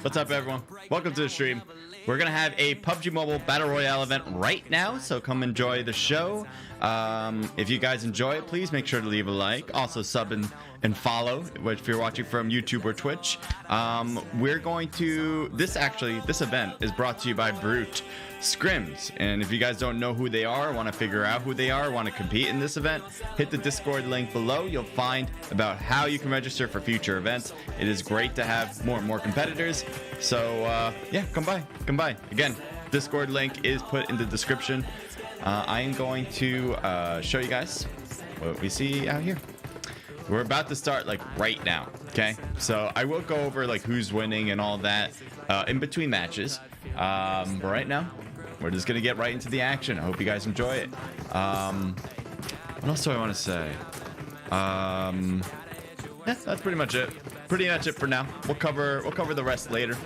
What's up, everyone? Welcome to the stream. We're gonna have a PUBG Mobile Battle Royale event right now, so come enjoy the show. If you guys enjoy it, please make sure to leave a like. Also sub and follow if you're watching from YouTube or Twitch. We're going to this event is brought to you by Brute Scrims, and if you guys don't know who they are, want to figure out who they are, want to compete in this event, hit the Discord link below. You'll find about how you can register for future events. It is great to have more and more competitors, so yeah, come by. Again, Discord link is put in the description. I am going to show you guys what we see out here. We're about to start like right now, okay? So I will go over like who's winning and all that in between matches, but right now we're just gonna get right into the action. I hope you guys enjoy it. What else do I want to say? Yeah, that's pretty much it. Pretty much it for now. We'll cover the rest later.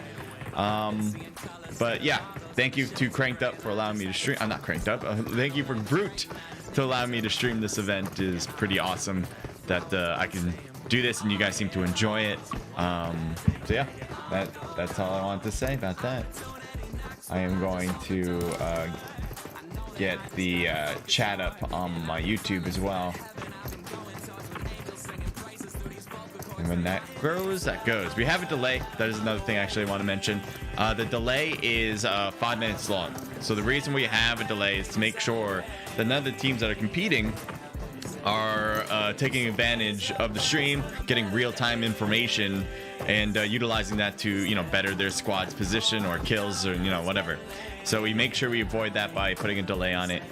But yeah, thank you to Cranked Up for allowing me to stream. I'm not Cranked Up. Thank you for Brute to allow me to stream this event. It is pretty awesome that I can do this and you guys seem to enjoy it. So yeah, that's all I wanted to say about that. I am going to get the chat up on my YouTube as well. And when that grows, that goes. We have a delay. That is another thing actually I want to mention. The delay is 5 minutes long. So the reason we have a delay is to make sure that none of the teams that are competing are taking advantage of the stream, getting real-time information, and utilizing that to, you know, better their squad's position or kills or, you know, whatever. So we make sure we avoid that by putting a delay on it,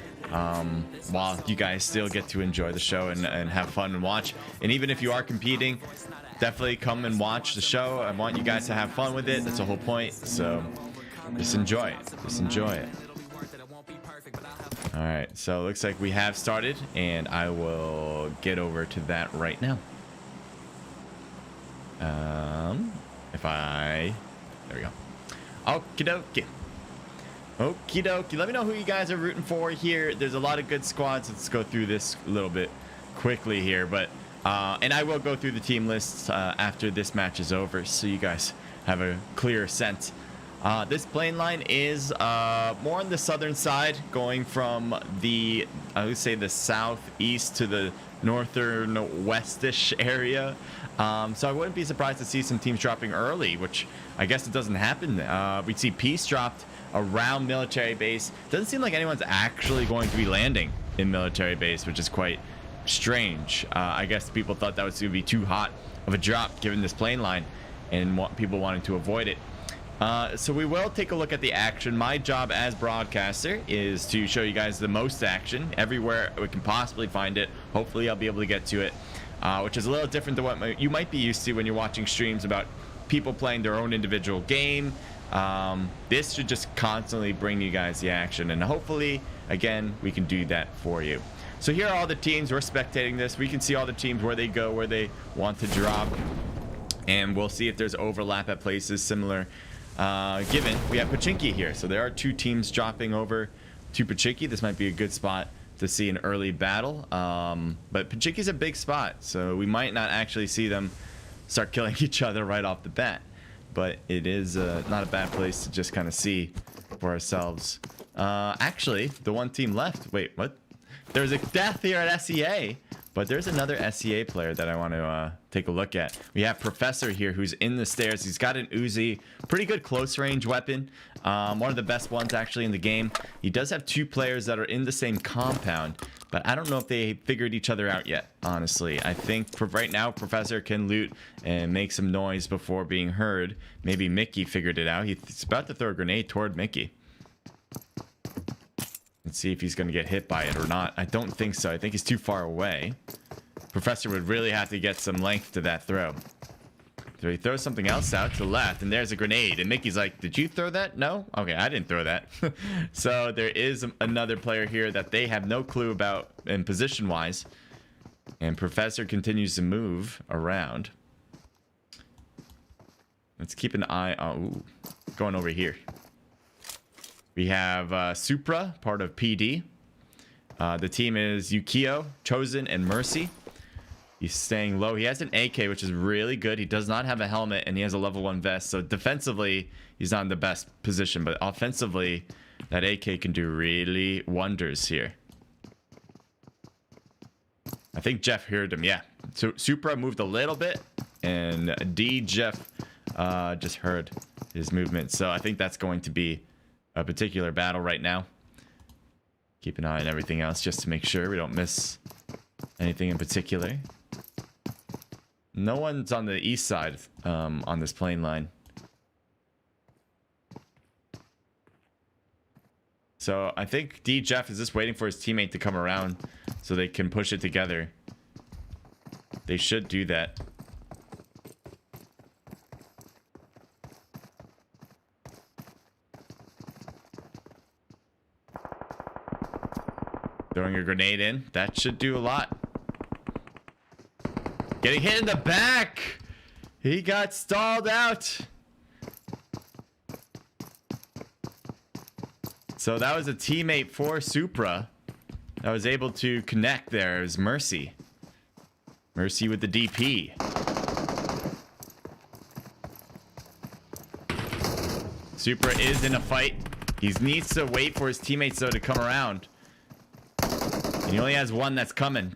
while you guys still get to enjoy the show and have fun and watch. And even if you are competing, definitely come and watch the show. I want you guys to have fun with it. That's the whole point. So just enjoy it. Just enjoy it. All right, so it looks like we have started, and I will get over to that right now. There we go. Okie dokie. Okie dokie. Let me know who you guys are rooting for here. There's a lot of good squads. Let's go through this a little bit quickly here, but and I will go through the team lists after this match is over, so you guys have a clearer sense. This plane line is more on the southern side, going from the, I would say, the southeast to the northern westish area. So I wouldn't be surprised to see some teams dropping early, which I guess it doesn't happen. We'd see Peace dropped around military base. Doesn't seem like anyone's actually going to be landing in military base, which is quite strange. I guess people thought that was going to be too hot of a drop given this plane line, and people wanted to avoid it. So we will take a look at the action. My job as broadcaster is to show you guys the most action everywhere we can possibly find it. Hopefully I'll be able to get to it, which is a little different than what you might be used to when you're watching streams about people playing their own individual game. This should just constantly bring you guys the action, and hopefully, again, we can do that for you. So here are all the teams. We're spectating this. We can see all the teams, where they go, where they want to drop, and we'll see if there's overlap at places similar. Given we have Pachinki here, so there are two teams dropping over to Pachinki. This might be a good spot to see an early battle, but Pachinki's a big spot, so we might not actually see them start killing each other right off the bat, but it is not a bad place to just kind of see for ourselves. Actually, the one team left, wait, what? There's a death here at SEA, but there's another SEA player that I want to take a look at. We have Professor here, who's in the stairs. He's got an Uzi, pretty good close range weapon, one of the best ones actually in the game. He does have two players that are in the same compound, but I don't know if they figured each other out yet, honestly. I think for right now, Professor can loot and make some noise before being heard. Maybe Mickey figured it out. He's about to throw a grenade toward Mickey. Let's see if he's going to get hit by it or not. I don't think so. I think he's too far away. Professor would really have to get some length to that throw. So he throws something else out to the left, and there's a grenade. And Mickey's like, did you throw that? No? Okay, I didn't throw that. So there is another player here that they have no clue about in position-wise. And Professor continues to move around. Let's keep an eye on... Ooh, going over here. We have Supra, part of PD. The team is Yukio, Chosen, and Mercy. He's staying low. He has an AK, which is really good. He does not have a helmet, and he has a level 1 vest. So defensively, he's not in the best position. But offensively, that AK can do really wonders here. I think Jeff heard him. Yeah. So Supra moved a little bit, and Jeff just heard his movement. So I think that's going to be a particular battle right now. Keep an eye on everything else just to make sure we don't miss anything in particular. No one's on the east side on this plane line. So I think Jeff is just waiting for his teammate to come around so they can push it together. They should do that. Throwing a grenade in. That should do a lot. Getting hit in the back. He got stalled out. So that was a teammate for Supra that was able to connect there. It was Mercy. Mercy with the DP. Supra is in a fight. He needs to wait for his teammates though to come around. And he only has one that's coming.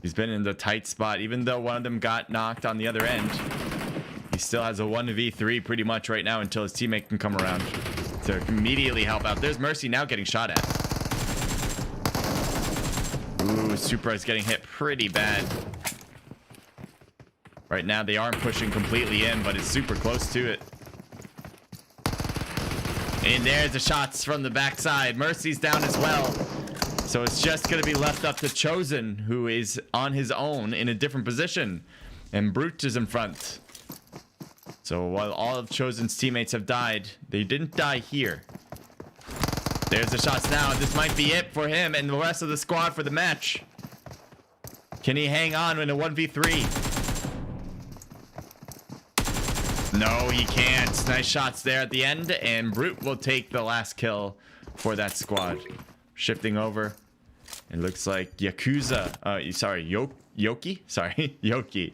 He's been in the tight spot. Even though one of them got knocked on the other end, he still has a 1v3 pretty much right now until his teammate can come around to immediately help out. There's Mercy now getting shot at. Ooh, Supra is getting hit pretty bad. Right now they aren't pushing completely in, but it's super close to it. And there's the shots from the backside. Mercy's down as well. So it's just going to be left up to Chosen, who is on his own in a different position. And Brute is in front. So while all of Chosen's teammates have died, they didn't die here. There's the shots now. This might be it for him and the rest of the squad for the match. Can he hang on in a 1v3? No, he can't. Nice shots there at the end. And Brute will take the last kill for that squad. Shifting over. It looks like Yakuza. Yoki? Sorry, Yoki.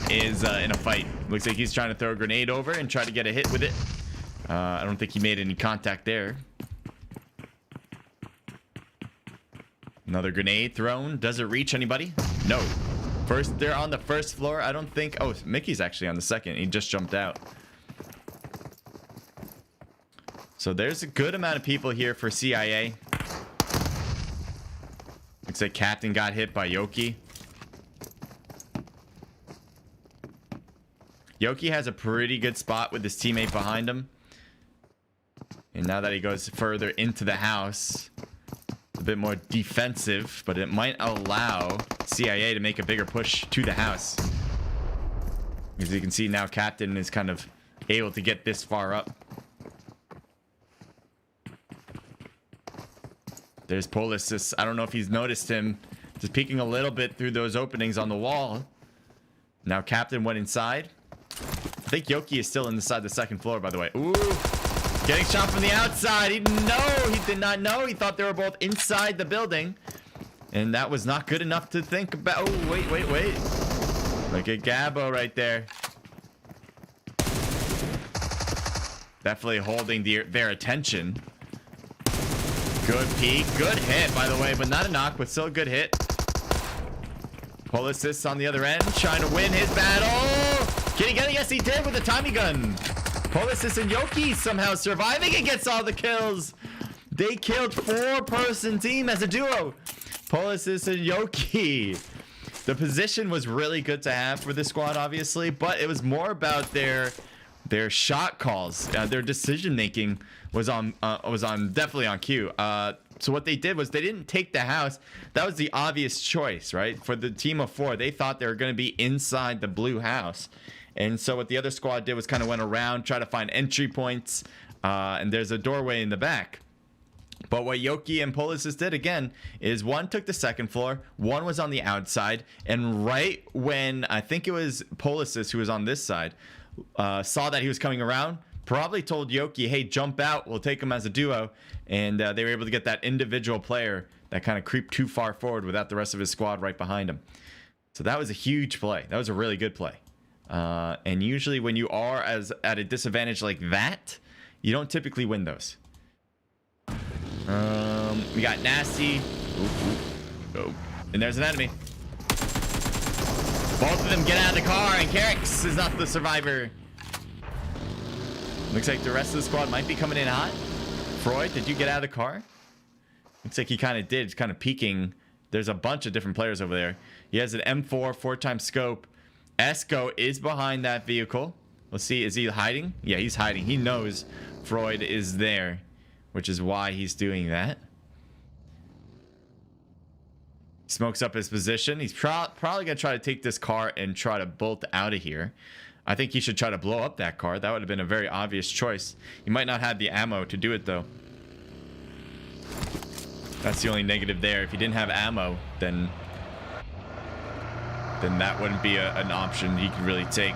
Is in a fight. Looks like he's trying to throw a grenade over and try to get a hit with it. I don't think he made any contact there. Another grenade thrown. Does it reach anybody? No. First, they're on the first floor. I don't think. Oh, Mickey's actually on the second. He just jumped out. So there's a good amount of people here for CIA. Looks like Captain got hit by Yoki. Yoki has a pretty good spot with his teammate behind him. And now that he goes further into the house, a bit more defensive, but it might allow CIA to make a bigger push to the house. As you can see now, Captain is kind of able to get this far up. There's Polis. I don't know if he's noticed him just peeking a little bit through those openings on the wall. Now Captain went inside. I think Yoki is still inside the second floor, by the way. Ooh, getting shot from the outside. He did not know. He thought they were both inside the building. And that was not good enough to think about. Oh, wait. Look at Gabo right there. Definitely holding their attention. Good peek. Good hit, by the way, but not a knock, but still a good hit. Pull assists on the other end, trying to win his battle. Can he get it? Yes, he did with the Tommy gun. Polisis and Yoki somehow surviving and gets all the kills. They killed 4-person team as a duo. Polisis and Yoki. The position was really good to have for this squad, obviously, but it was more about their shot calls. Their decision making was definitely on cue. So what they did was they didn't take the house. That was the obvious choice, right? For the team of 4, they thought they were going to be inside the blue house. And so what the other squad did was kind of went around, try to find entry points. And there's a doorway in the back. But what Yoki and Polisis did again is one took the second floor, one was on the outside, and right when I think it was Polisis who was on this side, saw that he was coming around, probably told Yoki, hey, jump out, we'll take him as a duo. And they were able to get that individual player that kind of creeped too far forward without the rest of his squad right behind him. So that was a huge play. That was a really good play. And usually when you are at a disadvantage like that, you don't typically win those. We got Nasty. Oh, and there's an enemy. Both of them get out of the car, and Carrix is not the survivor. Looks like the rest of the squad might be coming in hot. Freud, did you get out of the car? Looks like he kind of did. He's kind of peeking. There's a bunch of different players over there. He has an M4, 4x scope. Esco is behind that vehicle. Let's see, is he hiding? Yeah, he's hiding. He knows Freud is there, which is why he's doing that. Smokes up his position. He's probably going to try to take this car and try to bolt out of here. I think he should try to blow up that car. That would have been a very obvious choice. He might not have the ammo to do it, though. That's the only negative there. If he didn't have ammo, then that wouldn't be an option he could really take.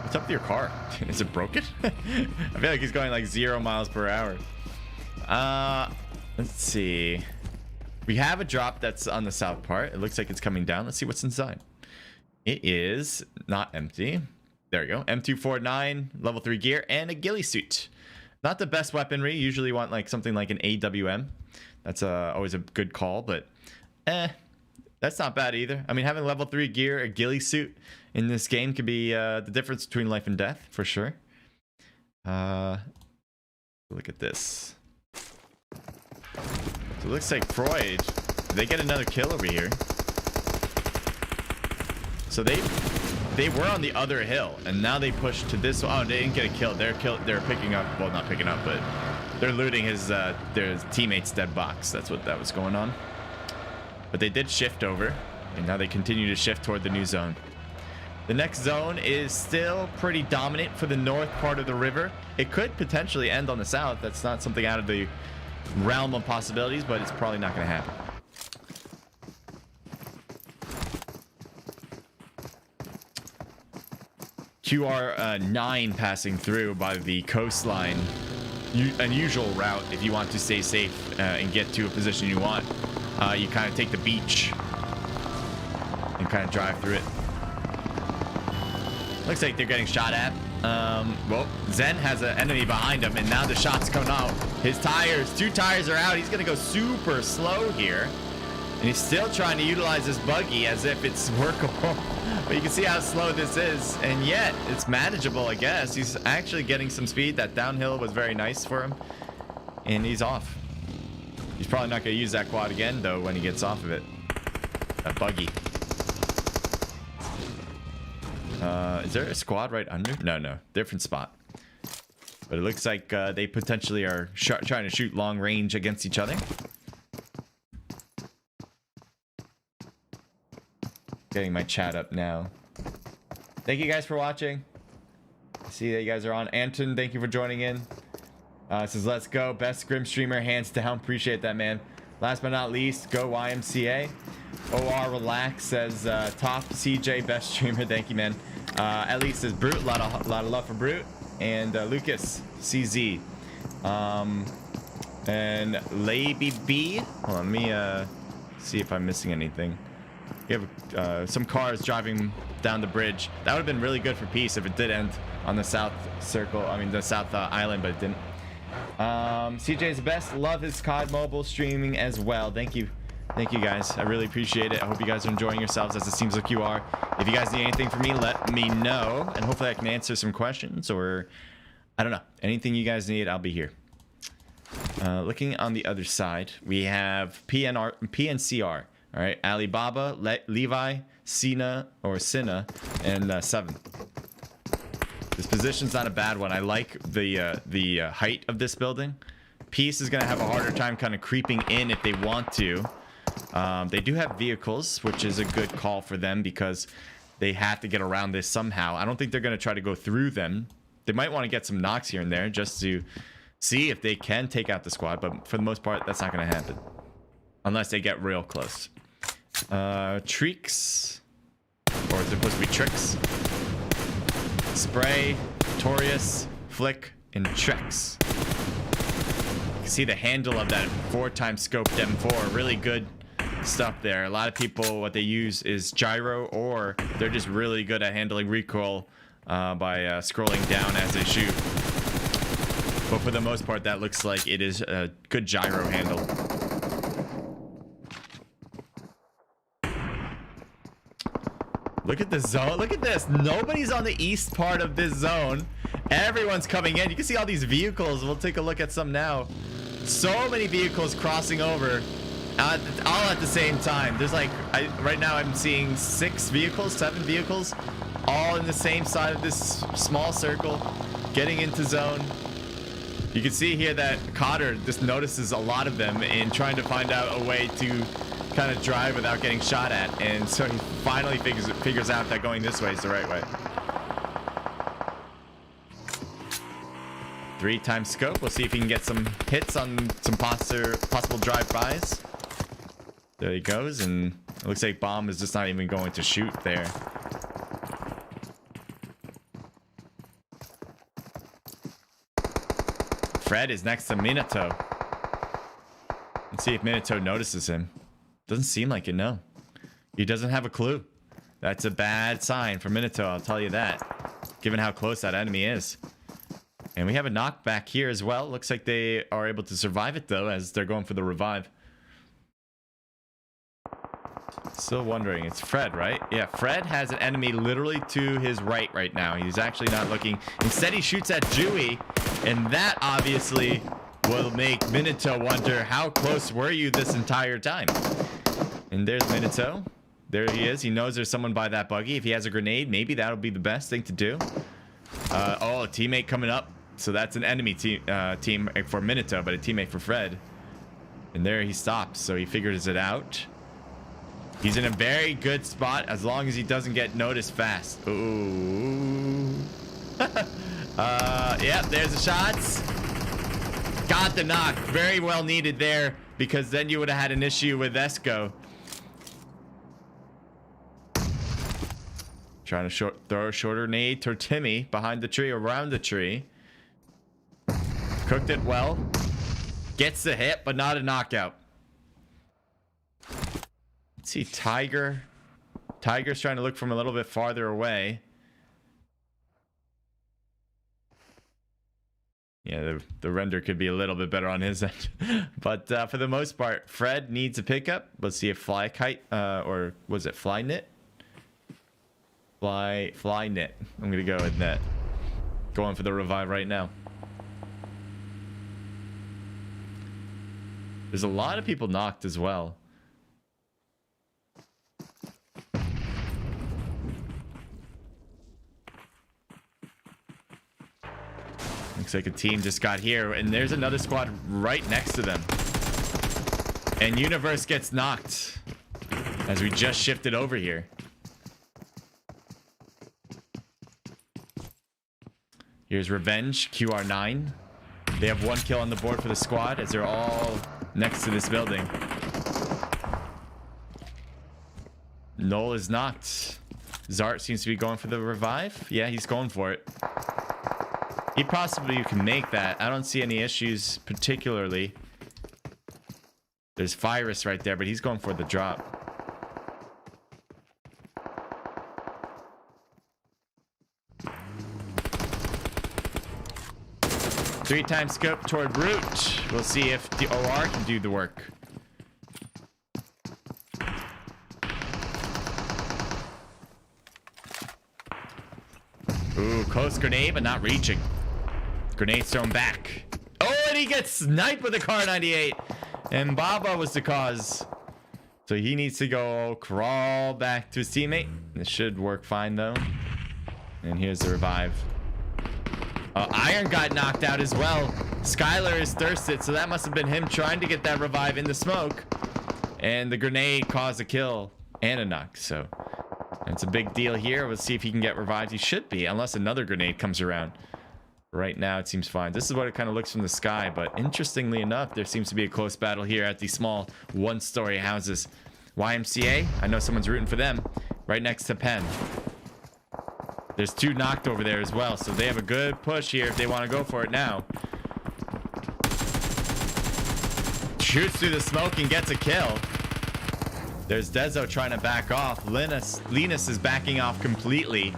What's up with your car? Is it broken? I feel like he's going like 0 miles per hour. Let's see. We have a drop that's on the south part. It looks like it's coming down. Let's see what's inside. It is not empty. There we go. M249, level 3 gear, and a ghillie suit. Not the best weaponry. Usually you want like something like an AWM. That's always a good call, but that's not bad either. I mean, having level 3 gear, a ghillie suit in this game could be the difference between life and death, for sure. Look at this. So it looks like Freud, they get another kill over here. So they were on the other hill, and now they push to this. Oh, they didn't get a kill. They're picking up. Well, not picking up, but they're looting their teammate's dead box. That's what that was going on. But they did shift over, and now they continue to shift toward the new zone. The next zone is still pretty dominant for the north part of the river. It could potentially end on the south. That's not something out of the realm of possibilities, but it's probably not going to happen. QR9 passing through by the coastline. Unusual route if you want to stay safe and get to a position you want. You kind of take the beach and kind of drive through it. Looks like they're getting shot at. Well, Zen has an enemy behind him, and now the shots come out. His tires, 2 tires are out. He's going to go super slow here. And he's still trying to utilize this buggy as if it's workable. But you can see how slow this is. And yet, it's manageable, I guess. He's actually getting some speed. That downhill was very nice for him. And he's off. He's probably not going to use that quad again, though, when he gets off of it. That buggy. Is there a squad right under? No. Different spot. But it looks like they potentially are trying to shoot long range against each other. Getting my chat up now. Thank you guys for watching. I see that you guys are on. Anton, thank you for joining in. Says, let's go. Best Scrim streamer, hands down. Appreciate that, man. Last but not least, go YMCA. OR Relax says, top CJ, best streamer. Thank you, man. At least says Brute. A lot of love for Brute. And Lucas, CZ. And Lady B. Hold on, let me see if I'm missing anything. You have some cars driving down the bridge. That would have been really good for peace if it did end on the south circle. I mean, the south island, but it didn't. CJ's the best. Love his COD mobile streaming as well. Thank you guys. I really appreciate it. I hope you guys are enjoying yourselves, as it seems like you are. If you guys need anything from me, let me know, and hopefully I can answer some questions, or I don't know, anything you guys need, I'll be here. Looking on the other side, we have PNCR. All right, Alibaba, Levi, Sina, and 7. This position's not a bad one. I like the height of this building. Peace is going to have a harder time kind of creeping in if they want to. They do have vehicles, which is a good call for them because they have to get around this somehow. I don't think they're going to try to go through them. They might want to get some knocks here and there just to see if they can take out the squad, but for the most part, that's not going to happen unless they get real close. Treeks, or is it supposed to be Tricks? Spray, Torius, Flick, and Trex. can see the handle of that 4x scoped M4. Really good stuff there. A lot of people, what they use is gyro, or they're just really good at handling recoil by scrolling down as they shoot. But for the most part, that looks like it is a good gyro handle. Look at the zone. Look at this. Nobody's on the east part of this zone. Everyone's coming in. You can see all these vehicles. We'll take a look at some now. So many vehicles crossing over all at the same time. There's like, right now I'm seeing 6 vehicles, 7 vehicles, all in the same side of this small circle, getting into zone. You can see here that Cotter just notices a lot of them and trying to find out a way to kind of drive without getting shot at, and so he finally figures out that going this way is the right way. 3x scope. We'll see if he can get some hits on some possible drive-bys. There he goes, and it looks like Bomb is just not even going to shoot there. Fred is next to Minato. Let's see if Minato notices him. Doesn't seem like it, no. He doesn't have a clue. That's a bad sign for Minato, I'll tell you that, given how close that enemy is. And we have a knockback here as well. Looks like they are able to survive it, though, as they're going for the revive. Still wondering. It's Fred, right? Yeah, Fred has an enemy literally to his right now. He's actually not looking. Instead, he shoots at Dewey, and that obviously will make Minato wonder, how close were you this entire time? And there's Minato. There he is. He knows there's someone by that buggy. If he has a grenade, maybe that'll be the best thing to do. Oh, a teammate coming up. So that's an enemy team for Minato, but a teammate for Fred. And there he stops, so he figures it out. He's in a very good spot as long as he doesn't get noticed fast. Ooh. Yep, there's the shots. Got the knock. Very well needed there, because then you would have had an issue with Esco. Trying to throw a shorter nade to Timmy behind the tree, around the tree. Cooked it well. Gets the hit, but not a knockout. Let's see, Tiger. Tiger's trying to look from a little bit farther away. Yeah, the render could be a little bit better on his end. But for the most part, Fred needs a pickup. Let's see if Fly Kite, or was it Fly Knit? Fly Knit. I'm going to go with Net. Going for the revive right now. There's a lot of people knocked as well. Looks like a team just got here, and there's another squad right next to them. And Universe gets knocked as we just shifted over here. Here's Revenge, QR9. They have 1 kill on the board for the squad as they're all next to this building. Noel is knocked. Zart seems to be going for the revive. Yeah, he's going for it. He possibly can make that. I don't see any issues particularly. There's Virus right there, but he's going for the drop. Three times scope toward Root. We'll see if the OR can do the work. Ooh, close grenade, but not reaching. Grenade thrown back. Oh, and he gets sniped with a Car 98. And Baba was the cause. So he needs to go crawl back to his teammate. This should work fine, though. And here's the revive. Iron got knocked out as well. Skylar is thirsted, so that must have been him trying to get that revive in the smoke. And the grenade caused a kill and a knock. So it's a big deal here. We'll see if he can get revived. He should be, unless another grenade comes around. Right now, it seems fine. This is what it kind of looks from the sky. But interestingly enough, there seems to be a close battle here at these small one-story houses. YMCA, I know someone's rooting for them. Right next to Penn. There's 2 knocked over there as well, so they have a good push here if they want to go for it now. shoots through the smoke and gets a kill. There's Dezo trying to back off. Linus is backing off completely,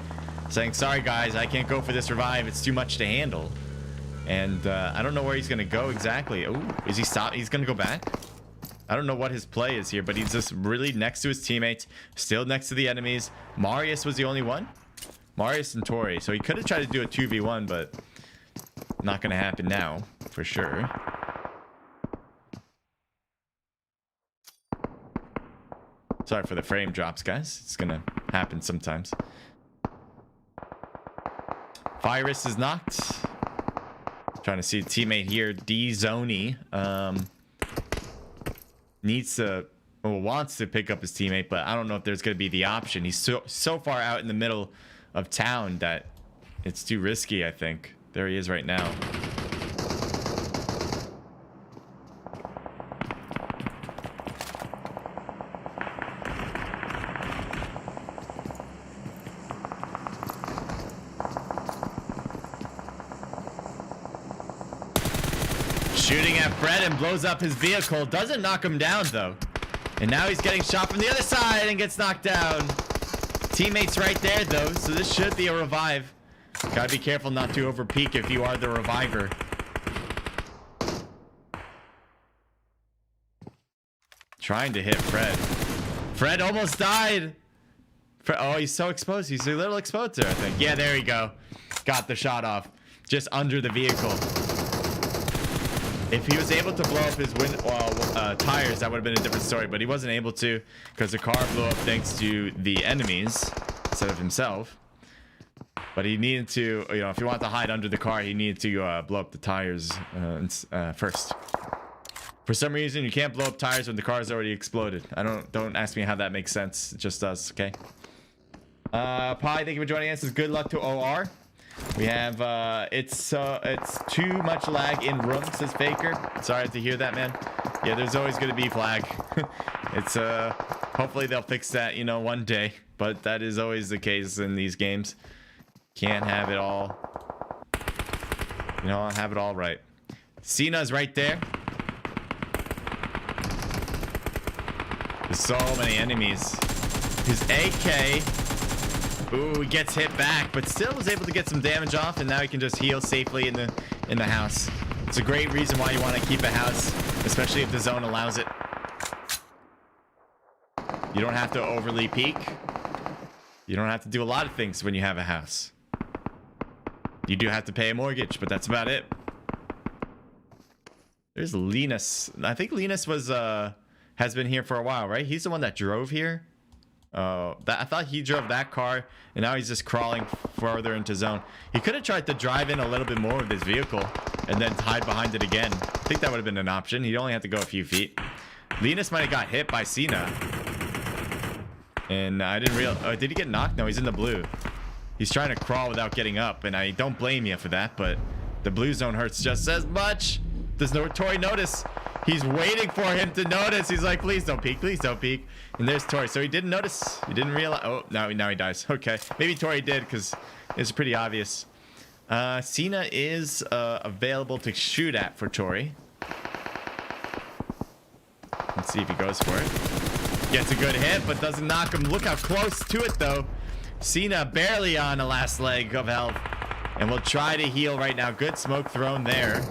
saying, sorry guys, I can't go for this revive. It's too much to handle. And I don't know where he's going to go exactly. Oh, is he stop? He's going to go back? I don't know what his play is here, but he's just really next to his teammates, still next to the enemies. Marius was the only one. Marius and Tori. So he could have tried to do a 2v1, but not going to happen now for sure. Sorry for the frame drops, guys. It's going to happen sometimes. Virus is knocked. Trying to see a teammate here. D-Zony needs to, well, wants to pick up his teammate, but I don't know if there's going to be the option. He's so far out in the middle of town that it's too risky, I think. There he is right now. Shooting at Fred and blows up his vehicle. Doesn't knock him down, though. And now he's getting shot from the other side and gets knocked down. Teammates right there, though, so this should be a revive. Gotta be careful not to over peek if you are the reviver. Trying to hit Fred. Fred almost died. Oh, he's so exposed. He's a little exposed there, I think. Yeah, there we go. Got the shot off. Just under the vehicle. If he was able to blow up his tires, that would have been a different story. But he wasn't able to because the car blew up thanks to the enemies instead of himself. But he needed to, you know, if he wanted to hide under the car, he needed to blow up the tires first. For some reason, you can't blow up tires when the car is already exploded. Don't ask me how that makes sense. It just does. Okay. Pi, thank you for joining us. Good luck to OR. We have it's too much lag in room, says Faker. Sorry to hear that, man. Yeah, there's always going to be lag. It's hopefully they'll fix that, you know, one day, but that is always the case in these games. Can't have it all, you know, have it all right. Cena's right there. There's so many enemies. His AK, ooh, he gets hit back, but still was able to get some damage off, and now he can just heal safely in the house. It's a great reason why you want to keep a house, especially if the zone allows it. You don't have to overly peek. You don't have to do a lot of things when you have a house. You do have to pay a mortgage, but that's about it. There's Linus. I think Linus was has been here for a while, right? He's the one that drove here. I thought he drove that car, and now he's just crawling further into zone. He could have tried to drive in a little bit more with his vehicle and then hide behind it again. I think that would have been an option. He'd only have to go a few feet. Linus might have got hit by Cena. And I didn't realize... Oh, did he get knocked? No, he's in the blue. He's trying to crawl without getting up, and I don't blame you for that, but the blue zone hurts just as much. Does Tori notice? He's waiting for him to notice. He's like, please don't peek. Please don't peek. And there's Tori. So he didn't notice. He didn't realize. Oh, now he dies. Okay. Maybe Tori did because it's pretty obvious. Cena is available to shoot at for Tori. Let's see if he goes for it. Gets a good hit, but doesn't knock him. Look how close to it, though. Cena barely on the last leg of health. And we'll try to heal right now. Good smoke thrown there.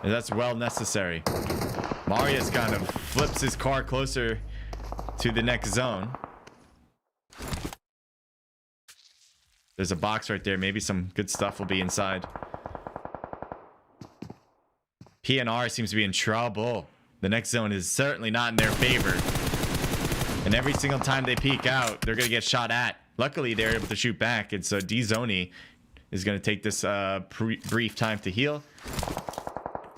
And that's well necessary. Marius kind of flips his car closer to the next zone. There's a box right there. Maybe some good stuff will be inside. PNR seems to be in trouble. The next zone is certainly not in their favor. And every single time they peek out, they're going to get shot at. Luckily, they're able to shoot back. And so D-Zony is going to take this brief time to heal.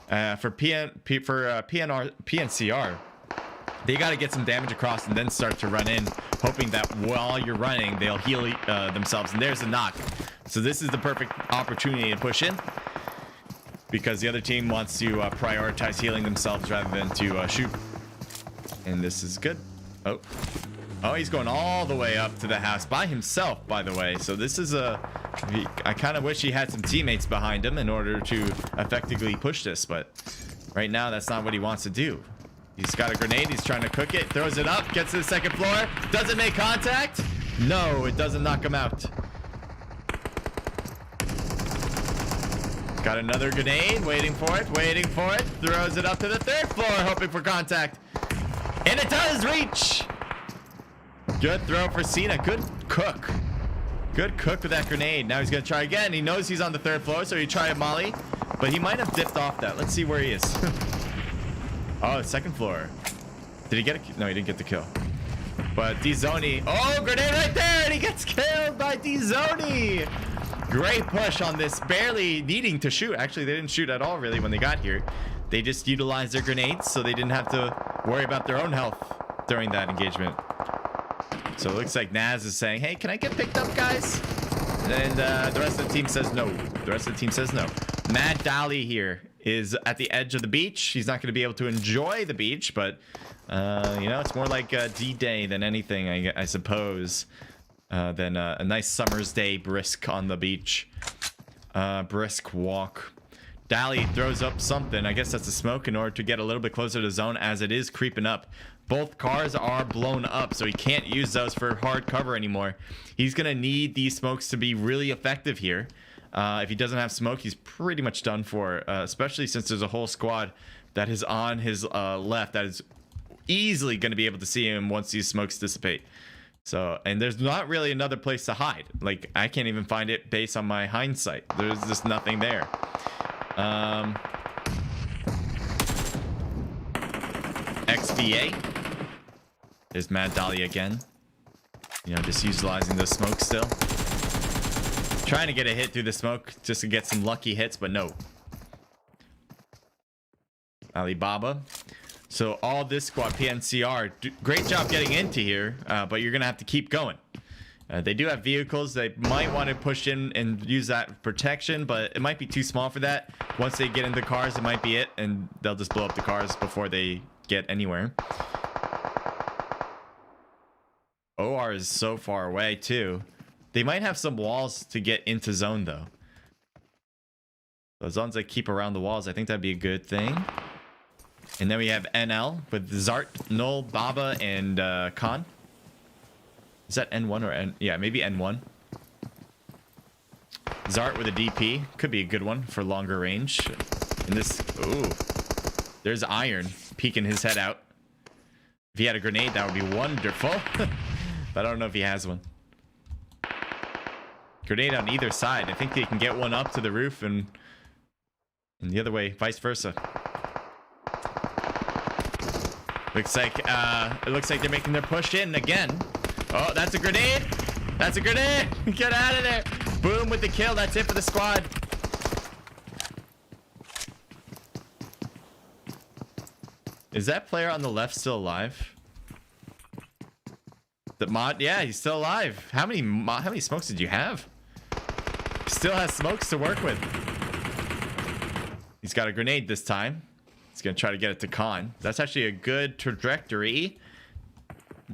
For PNCR, they got to get some damage across and then start to run in, hoping that while you're running, they'll heal themselves. And there's a knock. So this is the perfect opportunity to push in, because the other team wants to prioritize healing themselves rather than to shoot. And this is good. Oh, he's going all the way up to the house by himself, by the way. So this is I kind of wish he had some teammates behind him in order to effectively push this, but right now that's not what he wants to do. He's got a grenade. He's trying to cook it. Throws it up. Gets to the second floor. Doesn't make contact. No, it doesn't knock him out. Got another grenade. Waiting for it. Waiting for it. Throws it up to the third floor. Hoping for contact. And it does reach. Good throw for Cena. Good cook. Good cook with that grenade. Now he's going to try again. He knows he's on the third floor, so he tried a molly. But he might have dipped off that. Let's see where he is. Oh, second floor. Did he get a... No, he didn't get the kill. But D-Zoni... Oh, grenade right there! And he gets killed by D-Zoni! Great push on this. Barely needing to shoot. Actually, they didn't shoot at all, really, when they got here. They just utilized their grenades, so they didn't have to worry about their own health during that engagement. So it looks like Naz is saying, hey, can I get picked up, guys? And the rest of the team says no. The rest of the team says no. Mad Dali here is at the edge of the beach. He's not going to be able to enjoy the beach, but, you know, it's more like a D-Day than anything, I suppose, than a nice summer's day brisk on the beach. Brisk walk. Dali throws up something. I guess that's a smoke in order to get a little bit closer to the zone as it is creeping up. Both cars are blown up, so he can't use those for hard cover anymore. He's going to need these smokes to be really effective here. If he doesn't have smoke, he's pretty much done for, especially since there's a whole squad that is on his left that is easily going to be able to see him once these smokes dissipate. So, and there's not really another place to hide. Like, I can't even find it based on my hindsight. There's just nothing there. XVA. There's Mad Dahlia again. You know, just utilizing the smoke still. Trying to get a hit through the smoke just to get some lucky hits, but no. Alibaba. So all this squad, PNCR, great job getting into here, but you're going to have to keep going. They do have vehicles. They might want to push in and use that protection, but it might be too small for that. Once they get into cars, it might be it, and they'll just blow up the cars before they get anywhere. OR is so far away, too. They might have some walls to get into zone, though. So as long as they keep around the walls, I think that'd be a good thing. And then we have NL with Zart, Null, Baba, and Khan. Is that N1 or N? Yeah, maybe N1. Zart with a DP. Could be a good one for longer range. And this... Ooh. There's Iron peeking his head out. If he had a grenade, that would be wonderful. But I don't know if he has one. Grenade on either side. I think they can get one up to the roof and the other way, vice versa. Looks like it looks like they're making their push in again. Oh, that's a grenade. That's a grenade. Get out of there. Boom with the kill. That's it for the squad. Is that player on the left still alive? The mod? Yeah, he's still alive. How many smokes did you have? Still has smokes to work with. He's got a grenade this time. He's gonna try to get it to Khan. That's actually a good trajectory.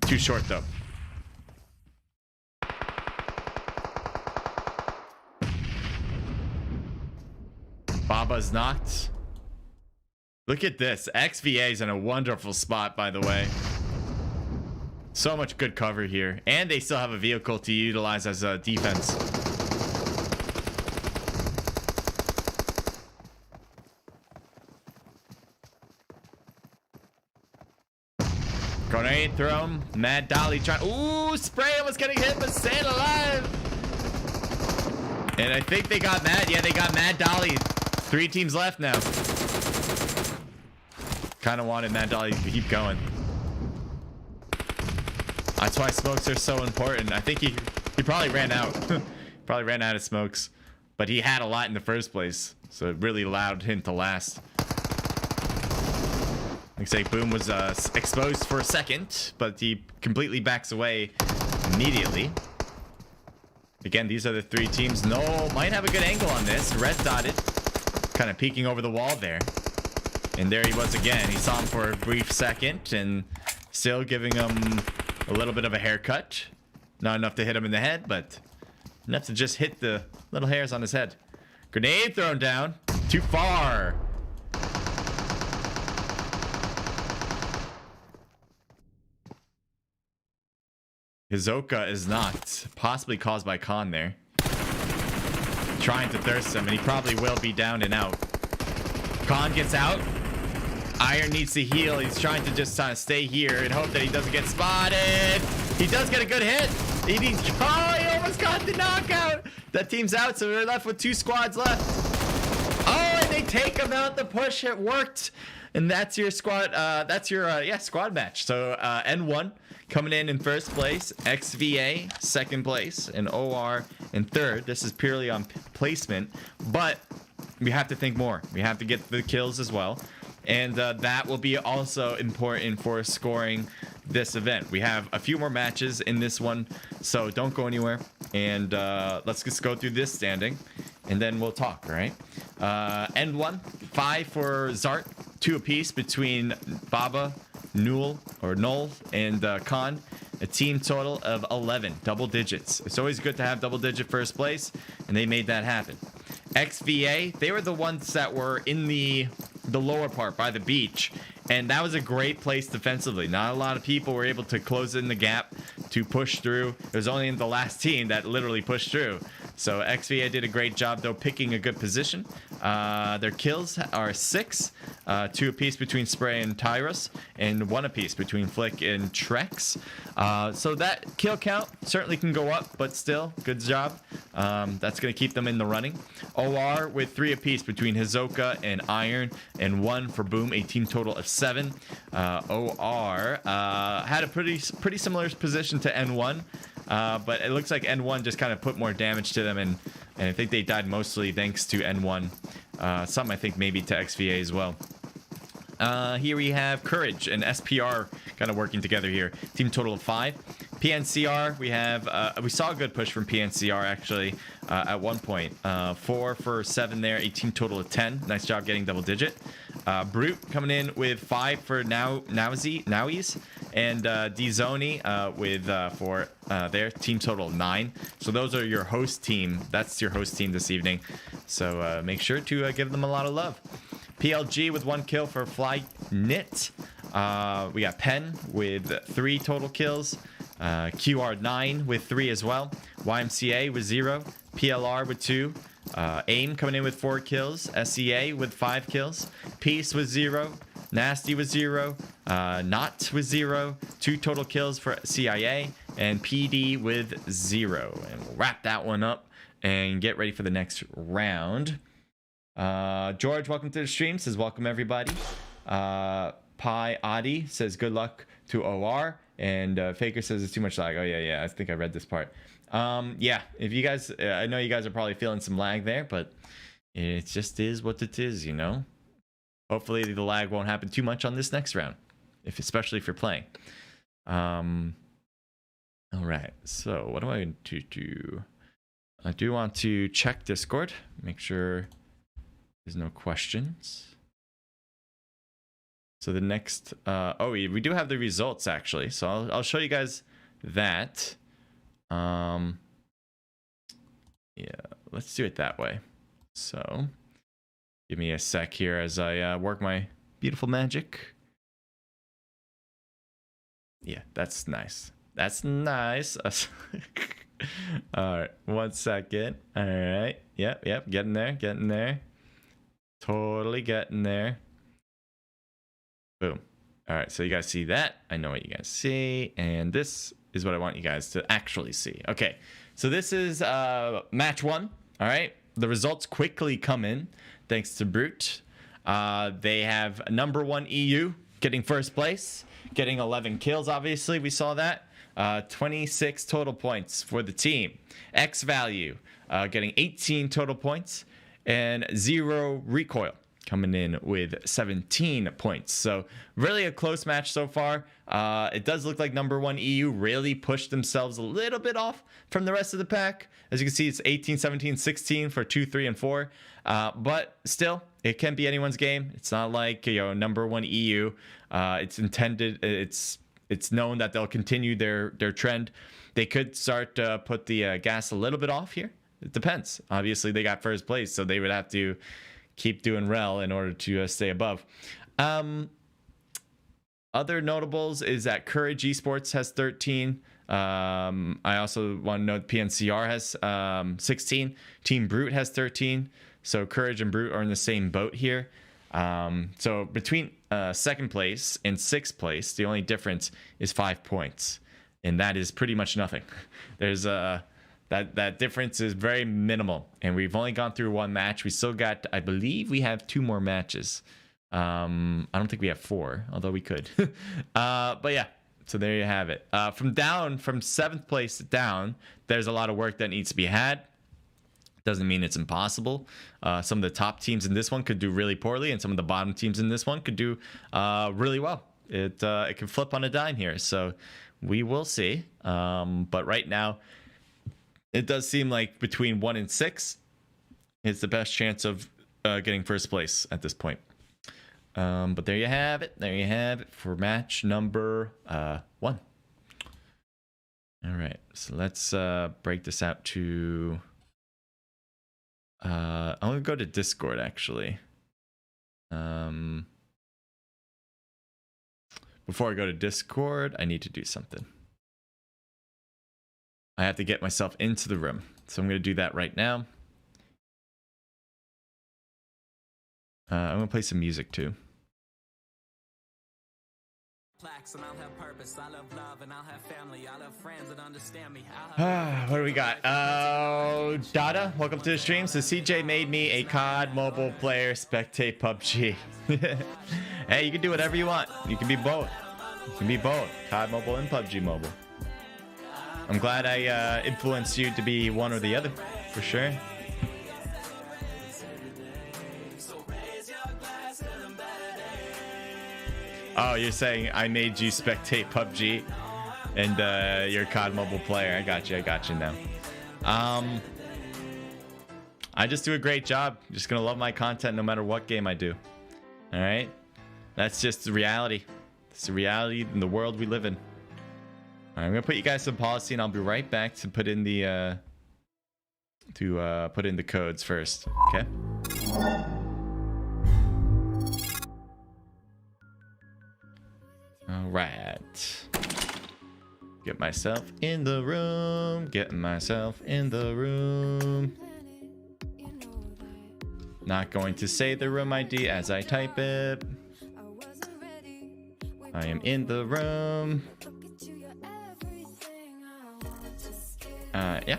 Too short though. Baba's knocked. Look at this. XVA's in a wonderful spot, by the way. So much good cover here. And they still have a vehicle to utilize as a defense. Grenade throw him. Mad Dolly trying. Ooh, spray almost getting hit, but staying alive. And I think they got Mad. Yeah, they got Mad Dolly. 3 teams left now. Kind of wanted Mad Dolly to keep going. That's why smokes are so important. I think he probably ran out. Probably ran out of smokes. But he had a lot in the first place. So it really allowed him to last. Looks like Boom was exposed for a second. But he completely backs away immediately. Again, these are the 3 teams. No, might have a good angle on this. Red dotted. Kind of peeking over the wall there. And there he was again. He saw him for a brief second. And still giving him a little bit of a haircut. Not enough to hit him in the head, but enough to just hit the little hairs on his head. Grenade thrown down. Too far. Hizoka is not. Possibly caused by Khan there. Trying to thirst him, and he probably will be down and out. Khan gets out. Iron needs to heal. He's trying to just stay here and hope that he doesn't get spotted. He does get a good hit. He almost got the knockout. That team's out, so we're left with 2 squads left. Oh, and they take him out. The push, it worked. And that's your squad. That's your squad match. So N1 coming in first place, XVA second place, and OR in third. This is purely on placement, but we have to think more. We have to get the kills as well, and that will be also important for scoring this event. We have a few more matches in this one, so don't go anywhere. And let's just go through this standing, and then we'll talk. All right. N1, 5 for Zart, 2 apiece between Baba, Null, and Khan. A team total of 11, double digits. It's always good to have double-digit first place, and they made that happen. XVA, they were the ones that were in the lower part by the beach, and that was a great place defensively. Not a lot of people were able to close in the gap to push through. It was only the last team that literally pushed through. So XVA did a great job, though, picking a good position. Their kills are 6, 2 apiece between Spray and Tyrus, and 1 apiece between Flick and Trex. So that kill count certainly can go up, but still, good job. That's going to keep them in the running. OR with 3 apiece between Hizoka and Iron, and 1 for Boom, a team total of 7. OR had a pretty similar position to N1. But it looks like N1 just kind of put more damage to them, and I think they died mostly thanks to N1. Some I think maybe to XVA as well. Here we have Courage and SPR kind of working together here. Team total of 5. PNCR, we saw a good push from PNCR actually at one point. 4 for 7 there, a team total of 10. Nice job getting double digit. Brute coming in with 5 for Nowies, and Dzoni with for their team total of 9. So those are your host team. That's your host team this evening. So make sure to give them a lot of love. PLG with 1 kill for Fly Knit. We got Pen with 3 total kills. QR9 with 3 as well. YMCA with 0. PLR with 2. AIM coming in with 4 kills. SEA with 5 kills. Peace with 0. Nasty with 0. Not with 0. 2 total kills for CIA. And PD with 0. And we'll wrap that one up and get ready for the next round. George, welcome to the stream. Says welcome everybody. Pi Adi says good luck to OR. And Faker says it's too much lag. Oh yeah, I think I read this part. Yeah, if you guys, I know you guys are probably feeling some lag there, but it just is what it is, you know. Hopefully the lag won't happen too much on this next round, especially if you're playing. All right, so what do I want to do? I do want to check Discord, make sure there's no questions. So the next, oh, we do have the results actually. So I'll show you guys that. Yeah, let's do it that way. So give me a sec here as I work my beautiful magic. Yeah, that's nice. That's nice. All right, 1 second. All right. Yep, getting there. Totally getting there. Boom. All right, so you guys see that. I know what you guys see, and this is what I want you guys to actually see. Okay, so this is match 1. All right, the results quickly come in thanks to Brute. They have number 1 EU getting first place, getting 11 kills. Obviously, we saw that. 26 total points for the team. X Value getting 18 total points, and 0 recoil coming in with 17 points. So really a close match so far. It does look like number 1 EU really pushed themselves a little bit off from the rest of the pack. As you can see, it's 18, 17, 16 for 2, 3, and 4. But still, it can be anyone's game. It's not like, you know, number 1 EU. It's intended. It's known that they'll continue their trend. They could start to put the gas a little bit off here. It depends. Obviously, they got first place, so they would have to keep doing well in order to stay above. Other notables is that Courage Esports has 13. I also want to note PNCR has 16. Team Brute has 13. So Courage and Brute are in the same boat here. So between second place and sixth place, the only difference is 5 points. And that is pretty much nothing. There's that difference is very minimal. And we've only gone through one match. We still got, I believe we have 2 more matches. I don't think we have 4, although we could. But yeah, so there you have it. From 7th place down, there's a lot of work that needs to be had. Doesn't mean it's impossible. Some of the top teams in this one could do really poorly, and some of the bottom teams in this one could do really well. It can flip on a dime here, so we will see. But right now, it does seem like between 1 and 6 is the best chance of getting first place at this point. But there you have it. There you have it for match number 1. All right, so let's break this out to... I'm gonna go to Discord actually. Before I go to Discord, I need to do something. I have to get myself into the room, so I'm gonna do that right now. I'm gonna play some music too. What do we got? Dada, welcome to the stream. So CJ made me a COD mobile player spectate PUBG. Hey, you can do whatever you want. You can be both. You can be both. COD mobile and PUBG mobile. I'm glad I influenced you to be one or the other, for sure. Oh, you're saying I made you spectate PUBG and you're a COD mobile player. I got you now. I just do a great job. I'm just gonna love my content no matter what game I do. All right, that's just the reality. It's the reality in the world we live in. All right, I'm gonna put you guys some policy, and I'll be right back to put in the codes first. Okay. All right. Get myself in the room. Getting myself in the room. Not going to say the room ID as I type it. I am in the room. Yeah.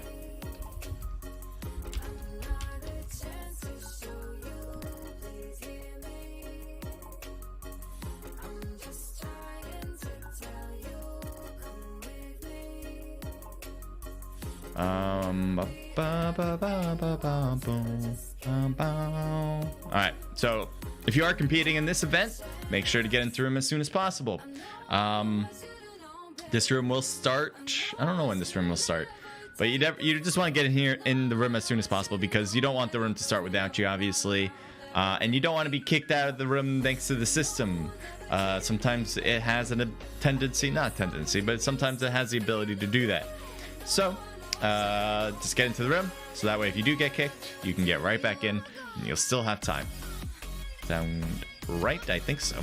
Alright, so if you are competing in this event, make sure to get into the room as soon as possible. This room will start, I don't know when this room will start, but you just want to get in here in the room as soon as possible, because you don't want the room to start without you, obviously. And you don't want to be kicked out of the room thanks to the system. Sometimes it has a tendency, not tendency, but sometimes it has the ability to do that. So just get into the room, so that way if you do get kicked, you can get right back in and you'll still have time. Sound right? I think so.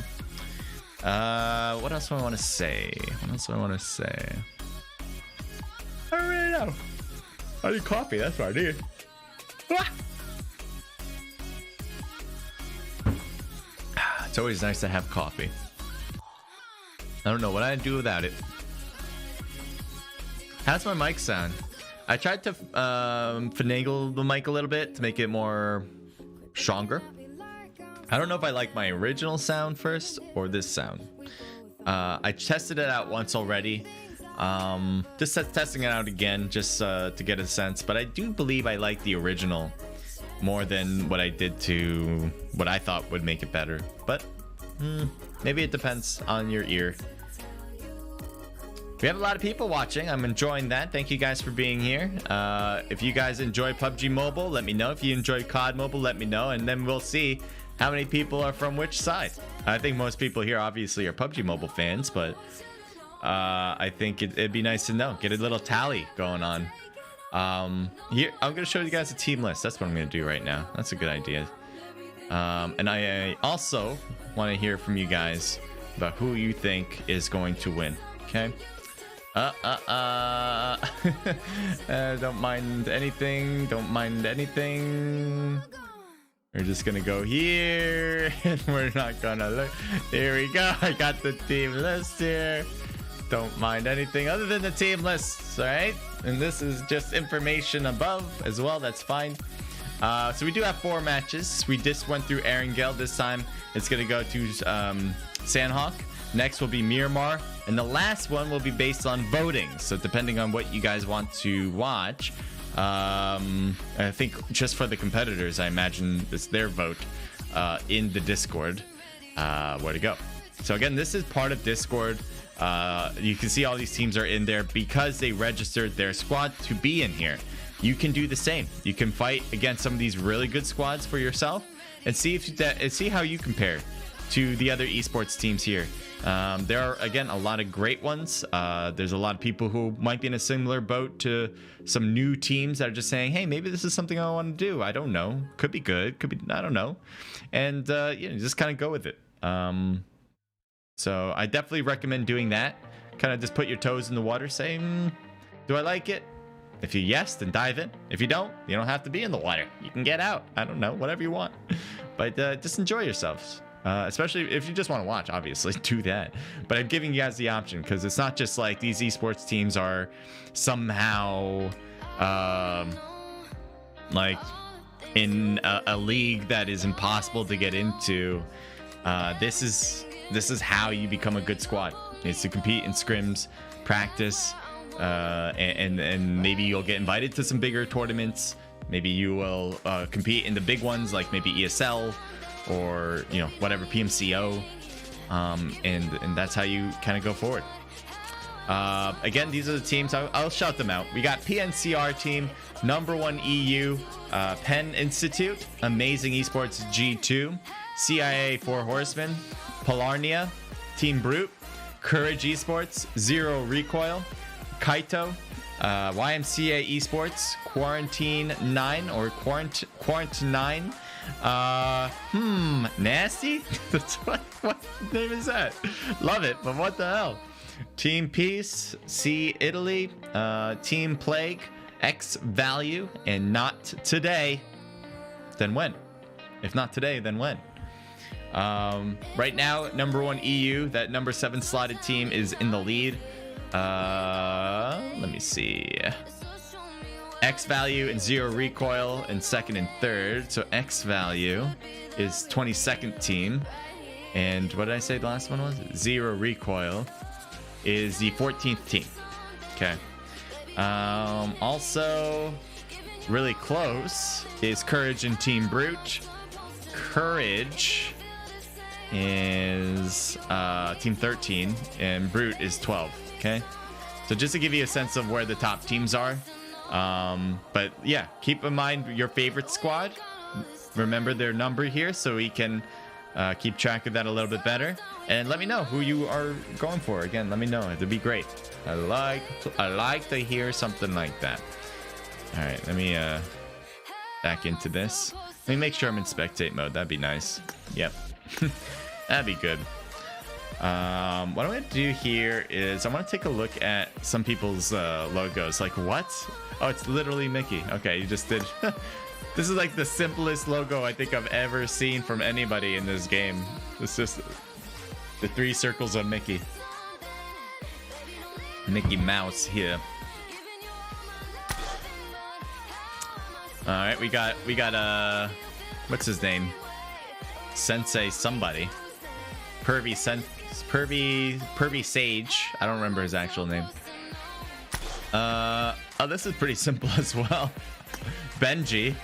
What else do I want to say? I don't really know. I need coffee, that's what I need. It's always nice to have coffee. I don't know what I'd do without it. How's my mic sound? I tried to finagle the mic a little bit to make it more stronger. I don't know if I like my original sound first or this sound. I tested it out once already. Just testing it out again just to get a sense. But I do believe I like the original more than what I did to what I thought would make it better. But maybe it depends on your ear. We have a lot of people watching. I'm enjoying that. Thank you guys for being here. If you guys enjoy PUBG Mobile, let me know. If you enjoy COD Mobile, let me know. And then we'll see how many people are from which side. I think most people here obviously are PUBG Mobile fans, but I think it'd be nice to know. Get a little tally going on. Here, I'm going to show you guys a team list. That's what I'm going to do right now. That's a good idea. And I also want to hear from you guys about who you think is going to win. Okay. Don't mind anything. Don't mind anything. We're just gonna go here. And we're not gonna look. Here we go. I got the team list here. Don't mind anything other than the team lists, all right? And this is just information above as well. That's fine. So we do have 4 matches. We just went through Erangel. This time it's gonna go to Sandhawk. Next will be Miramar, and the last one will be based on voting. So depending on what you guys want to watch, I think just for the competitors, I imagine it's their vote in the Discord where to go. So again, this is part of Discord. You can see all these teams are in there because they registered their squad to be in here. You can do the same. You can fight against some of these really good squads for yourself and see how you compare to the other esports teams here. There are, again, a lot of great ones. There's a lot of people who might be in a similar boat to some new teams that are just saying, hey, maybe this is something I want to do. I don't know. Could be good. Could be, I don't know. And, just kind of go with it. So I definitely recommend doing that. Kind of just put your toes in the water, say, do I like it? If you yes, then dive in. If you don't have to be in the water. You can get out. I don't know, whatever you want. But just enjoy yourselves. Especially if you just want to watch, obviously, do that. But I'm giving you guys the option because it's not just like these esports teams are somehow like in a league that is impossible to get into. This is how you become a good squad. It's to compete in scrims, practice, and maybe you'll get invited to some bigger tournaments. Maybe you will compete in the big ones like maybe ESL or whatever, PMCO, and that's how you kind of go forward. Again, these are the teams. I'll shout them out. We got PNCR team, #1 EU, Penn Institute, Amazing Esports G2, CIA 4 Horsemen, Polarnia, Team Brute, Courage Esports, Zero Recoil, Kaito, YMCA Esports, Quarantine 9 or Quarantine 9. Nasty? That's what name is that? Love it, but what the hell? Team Peace, C Italy, Team Plague, X Value, and Not Today. Then when? If not today, then when? Right now, #1 EU, that #7 slotted team is in the lead. Let me see. X Value and Zero Recoil in 2nd and 3rd. So X Value is 22nd team. And what did I say the last one was? Zero Recoil is the 14th team. Okay. Also, really close is Courage and Team Brute. Courage is team 13 and Brute is 12. Okay. So just to give you a sense of where the top teams are. But yeah, keep in mind your favorite squad. Remember their number here so we can keep track of that a little bit better. And let me know who you are going for. Again, let me know. It'd be great. I like to hear something like that. All right, let me back into this. Let me make sure I'm in spectate mode. That'd be nice. Yep. That'd be good. What I'm going to do here is I want to take a look at some people's logos. Like, what? Oh, it's literally Mickey. Okay, you just did. This is like the simplest logo I think I've ever seen from anybody in this game. It's just the 3 circles of Mickey. Mickey Mouse here. All right, we got what's his name? Sensei somebody. Pervy Sage. I don't remember his actual name. Oh, this is pretty simple as well. Benji.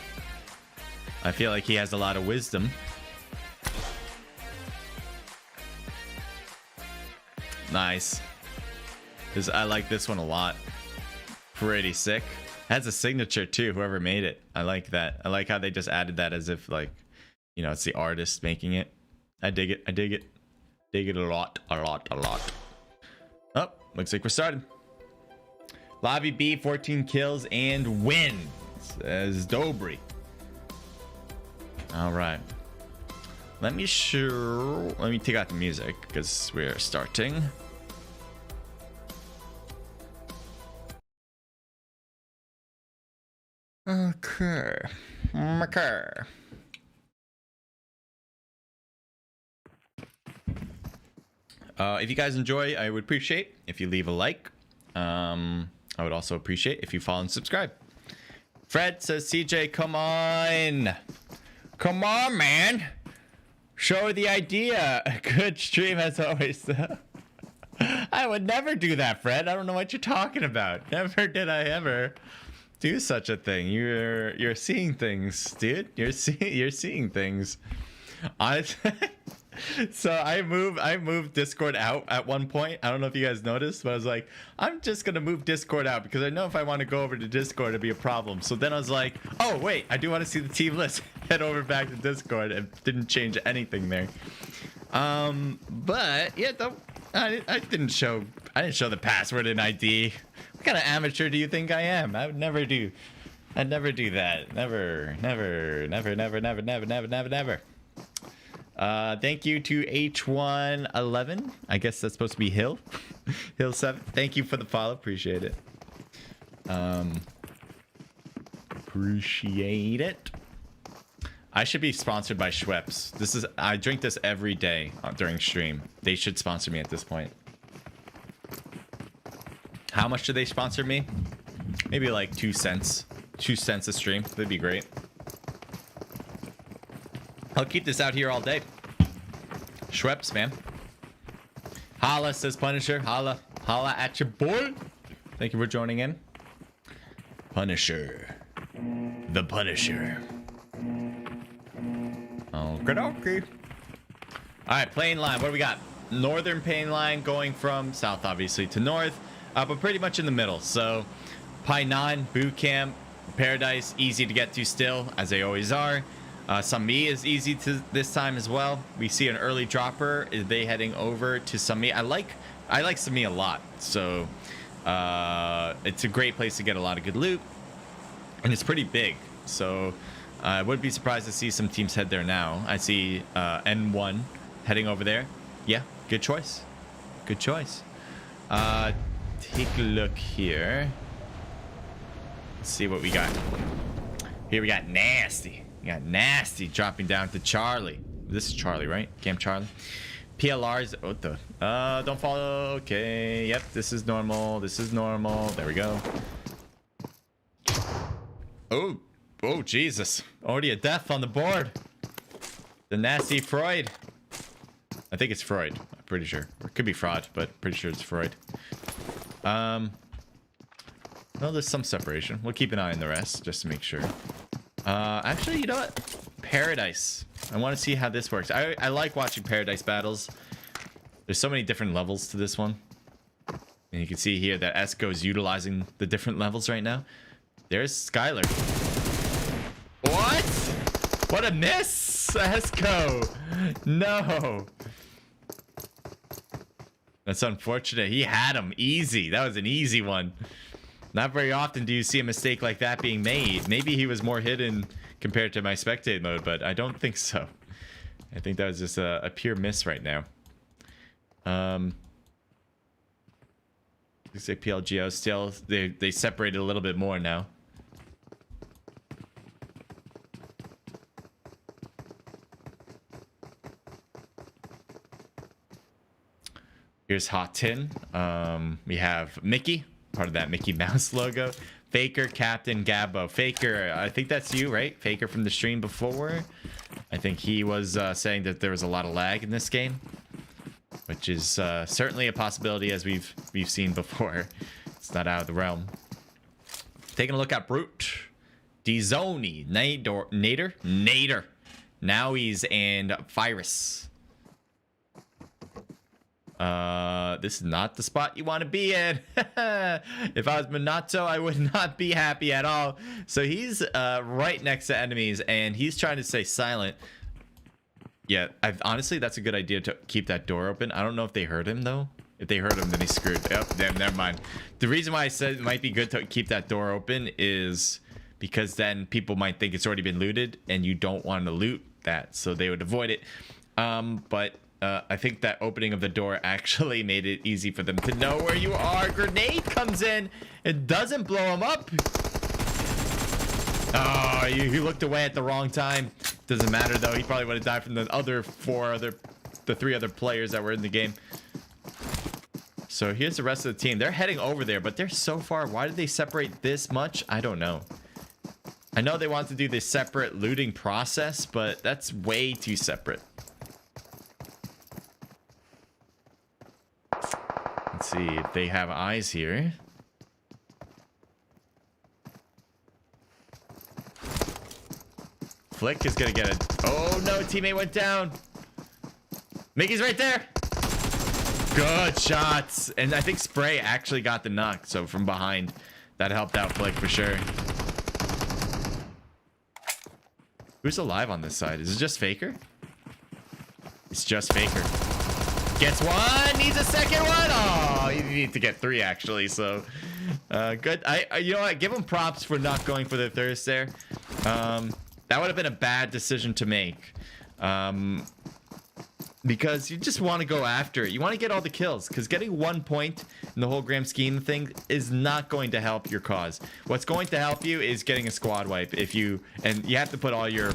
I feel like he has a lot of wisdom. Nice. I like this one a lot. Pretty sick. Has a signature too, whoever made it. I like that. I like how they just added that as if like, it's the artist making it. I dig it. I dig it. Dig it a lot. Oh, looks like we're starting. Lobby B, 14 kills and wins as Dobry. All right. Let me take out the music because we're starting. Okay. Okay. If you guys enjoy, I would appreciate if you leave a like. I would also appreciate if you follow and subscribe. Fred says, CJ, come on. Come on, man. Show the idea. Good stream as always. I would never do that, Fred. I don't know what you're talking about. Never did I ever do such a thing. You're seeing things, dude. You're seeing things. So I moved Discord out at one point. I don't know if you guys noticed, but I was like, I'm just gonna move Discord out because I know if I want to go over to Discord it'd be a problem. So then I was like, oh wait, I do want to see the team list. Head over back to Discord and didn't change anything there. But yeah, I didn't show the password and ID. What kind of amateur do you think I am? I would never do. I'd never do that. Never. Thank you to H111. I guess that's supposed to be Hill. Hill 7. Thank you for the follow. Appreciate it. Appreciate it. I should be sponsored by Schweppes. I drink this every day during stream. They should sponsor me at this point. How much do they sponsor me? Maybe like 2 cents. 2 cents a stream. That'd be great. I'll keep this out here all day. Schweppes, man. Holla, says Punisher. Holla. Holla at your boy. Thank you for joining in. Punisher. The Punisher. Okay. Alright, plane line. What do we got? Northern plane line going from south, obviously, to north. But pretty much in the middle. So, Painan, Boot Camp, Paradise, easy to get to still, as they always are. Sami is easy to this time as well. We see an early dropper. Is they heading over to Sami? I like Sami a lot. So it's a great place to get a lot of good loot, and it's pretty big. So I wouldn't be surprised to see some teams head there now. I see N1 heading over there. Yeah, good choice. Good choice. Take a look here. Let's see what we got. Here we got Nasty. We got Nasty dropping down to Charlie. This is Charlie, right? Camp Charlie. PLR's. What the? Don't follow. Okay. Yep. This is normal. This is normal. There we go. Oh. Oh, Jesus. Already a death on the board. The Nasty Freud. I think it's Freud. I'm pretty sure. Or it could be Fraud, but pretty sure it's Freud. Well, there's some separation. We'll keep an eye on the rest just to make sure. Actually, you know what? Paradise. I want to see how this works. I like watching Paradise battles. There's so many different levels to this one. And you can see here that Esco is utilizing the different levels right now. There's Skylar. What? What a miss, Esco. No. That's unfortunate. He had him easy. That was an easy one. Not very often do you see a mistake like that being made. Maybe he was more hidden compared to my spectate mode, but I don't think so. I think that was just a pure miss right now. Looks like PLGO still, they separated a little bit more now. Here's Hot Tin. We have Mickey, part of that Mickey Mouse logo. Faker, Captain, Gabbo. Faker, I think that's you, right? Faker from the stream before. I think he was saying that there was a lot of lag in this game, which is certainly a possibility, as we've seen before. It's not out of the realm. Taking a look at Brute, Dzoni, Nader, Nowies, and Virus. This is not the spot you want to be in. If I was Minato, I would not be happy at all. So he's right next to enemies, and he's trying to stay silent. Yeah, honestly, that's a good idea to keep that door open. I don't know if they heard him, though. If they heard him, then he's screwed. Oh, damn, never mind. The reason why I said it might be good to keep that door open is because then people might think it's already been looted, and you don't want to loot that, so they would avoid it. But I think that opening of the door actually made it easy for them to know where you are. Grenade comes in. It doesn't blow him up. Oh, he looked away at the wrong time. Doesn't matter though. He probably would have died from the three other players that were in the game. So here's the rest of the team. They're heading over there, but they're so far. Why did they separate this much? I don't know. I know they want to do this separate looting process, but that's way too separate. Let's see if they have eyes here. Flick is gonna get it. Oh no, teammate went down. Mickey's right there. Good shots. And I think Spray actually got the knock. So from behind, that helped out Flick for sure. Who's alive on this side? Is it just Faker? It's just Faker. Gets one, needs a second one. Oh, you need to get three actually. So good. You know what? Give him props for not going for the thirst there. That would have been a bad decision to make. Because you just want to go after it. You want to get all the kills, because getting 1 point in the whole grand scheme thing is not going to help your cause. What's going to help you is getting a squad wipe. And you have to put all your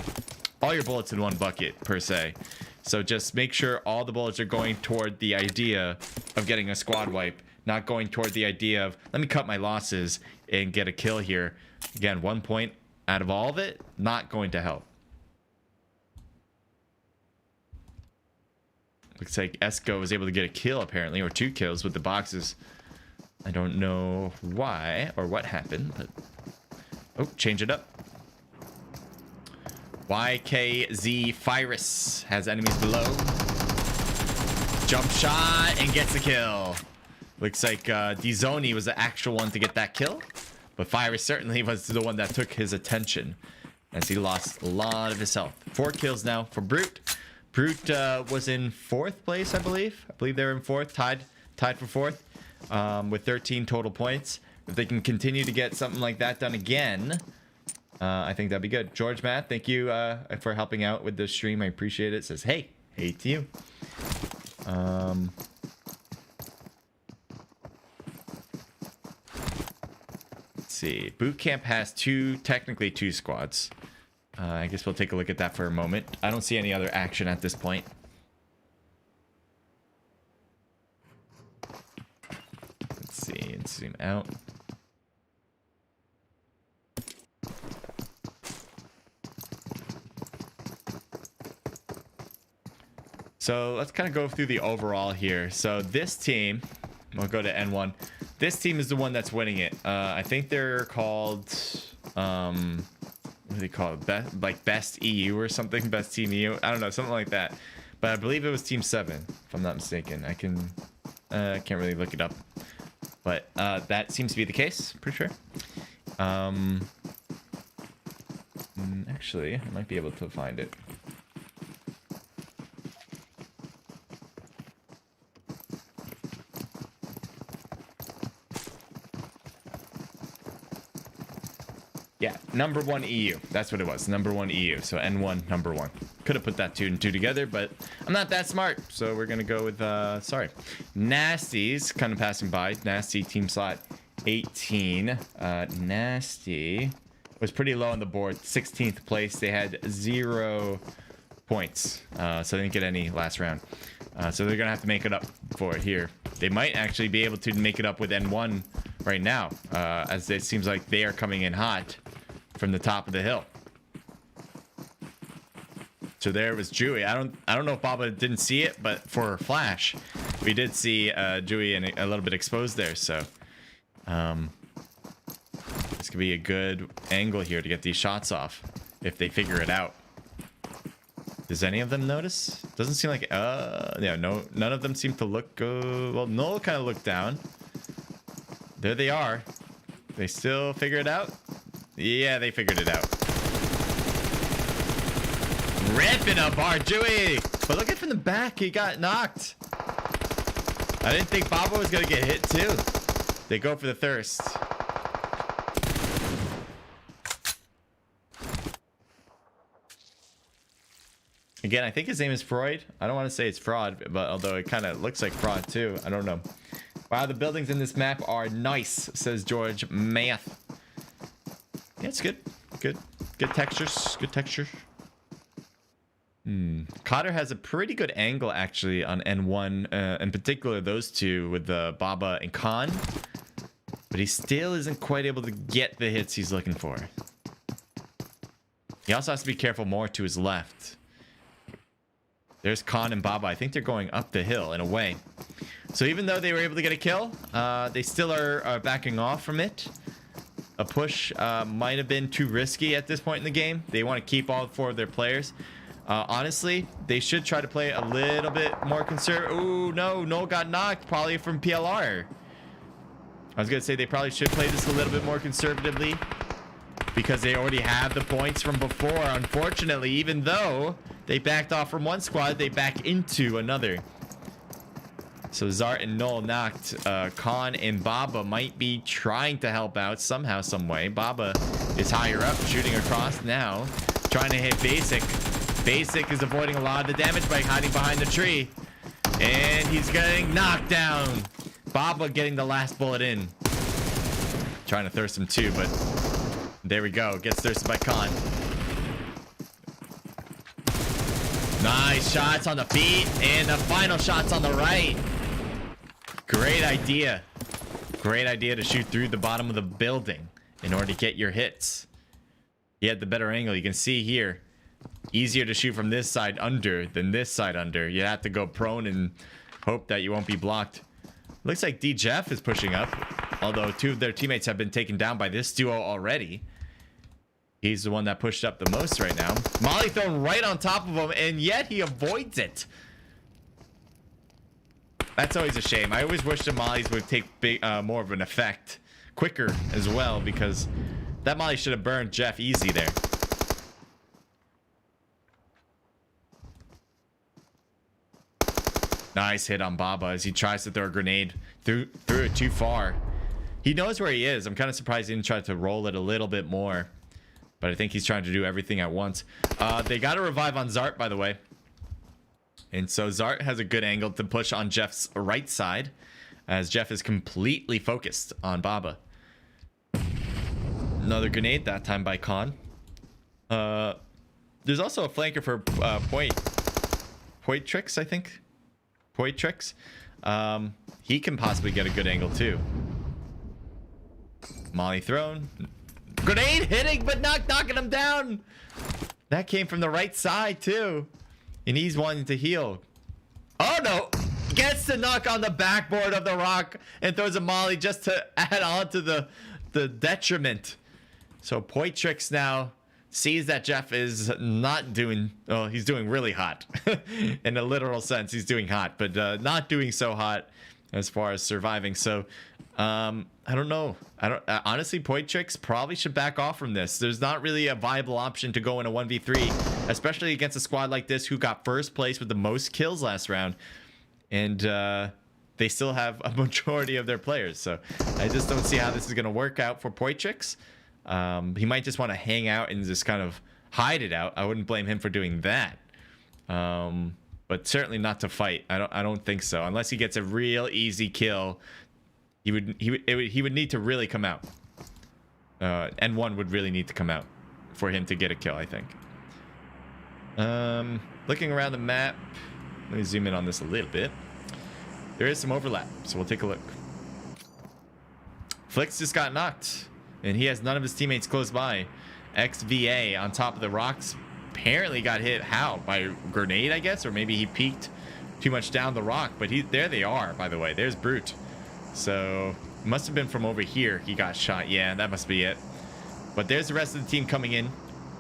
bullets in one bucket per se. So just make sure all the bullets are going toward the idea of getting a squad wipe, not going toward the idea of let me cut my losses and get a kill here. Again, 1 point out of all of it, not going to help. Looks like Esco was able to get a kill apparently, or 2 kills with the boxes. I don't know why or what happened, but oh, change it up. YKZ Virus has enemies below. Jump shot and gets a kill. Looks like Dzoni was the actual one to get that kill, but Virus certainly was the one that took his attention as he lost a lot of his health. 4 kills now for Brute. Brute was in 4th place, I believe. I believe they were in 4th, tied for 4th, with 13 total points. If they can continue to get something like that done again, I think that'd be good. George Matt, thank you for helping out with this stream. I appreciate it. Says, hey to you. Let's see. Boot camp has technically two squads. I guess we'll take a look at that for a moment. I don't see any other action at this point. Let's see and zoom out. So let's kind of go through the overall here. So this team, we'll go to N1. This team is the one that's winning it. I think they're called... what do they call it? Like Best EU or something? Best Team EU? I don't know, something like that. But I believe it was Team 7, if I'm not mistaken. I can't really look it up. But that seems to be the case, pretty sure. Actually, I might be able to find it. Yeah, number 1 EU. That's what it was. Number 1 EU. So N1, number 1. Could have put that 2 and 2 together, but I'm not that smart. So we're going to go with, sorry. Nasty's kind of passing by. Nasty team slot 18. Nasty was pretty low on the board. 16th place. They had 0 points. So they didn't get any last round. So they're going to have to make it up for it here. They might actually be able to make it up with N1 right now, as it seems like they are coming in hot from the top of the hill. So there was Dewey. I don't know if Baba didn't see it, but for Flash, we did see Dewey and a little bit exposed there. So this could be a good angle here to get these shots off if they figure it out. Does any of them notice? Doesn't seem like yeah, no, none of them seem to look well. Noel kind of looked down. There they are. They still figure it out? Yeah, they figured it out. Ripping up our Dewey! But look at from the back, he got knocked. I didn't think Baba was gonna get hit too. They go for the thirst. Again, I think his name is Freud. I don't want to say it's fraud, but although it kind of looks like fraud too. I don't know. Wow, the buildings in this map are nice, says George Math. Yeah, it's good. Good. Good textures. Good texture. Cotter has a pretty good angle actually on N1, in particular those two with the Baba and Khan, but he still isn't quite able to get the hits he's looking for. He also has to be careful more to his left. There's Khan and Baba. I think they're going up the hill in a way. So even though they were able to get a kill, they still are backing off from it. A push might have been too risky at this point in the game. They want to keep all 4 of their players. Honestly, they should try to play a little bit more conservative. Ooh, no, Noel got knocked, probably from PLR. I was gonna say they probably should play this a little bit more conservatively because they already have the points from before. Unfortunately, even though they backed off from one squad, they back into another. So Zart and Noel knocked. Khan and Baba might be trying to help out somehow, some way. Baba is higher up, shooting across now, trying to hit Basic. Basic is avoiding a lot of the damage by hiding behind the tree. And he's getting knocked down. Baba getting the last bullet in. Trying to thirst him too, but there we go. Gets thirsted by Khan. Nice shots on the feet. And the final shots on the right. Great idea. Great idea to shoot through the bottom of the building in order to get your hits. He had the better angle. You can see here. Easier to shoot from this side under than this side under. You have to go prone and hope that you won't be blocked. Looks like D Jeff is pushing up, although 2 of their teammates have been taken down by this duo already. He's the one that pushed up the most right now. Molly thrown right on top of him, and yet he avoids it. That's always a shame. I always wish the mollies would take more of an effect quicker as well, because that molly should have burned Jeff easy there. Nice hit on Baba as he tries to throw a grenade. Threw it too far. He knows where he is. I'm kind of surprised he didn't try to roll it a little bit more. But I think he's trying to do everything at once. They got a revive on Zart, by the way. And so Zart has a good angle to push on Jeff's right side, as Jeff is completely focused on Baba. Another grenade, that time by Khan. There's also a flanker for Point Tricks, I think. Point Tricks. He can possibly get a good angle too. Molly thrown. Grenade hitting, but not knocking him down. That came from the right side too. And he's wanting to heal. Oh no. Gets the knock on the backboard of the rock and throws a molly just to add on to the detriment. So Point Tricks now sees that Jeff is not doing, oh, he's doing really hot. In a literal sense, he's doing hot, but not doing so hot as far as surviving. So I don't know. Honestly, Point Tricks probably should back off from this. There's not really a viable option to go in a 1v3, especially against a squad like this who got first place with the most kills last round. And they still have a majority of their players. So I just don't see how this is going to work out for Point Tricks. He might just want to hang out and just kind of hide it out. I wouldn't blame him for doing that. But certainly not to fight. I don't think so. Unless he gets a real easy kill, he would need to really come out. N1 would really need to come out for him to get a kill, I think. Looking around the map, let me zoom in on this a little bit. There is some overlap, so we'll take a look. Flix just got knocked, and he has none of his teammates close by. XVA on top of the rocks apparently got hit, how? By a grenade, I guess? Or maybe he peeked too much down the rock. But there they are, by the way. There's Brute. So, must have been from over here he got shot. Yeah, that must be it. But there's the rest of the team coming in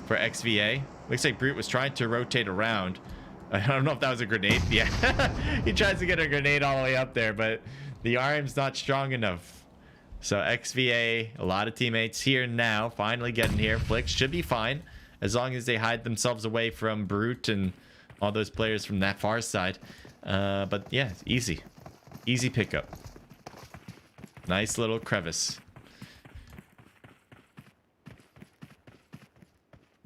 for XVA. Looks like Brute was trying to rotate around. I don't know if that was a grenade. Yeah, he tries to get a grenade all the way up there, but the arm's not strong enough. So XVA, a lot of teammates here now, finally getting here. Flix should be fine as long as they hide themselves away from Brute and all those players from that far side. But yeah, easy pickup. Nice little crevice.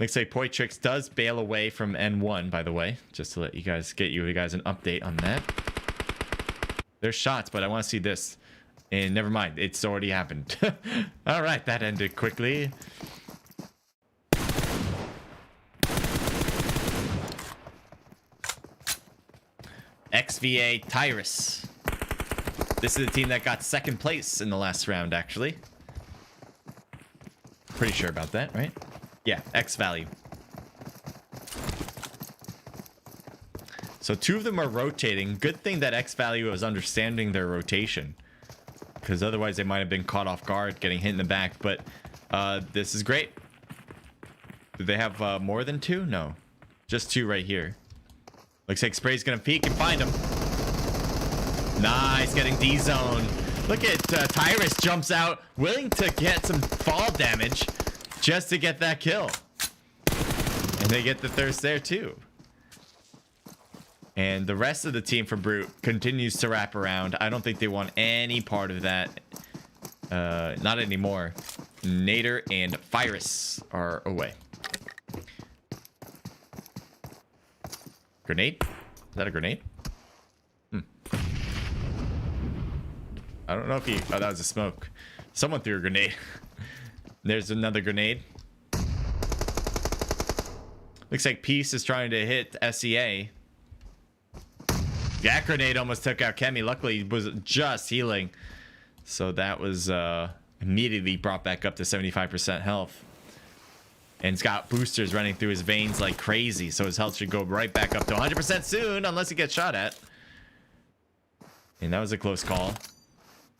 Looks like Point Tricks does bail away from N1, by the way, just to let you guys get you guys an update on that. There's shots, but I want to see this. And never mind, it's already happened. All right, that ended quickly. XVA Tyrus. This is the team that got second place in the last round, actually. Pretty sure about that, right? Yeah, X value. So 2 of them are rotating. Good thing that X value is understanding their rotation, because otherwise they might have been caught off guard, getting hit in the back. But this is great. Do they have more than 2? No, just 2 right here. Looks like Spray's gonna peek and find him. Nice, getting D-zone. Look at Tyrus jumps out, willing to get some fall damage just to get that kill. And they get the thirst there too. And the rest of the team for Brute continues to wrap around. I don't think they want any part of that. Not anymore. Nader and Virus are away. Grenade? Is that a grenade? I don't know if he... Oh, that was a smoke. Someone threw a grenade. There's another grenade. Looks like Peace is trying to hit SEA. That grenade almost took out Kemi. Luckily, he was just healing. So that was immediately brought back up to 75% health. And it's got boosters running through his veins like crazy. So his health should go right back up to 100% soon, unless he gets shot at. And that was a close call.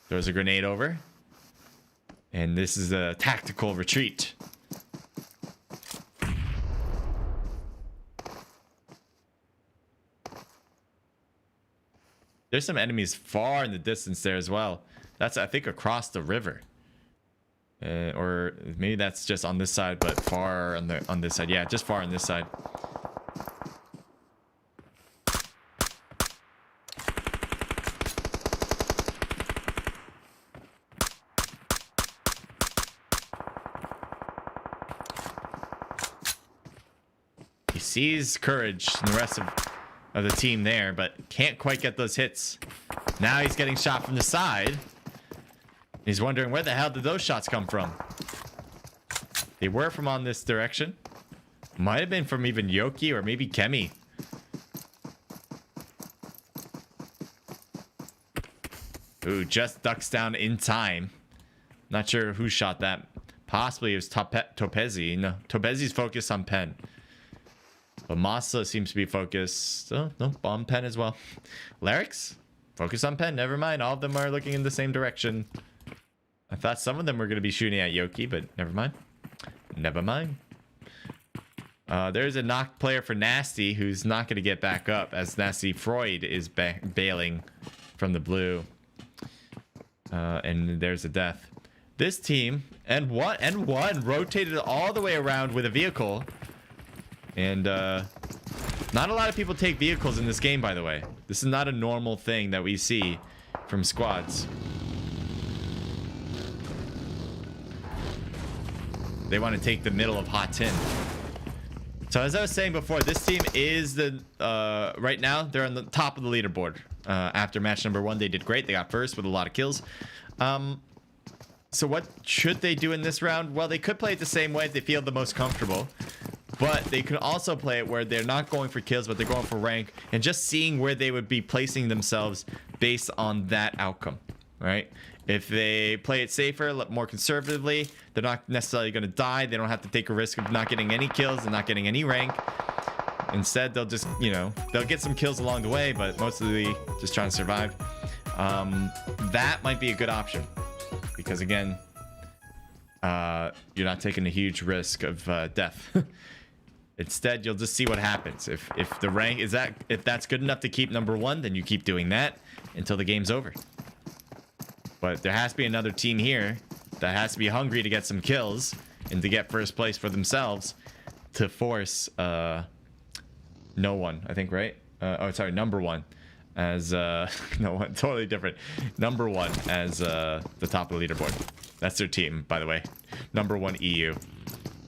Throws a grenade over. And this is a tactical retreat. There's some enemies far in the distance there as well. That's, I think, across the river. Or maybe that's just on this side, but far on this side. Yeah, just far on this side. He sees Courage and the rest of the team there, but can't quite get those hits. Now he's getting shot from the side. He's wondering where the hell did those shots come from? They were from on this direction. Might have been from even Yoki or maybe Kemi. Ooh, just ducks down in time. Not sure who shot that. Possibly it was Topezi. No, Topezi's focused on Pen. But Masa seems to be focused. Oh, no, bomb Pen as well. Larix? Focus on Pen. Never mind. All of them are looking in the same direction. I thought some of them were going to be shooting at Yoki, but never mind. Never mind. There's a knocked player for Nasty who's not going to get back up as Nasty Freud is bailing from the blue. And there's a death. This team, and one rotated all the way around with a vehicle. And not a lot of people take vehicles in this game, by the way. This is not a normal thing that we see from squads. They want to take the middle of Hot Tin. So as I was saying before, this team is the right now they're on the top of the leaderboard. After match number 1, they did great. They got first with a lot of kills. So what should they do in this round? Well, they could play it the same way if they feel the most comfortable. But they could also play it where they're not going for kills, but they're going for rank and just seeing where they would be placing themselves based on that outcome, right? If they play it safer, more conservatively, they're not necessarily going to die. They don't have to take a risk of not getting any kills and not getting any rank. Instead, they'll just, you know, they'll get some kills along the way, but mostly just trying to survive. That might be a good option because, again, you're not taking a huge risk of death. Instead, you'll just see what happens. If the rank is that, if that's good enough to keep number 1, then you keep doing that until the game's over. But there has to be another team here that has to be hungry to get some kills and to get first place for themselves to force no one, I think, right? Oh, sorry, number 1 as no one, totally different. Number 1 as the top of the leaderboard. That's their team, by the way. Number 1 EU.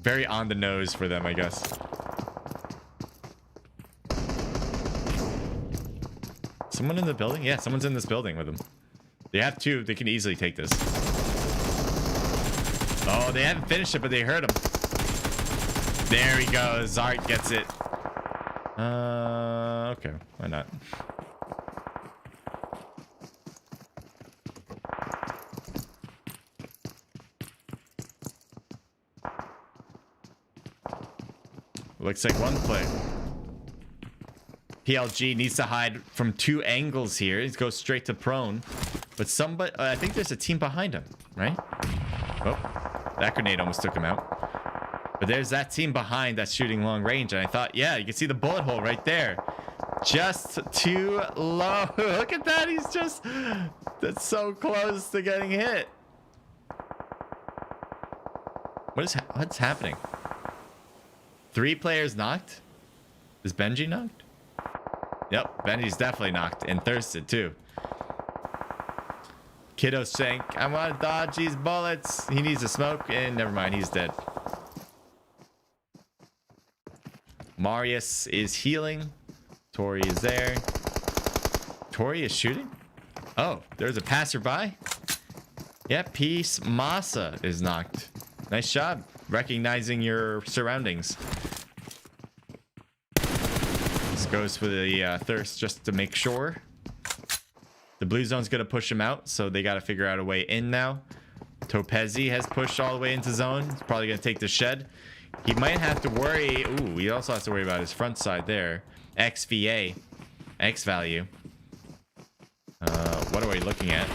Very on the nose for them, I guess. Someone in the building? Yeah, someone's in this building with them. They have 2. They can easily take this. Oh, they haven't finished it, but they heard him. There he goes. Zart gets it. Okay, why not? Looks like one play. PLG needs to hide from 2 angles here. He goes straight to prone. But somebody, I think there's a team behind him, right? Oh, that grenade almost took him out. But there's that team behind that's shooting long range. And I thought, yeah, you can see the bullet hole right there. Just too low. Look at that. He's just, that's so close to getting hit. What's happening? 3 players knocked? Is Benji knocked? Yep, Benji's definitely knocked and thirsted too. Kiddo's saying, I want to dodge these bullets. He needs a smoke, and never mind, he's dead. Marius is healing. Tori is there. Tori is shooting? Oh, there's a passerby. Yeah, Peace Masa is knocked. Nice job recognizing your surroundings. This goes for the thirst just to make sure. The blue zone's going to push him out, so they got to figure out a way in now. Topezi has pushed all the way into zone. He's probably going to take the shed. He might have to worry. Ooh, he also has to worry about his front side there. XVA. X value. What are we looking at?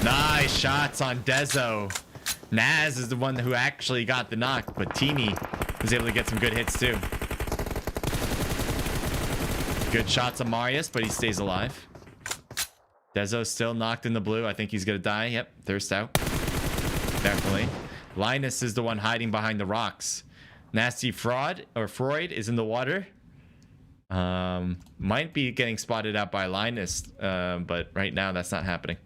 Nice shots on Dezo. Naz is the one who actually got the knock, but Teeny was able to get some good hits too. Good shots on Marius, but he stays alive. Dezo's still knocked in the blue. I think he's gonna die. Yep, thirst out. Definitely. Linus is the one hiding behind the rocks. Nasty Fraud or Freud is in the water. Might be getting spotted out by Linus, but right now that's not happening.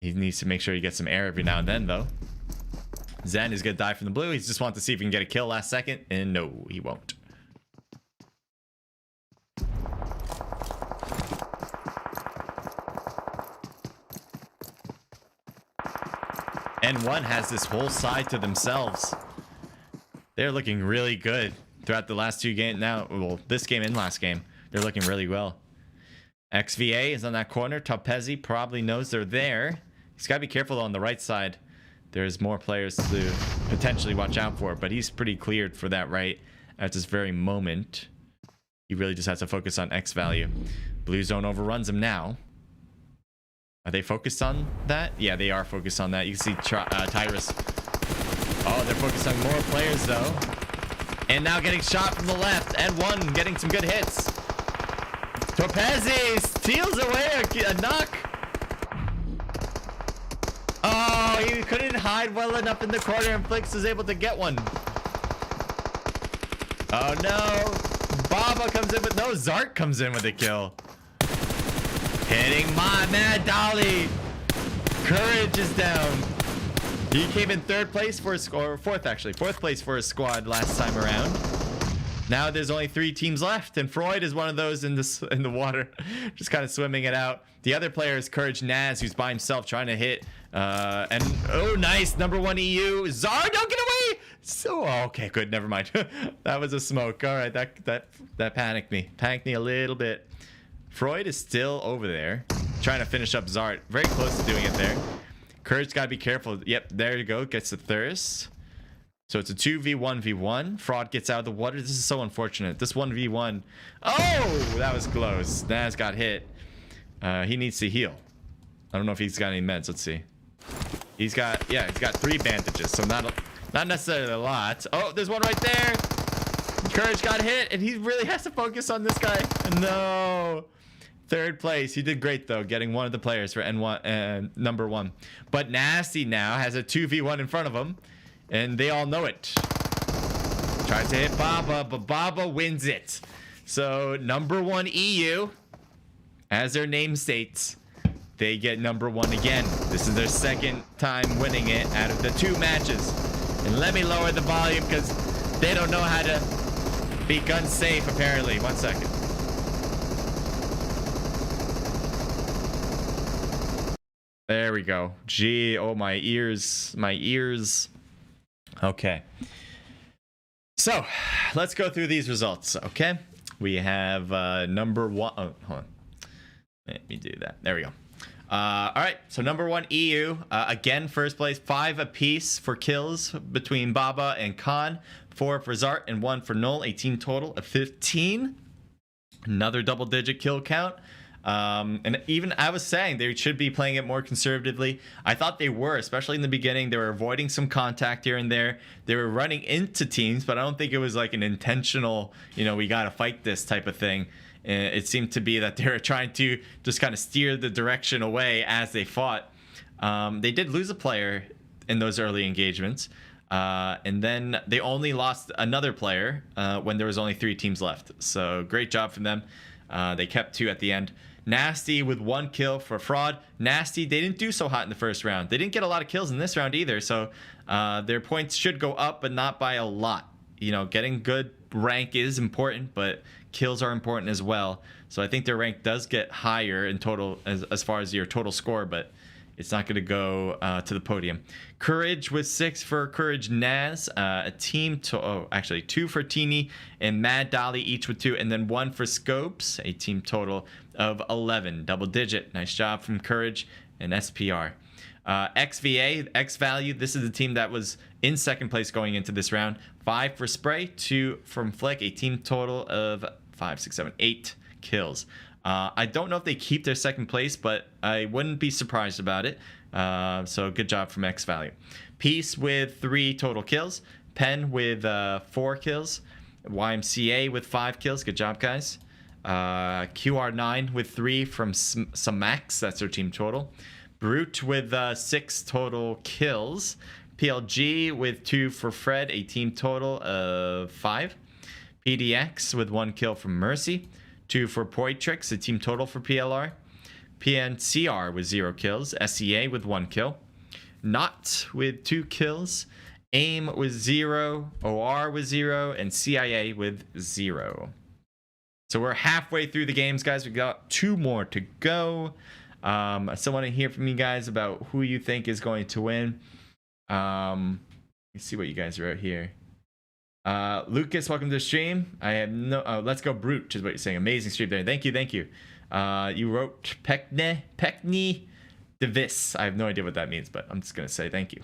He needs to make sure he gets some air every now and then, though. Zen is going to die from the blue. He just wants to see if he can get a kill last second. And no, he won't. N1 has this whole side to themselves. They're looking really good throughout the last 2 games. Now, well, this game and last game, they're looking really well. XVA is on that corner. Topezi probably knows they're there. He's got to be careful on the right side. There's more players to potentially watch out for, but he's pretty cleared for that right at this very moment. He really just has to focus on X value. Blue zone overruns him now. Are they focused on that? Yeah, they are focused on that. You can see Tyrus. Oh, they're focused on more players though. And now getting shot from the left. And one getting some good hits. Topezi steals away a knock. Oh, he couldn't hide well enough in the corner, and Flix was able to get one. Oh no. Baba comes in with no. Zark comes in with a kill. Hitting my Mad Dolly. Courage is down. He came in 3rd place for his score, 4th actually, 4th place for his squad last time around. Now there's only 3 teams left, and Freud is one of those in the water, just kind of swimming it out. The other player is Courage Naz, who's by himself trying to hit. And oh, nice, #1 EU. Zar, don't get away. So okay, good, never mind. That was a smoke. All right, that panicked me a little bit. Freud is still over there, trying to finish up Zart. Very close to doing it there. Courage got to be careful. Yep, there you go. Gets the thirst. So it's a 2v1v1. Fraud gets out of the water. This is so unfortunate. This 1v1. Oh, that was close. Naz got hit. He needs to heal. I don't know if he's got any meds. Let's see. He's got 3 bandages. So not necessarily a lot. Oh, there's one right there. Courage got hit, and he really has to focus on this guy. No. 3rd place. He did great though, getting one of the players for N1 and #1. But Nasty now has a 2v1 in front of him. And they all know it. Tries to hit Baba, but Baba wins it. So #1 EU, as their name states, they get number 1 again. This is their second time winning it out of the 2 matches. And let me lower the volume because they don't know how to be gun safe, apparently. 1 second. There we go. Gee, oh, my ears. My ears. Okay. So, let's go through these results, okay? We have number 1. Oh, hold on. Let me do that. There we go. All right, so number 1, EU. Again, first place, 5 apiece for kills between Baba and Khan, 4 for Zart and 1 for Null, a team total of 15. Another double-digit kill count. And even I was saying they should be playing it more conservatively. I thought they were, especially in the beginning. They were avoiding some contact here and there. They were running into teams, but I don't think it was like an intentional, you know, we got to fight this type of thing. It seemed to be that they were trying to just kind of steer the direction away as they fought. They did lose a player in those early engagements. And then they only lost another player when there was only 3 teams left. So great job from them. They kept 2 at the end. Nasty with 1 kill for Fraud. Nasty, they didn't do so hot in the first round. They didn't get a lot of kills in this round either. So their points should go up, but not by a lot. You know, getting good rank is important, but kills are important as well. So I think their rank does get higher in total as far as your total score, but it's not going to go to the podium. Courage with 6 for Courage Naz. A team actually 2 for Teeny and Mad Dolly, each with 2, and then 1 for Scopes. A team total of 11, double digit. Nice job from Courage and SPR. XVA, X Value. This is the team that was in second place going into this round. 5 for Spray, 2 from Flick. A team total of 5, 6, 7, 8 kills. I don't know if they keep their second place, but I wouldn't be surprised about it. So good job from X Value. Peace with 3 total kills. Pen with 4 kills. YMCA with 5 kills. Good job, guys. QR9 with 3 from Samax. That's their team total. Brute with 6 total kills. PLG with 2 for Fred. A team total of 5. PDX with 1 kill from Mercy. 2 for Poitrix, a team total for PLR. PNCR with 0 kills. SEA with 1 kill. Not with 2 kills. AIM with 0. OR with 0. And CIA with 0. So we're halfway through the games, guys. We've got 2 more to go. I still want to hear from you guys about who you think is going to win. Let's see what you guys wrote here. Lucas, welcome to the stream. I have no let's go Brute, which is what you're saying. Amazing stream there. Thank you. You wrote Pekni Devis. I have no idea what that means, but I'm just gonna say thank you.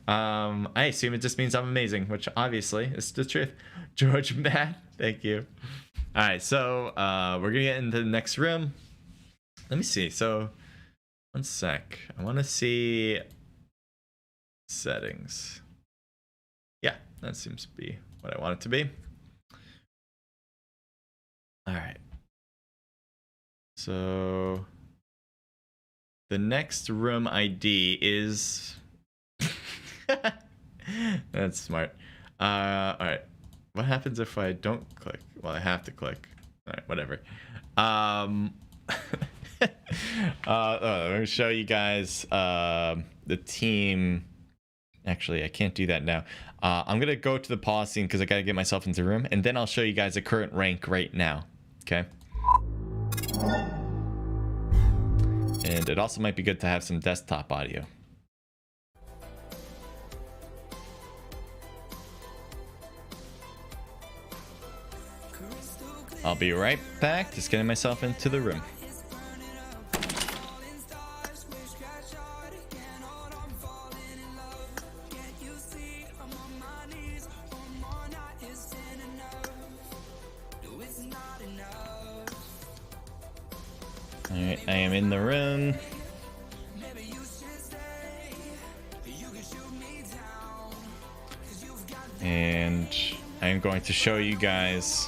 I assume it just means I'm amazing, which obviously is the truth. George Matt, thank you. Alright, so we're gonna get into the next room. Let me see. So 1 sec. I wanna see settings. Yeah, that seems to be what I want it to be. All right. So the next room ID is... That's smart. All right. What happens if I don't click? Well, I have to click. All right, whatever. I'm going to show you guys the team. Actually, I can't do that now. I'm going to go to the pause scene because I got to get myself into the room. And then I'll show you guys the current rank right now. Okay. And it also might be good to have some desktop audio. I'll be right back. Just getting myself into the room. Alright, I am in the room. And I am going to show you guys.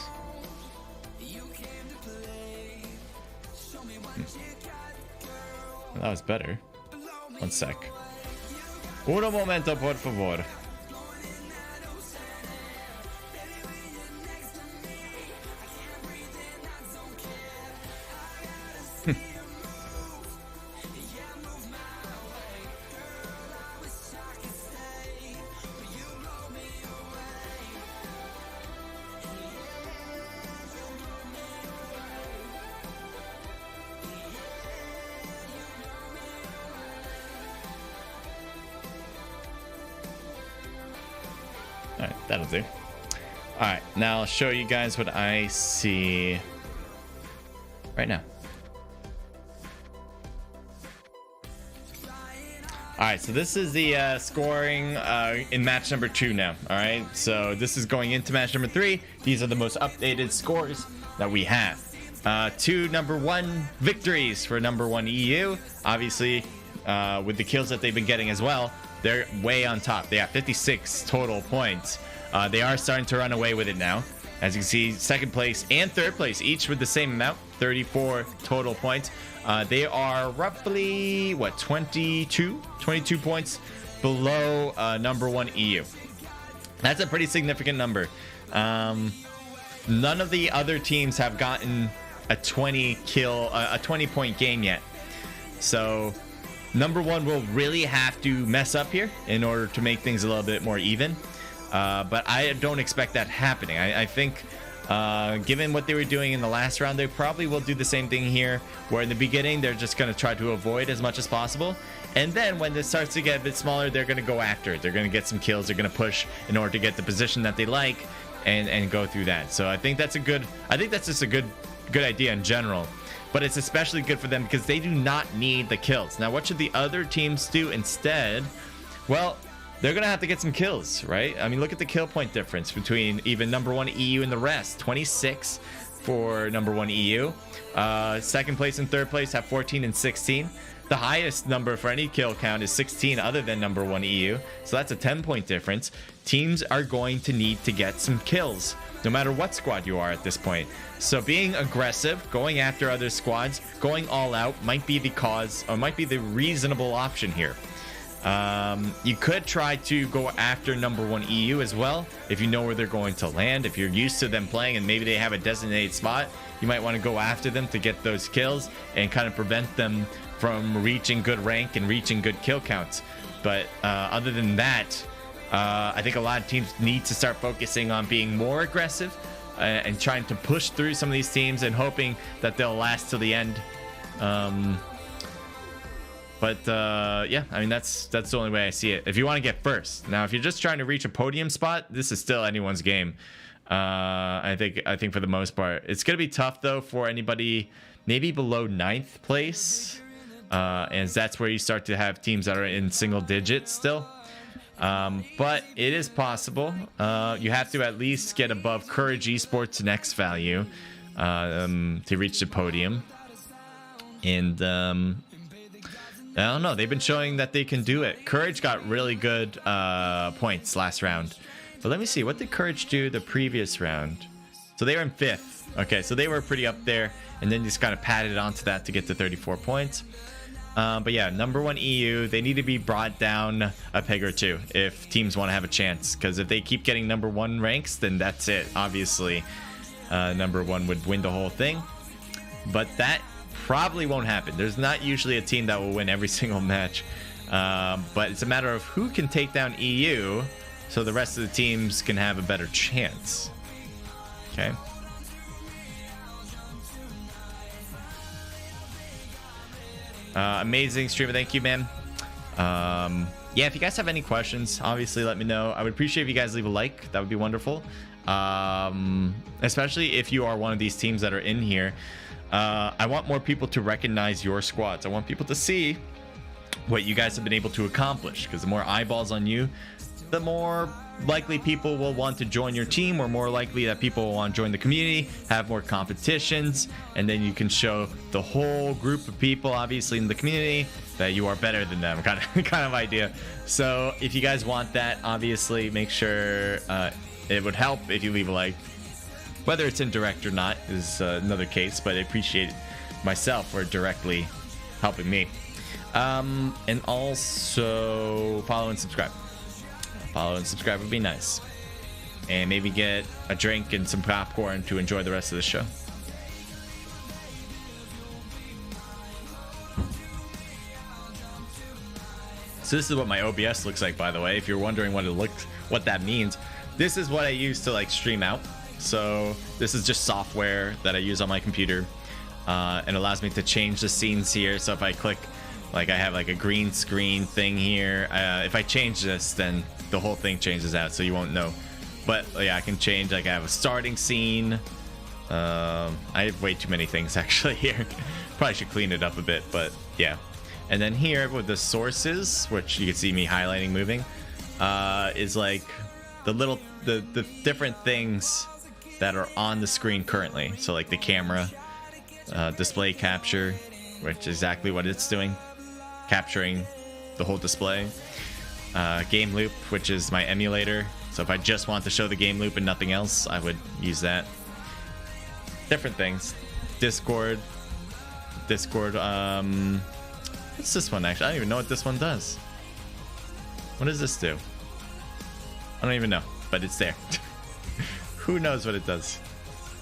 That was better. 1 sec. Uno momento, por favor. All right, that'll do. All right, now I'll show you guys what I see right now. All right, so this is the scoring in match number 2 now. All right, so this is going into match number 3. These are the most updated scores that we have. 2 number 1 victories for number 1 EU. Obviously, with the kills that they've been getting as well, they're way on top. They have 56 total points. They are starting to run away with it now. As you can see, second place and third place, each with the same amount, 34 total points. They are roughly, what, 22 points below number 1 EU. That's a pretty significant number. None of the other teams have gotten a 20-point game yet. So number 1 will really have to mess up here in order to make things a little bit more even. But I don't expect that happening. I think given what they were doing in the last round, they probably will do the same thing here, where in the beginning they're just going to try to avoid as much as possible, and then when this starts to get a bit smaller, they're going to go after it. They're going to get some kills. They're going to push in order to get the position that they like and go through that. So I think that's just a good idea in general, but it's especially good for them because they do not need the kills. Now, what should the other teams do instead? Well, they're going to have to get some kills, right? I mean, look at the kill point difference between even number 1 EU and the rest. 26 for number 1 EU. Second place and third place have 14 and 16. The highest number for any kill count is 16 other than number 1 EU. So that's a 10-point difference. Teams are going to need to get some kills, no matter what squad you are at this point. So being aggressive, going after other squads, going all out might be the cause, or might be the reasonable option here. You could try to go after number 1 EU as well if you know where they're going to land. If you're used to them playing and maybe they have a designated spot, you might want to go after them to get those kills and kind of prevent them from reaching good rank and reaching good kill counts. But other than that, I think a lot of teams need to start focusing on being more aggressive and trying to push through some of these teams and hoping that they'll last till the end. Yeah, I mean, that's the only way I see it. If you want to get first. Now, if you're just trying to reach a podium spot, this is still anyone's game. I think for the most part. It's going to be tough, though, for anybody maybe below 9th place. And that's where you start to have teams that are in single digits still. But it is possible. You have to at least get above Courage Esports next value to reach the podium. And I don't know. They've been showing that they can do it. Courage got really good points last round. But let me see. What did Courage do the previous round? So they were in 5th. Okay, so they were pretty up there. And then just kind of padded onto that to get to 34 points. But yeah, number 1 EU, they need to be brought down a peg or two if teams want to have a chance. Because if they keep getting number 1 ranks, then that's it. Obviously, number 1 would win the whole thing. But that probably won't happen. There's not usually a team that will win every single match. But it's a matter of who can take down EU so the rest of the teams can have a better chance. Okay. Amazing streamer, thank you, man. Yeah, if you guys have any questions, obviously let me know. I would appreciate if you guys leave a like. That would be wonderful. Especially if you are one of these teams that are in here. I want more people to recognize your squads. I want people to see what you guys have been able to accomplish, because the more eyeballs on you, the more likely people will want to join your team, or more likely that people will want to join the community, have more competitions, and then you can show the whole group of people, obviously in the community, that you are better than them, kind of idea. So if you guys want that, obviously make sure it would help if you leave a like. Whether it's indirect or not is another case, but I appreciate myself for directly helping me. And also follow and subscribe. Follow and subscribe would be nice. And maybe get a drink and some popcorn to enjoy the rest of the show. So this is what my OBS looks like, by the way. If you're wondering what that means, this is what I use to like stream out. So this is just software that I use on my computer, and allows me to change the scenes here. So if I click Like I have like a green screen thing here. If I change this, then the whole thing changes out, so you won't know. But yeah, I can change. Like I have a starting scene. I have way too many things actually here. Probably should clean it up a bit, but yeah. And then here with the sources, which you can see me highlighting moving, is like the different things that are on the screen currently. So like the camera, display capture, which is exactly what it's doing, capturing the whole display. Game loop, which is my emulator. So if I just want to show the game loop and nothing else, I would use that. Different things. Discord. What's this one actually? I don't even know what this one does. What does this do? I don't even know, but it's there. Who knows what it does?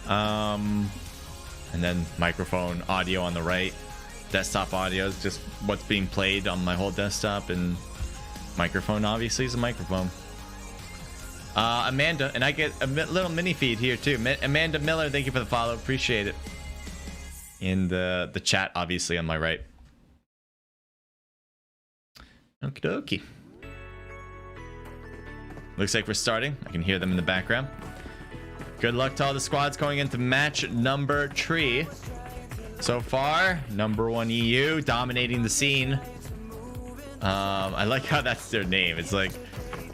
And then microphone, audio on the right. Desktop audio is just what's being played on my whole desktop, and microphone obviously is a microphone. Amanda, and I get a little mini feed here too. Amanda Miller, thank you for the follow, appreciate it. In the chat, obviously on my right. Okie dokie. Looks like we're starting. I can hear them in the background. Good luck to all the squads going into match number 3. So far, number 1 EU dominating the scene. I like how that's their name. It's like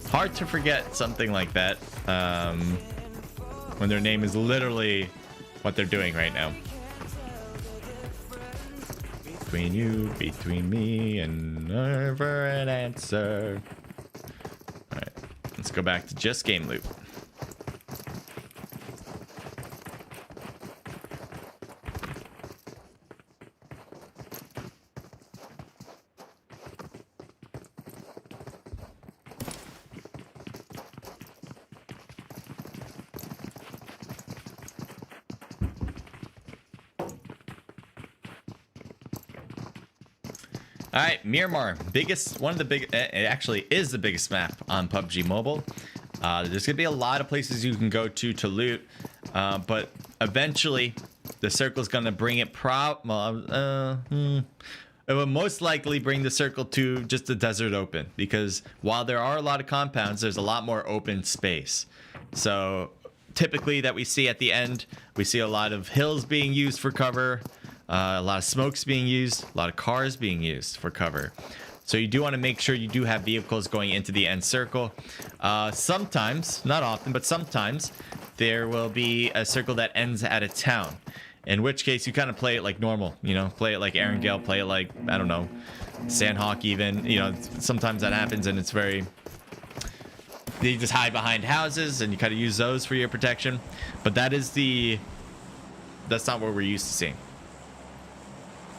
hard to forget something like that when their name is literally what they're doing right now. Between you, between me, and never an answer. All right, let's go back to just game loop. All right, Miramar, one of the big, it actually is the biggest map on PUBG Mobile. There's gonna be a lot of places you can go to loot, but eventually the circle's gonna bring it. It will most likely bring the circle to just the desert open, because while there are a lot of compounds, there's a lot more open space. So typically that we see at the end, we see a lot of hills being used for cover. A lot of smokes being used, a lot of cars being used for cover. So you do want to make sure you do have vehicles going into the end circle. Sometimes, not often, but sometimes there will be a circle that ends at a town. In which case you kind of play it like normal, you know, play it like Erangel, play it like, I don't know, Sandhawk even. You know, sometimes that happens and it's very... You just hide behind houses and you kind of use those for your protection. But that's not what we're used to seeing.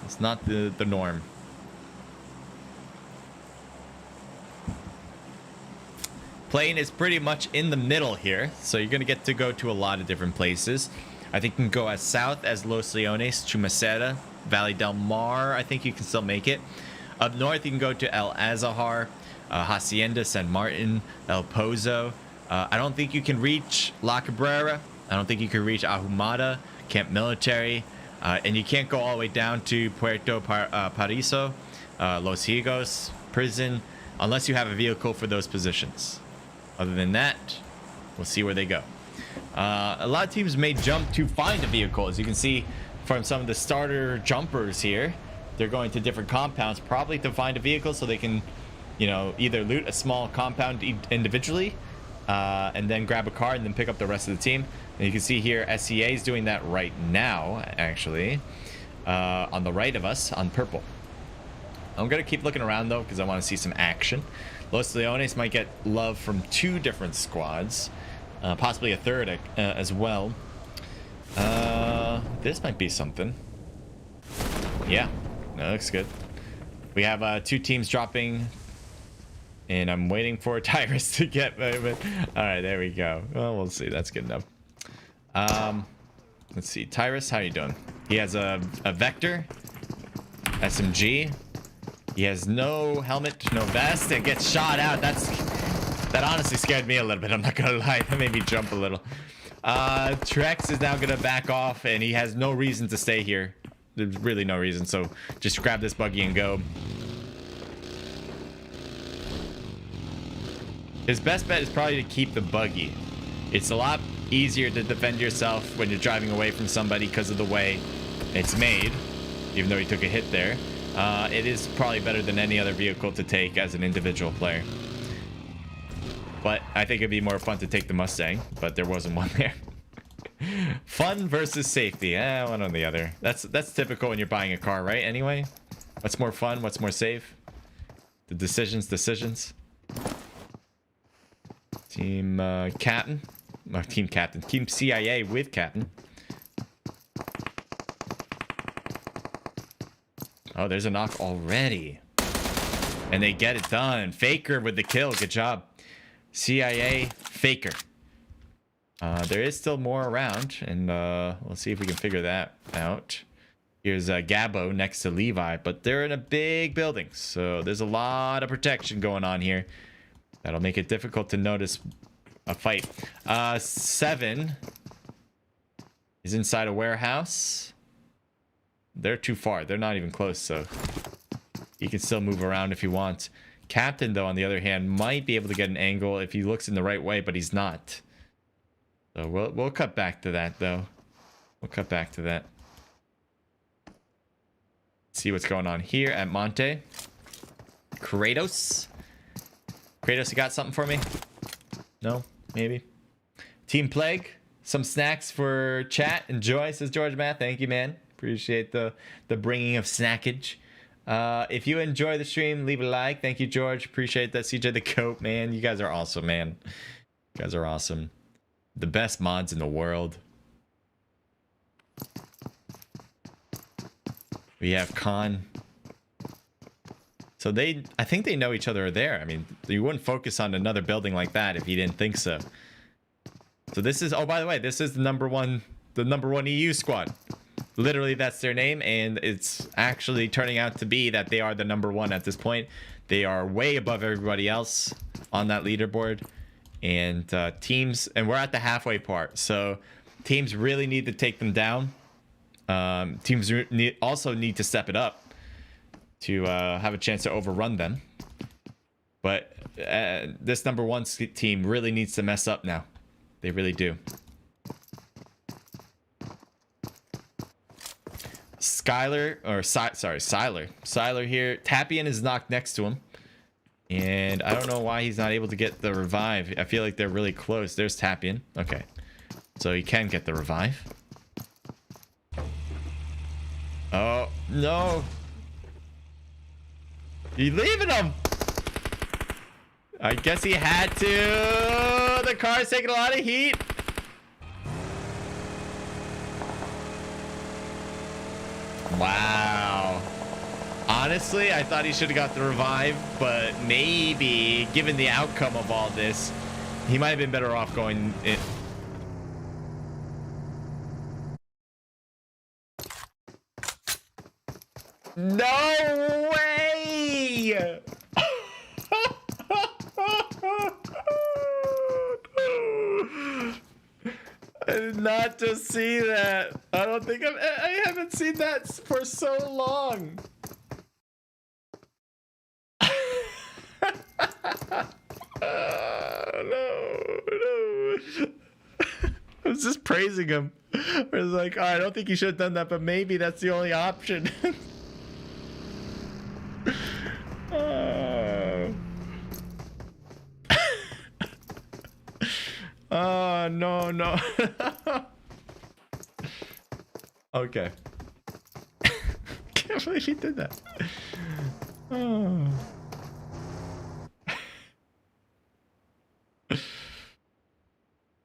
It's not the norm. Plane is pretty much in the middle here, so you're gonna get to go to a lot of different places. I think you can go as south as Los Leones, Chumacera, Valle del Mar. I think you can still make it. Up north, you can go to El Azahar, Hacienda, San Martin, El Pozo. I don't think you can reach La Cabrera. I don't think you can reach Ahumada, Camp Military. And you can't go all the way down to Puerto Paraiso, Los Higos, prison, unless you have a vehicle for those positions. Other than that, we'll see where they go. A lot of teams may jump to find a vehicle. As you can see from some of the starter jumpers here, they're going to different compounds, probably to find a vehicle so they can, you know, either loot a small compound individually and then grab a car and then pick up the rest of the team. And you can see here SEA is doing that right now, actually, on the right of us on purple. I'm gonna keep looking around though because I want to see some action. Los Leones might get love from 2 different squads, possibly a third as well. This might be something. Yeah, that looks good. We have 2 teams dropping. And I'm waiting for Tyrus to get moving. All right, there we go. Well, we'll see. That's good enough. Let's see. Tyrus, how you doing? He has a Vector SMG. He has no helmet, no vest. It gets shot out. That honestly scared me a little bit. I'm not gonna lie. That made me jump a little. Trex is now gonna back off, and he has no reason to stay here. There's really no reason. So just grab this buggy and go. His best bet is probably to keep the buggy. It's a lot easier to defend yourself when you're driving away from somebody because of the way it's made, even though he took a hit there. It is probably better than any other vehicle to take as an individual player. But I think it'd be more fun to take the Mustang, but there wasn't one there. Fun versus safety. One or the other. That's typical when you're buying a car, right? Anyway, what's more fun? What's more safe? The decisions. Team captain. No, team captain. Team CIA with captain. Oh, there's a knock already. And they get it done. Faker with the kill. Good job. CIA Faker. There is still more around, and we'll see if we can figure that out. Here's Gabo next to Levi, but they're in a big building, so there's a lot of protection going on here. That'll make it difficult to notice a fight. 7 is inside a warehouse. They're too far. They're not even close, so he can still move around if he wants. Captain, though, on the other hand, might be able to get an angle if he looks in the right way, but he's not. So we'll cut back to that, though. We'll cut back to that. See what's going on here at Monte. Kratos. Kratos, you got something for me? No? Maybe? Team Plague. Some snacks for chat. Enjoy, says George Matt. Thank you, man. Appreciate the bringing of snackage. If you enjoy the stream, leave a like. Thank you, George. Appreciate that. CJ the Goat, man. You guys are awesome, man. You guys are awesome. The best mods in the world. We have Khan. So I think they know each other are there. I mean, you wouldn't focus on another building like that if you didn't think so. So this is, oh, by the way, this is the number one EU squad. Literally, that's their name, and it's actually turning out to be that they are the number 1 at this point. They are way above everybody else on that leaderboard. And teams, and we're at the halfway part, so teams really need to take them down. Teams also need to step it up to have a chance to overrun them. But this number 1 team really needs to mess up now. They really do. Skyler here. Tapian is knocked next to him. And I don't know why he's not able to get the revive. I feel like they're really close. There's Tapian. Okay. So he can get the revive. Oh, no. You leaving him? I guess he had to. The car's taking a lot of heat. Wow. Honestly, I thought he should have got the revive, but maybe, given the outcome of all this, he might have been better off going in. No way! I did not just see that. I don't think I haven't seen that for so long. No. I was just praising him. I was like, oh, I don't think you should have done that, but maybe that's the only option. Oh, no. Okay. Can't believe he did that. Oh.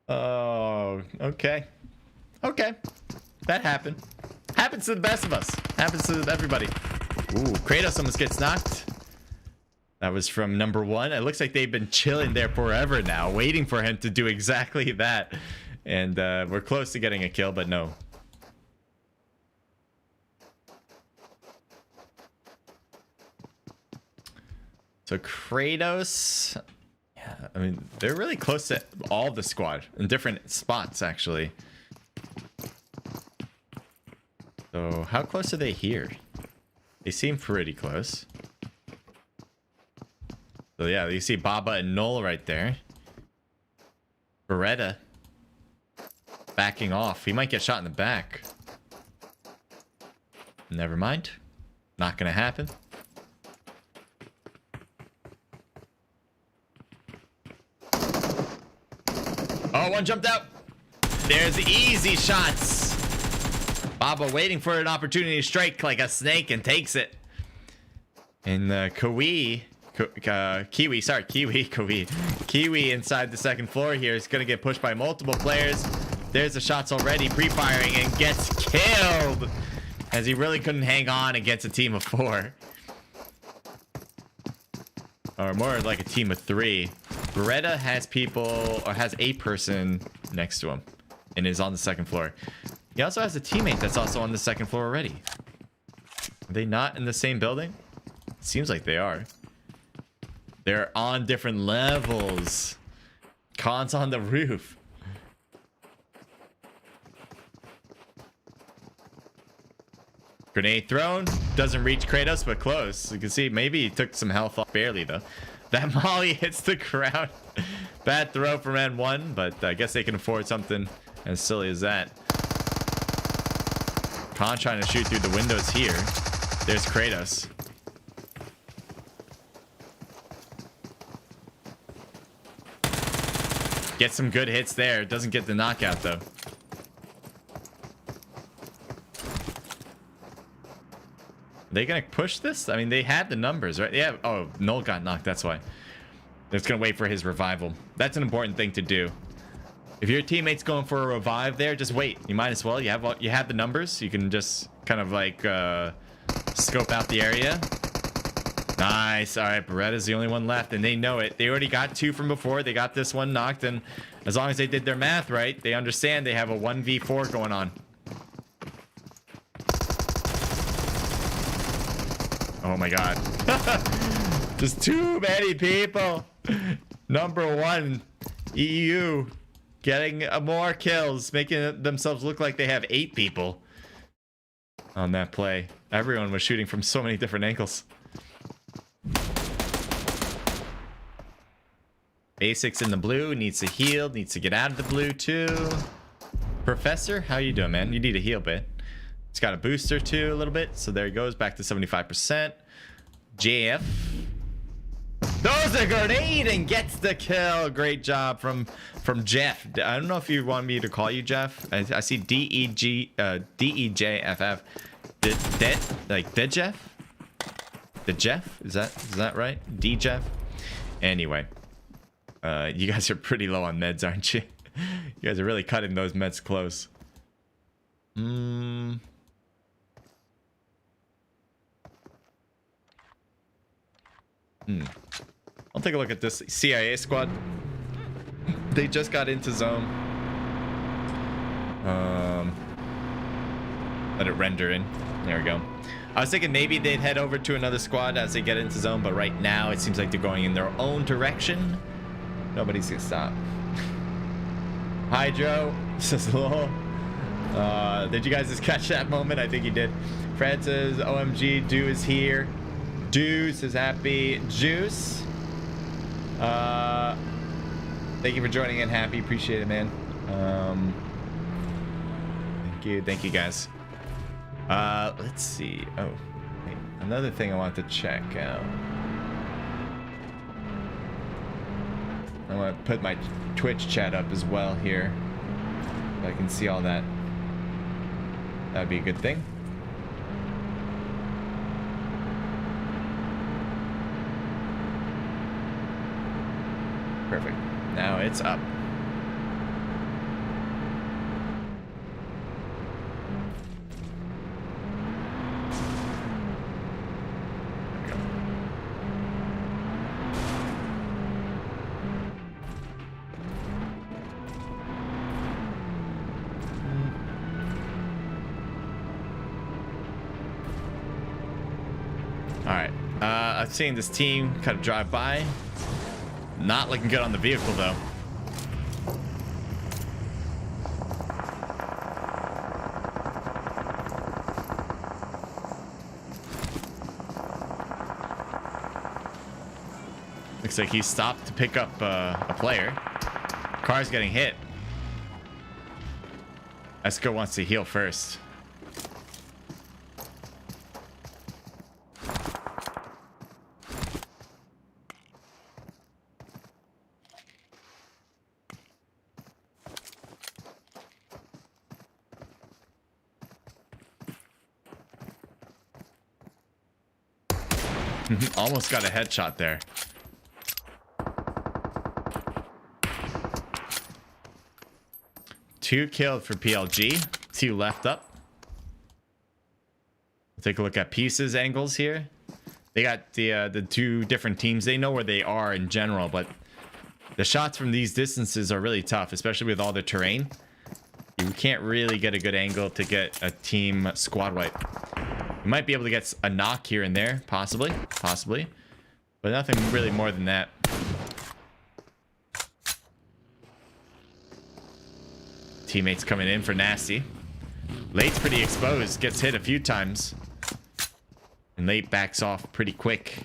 Oh, okay. Okay. That happened. Happens to the best of us. Happens to everybody. Ooh, Kratos almost gets knocked. That was from number 1. It looks like they've been chilling there forever now, waiting for him to do exactly that. And we're close to getting a kill, but no. So Kratos, yeah, I mean, they're really close to all the squad in different spots, actually. So how close are they here? They seem pretty close. So yeah, you see Baba and Null right there. Beretta backing off. He might get shot in the back. Never mind. Not gonna happen. Oh, one jumped out. There's the easy shots. Baba waiting for an opportunity to strike like a snake and takes it. And Kiwi inside the second floor here is going to get pushed by multiple players. There's the shots already pre-firing and gets killed as he really couldn't hang on against a team of 4. Or more like a team of 3. Beretta has people, or has a person next to him and is on the second floor. He also has a teammate that's also on the second floor already. Are they not in the same building? Seems like they are. They're on different levels. Khan's on the roof. Grenade thrown. Doesn't reach Kratos, but close. You can see maybe he took some health off. Barely, though. That molly hits the ground. Bad throw from N1, but I guess they can afford something as silly as that. Khan trying to shoot through the windows here. There's Kratos. Get some good hits there. Doesn't get the knockout, though. Are they gonna push this? I mean, they had the numbers, right? Yeah. Oh, Null got knocked. That's why. They're just gonna wait for his revival. That's an important thing to do. If your teammate's going for a revive there, just wait. You might as well. You have the numbers. You can just kind of like scope out the area. Nice. All right, Beretta's the only one left, and they know it. They already got 2 from before. They got this one knocked, and as long as they did their math right, they understand they have a 1v4 going on. Oh my god. Just too many people. Number 1, EU. Getting more kills, making themselves look like they have 8 people on that play. Everyone was shooting from so many different angles. Basics in the blue, needs to heal, needs to get out of the blue too. Professor, how you doing, man? You need a heal bit. It's got a booster too a little bit, so there he goes, back to 75%. JF throws a grenade and gets the kill. Great job from Jeff. I don't know if you want me to call you Jeff. I see DEJFF. Did Jeff? The Jeff? Is that right? D Jeff? Anyway. You guys are pretty low on meds, aren't you? You guys are really cutting those meds close. I'll take a look at this CIA squad. They just got into zone. Let it render in. There we go. I was thinking maybe they'd head over to another squad as they get into zone, but right now it seems like they're going in their own direction. Nobody's gonna stop. Hydro says lol. Did you guys just catch that moment? I think you did. Fred says OMG, Dew is here. Deuce is happy. Juice. Thank you for joining in, Happy. Appreciate it, man. Thank you guys. Let's see. Oh, wait. Another thing I want to check out. I want to put my Twitch chat up as well here, so I can see all that. That'd be a good thing. Perfect. Now it's up. Alright, I've seen this team kind of drive by. Not looking good on the vehicle, though. Looks like he stopped to pick up a player. Car's getting hit. Esco wants to heal first. Almost got a headshot there. Two killed for PLG. Two left up. Take a look at pieces angles here. They got the two different teams. They know where they are in general, but the shots from these distances are really tough, especially with all the terrain. You can't really get a good angle to get a team squad wipe. You might be able to get a knock here and there, possibly, but nothing really more than that. Teammates coming in for nasty. Late's pretty exposed, gets hit a few times, and Late backs off pretty quick.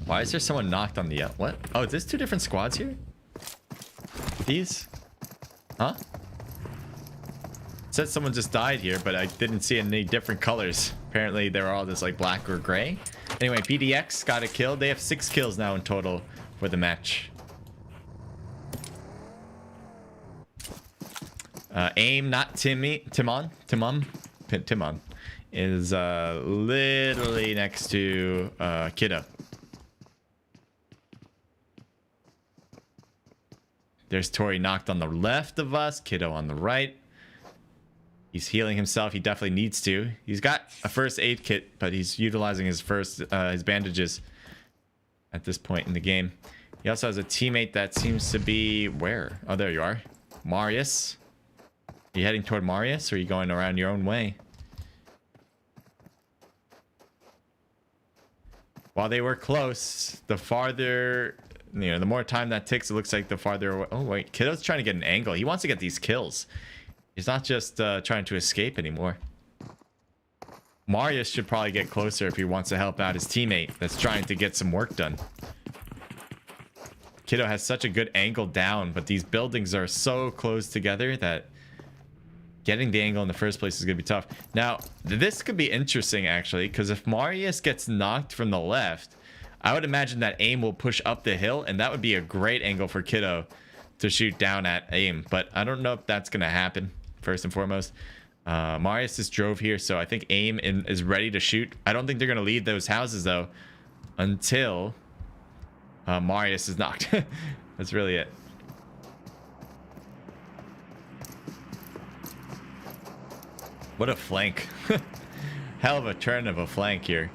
Why is there someone knocked on the what? Oh, is this two different squads here? These? Huh? It said someone just died here, but I didn't see any different colors. Apparently they're all just like black or gray. Anyway, PDX got a kill. They have 6 kills now in total for the match. Aim, not Timon is literally next to Kiddo. There's Tori knocked on the left of us, Kiddo on the right. He's healing himself. He definitely needs to. He's got a first aid kit, but he's utilizing his his bandages at this point in the game. He also has a teammate that seems to be where? Oh, there you are. Marius. Are you heading toward Marius, or are you going around your own way? While they were close, the farther, you know, the more time that ticks, it looks like the farther away. Oh, wait. Kiddo's trying to get an angle. He wants to get these kills. He's not just trying to escape anymore. Marius should probably get closer if he wants to help out his teammate that's trying to get some work done. Kiddo has such a good angle down, but these buildings are so close together that getting the angle in the first place is going to be tough. Now, this could be interesting, actually, because if Marius gets knocked from the left, I would imagine that Aim will push up the hill, and that would be a great angle for Kiddo to shoot down at Aim. But I don't know if that's going to happen, first and foremost. Marius just drove here, so I think Aim is ready to shoot. I don't think they're going to leave those houses, though, until Marius is knocked. That's really it. What a flank. Hell of a turn of a flank here.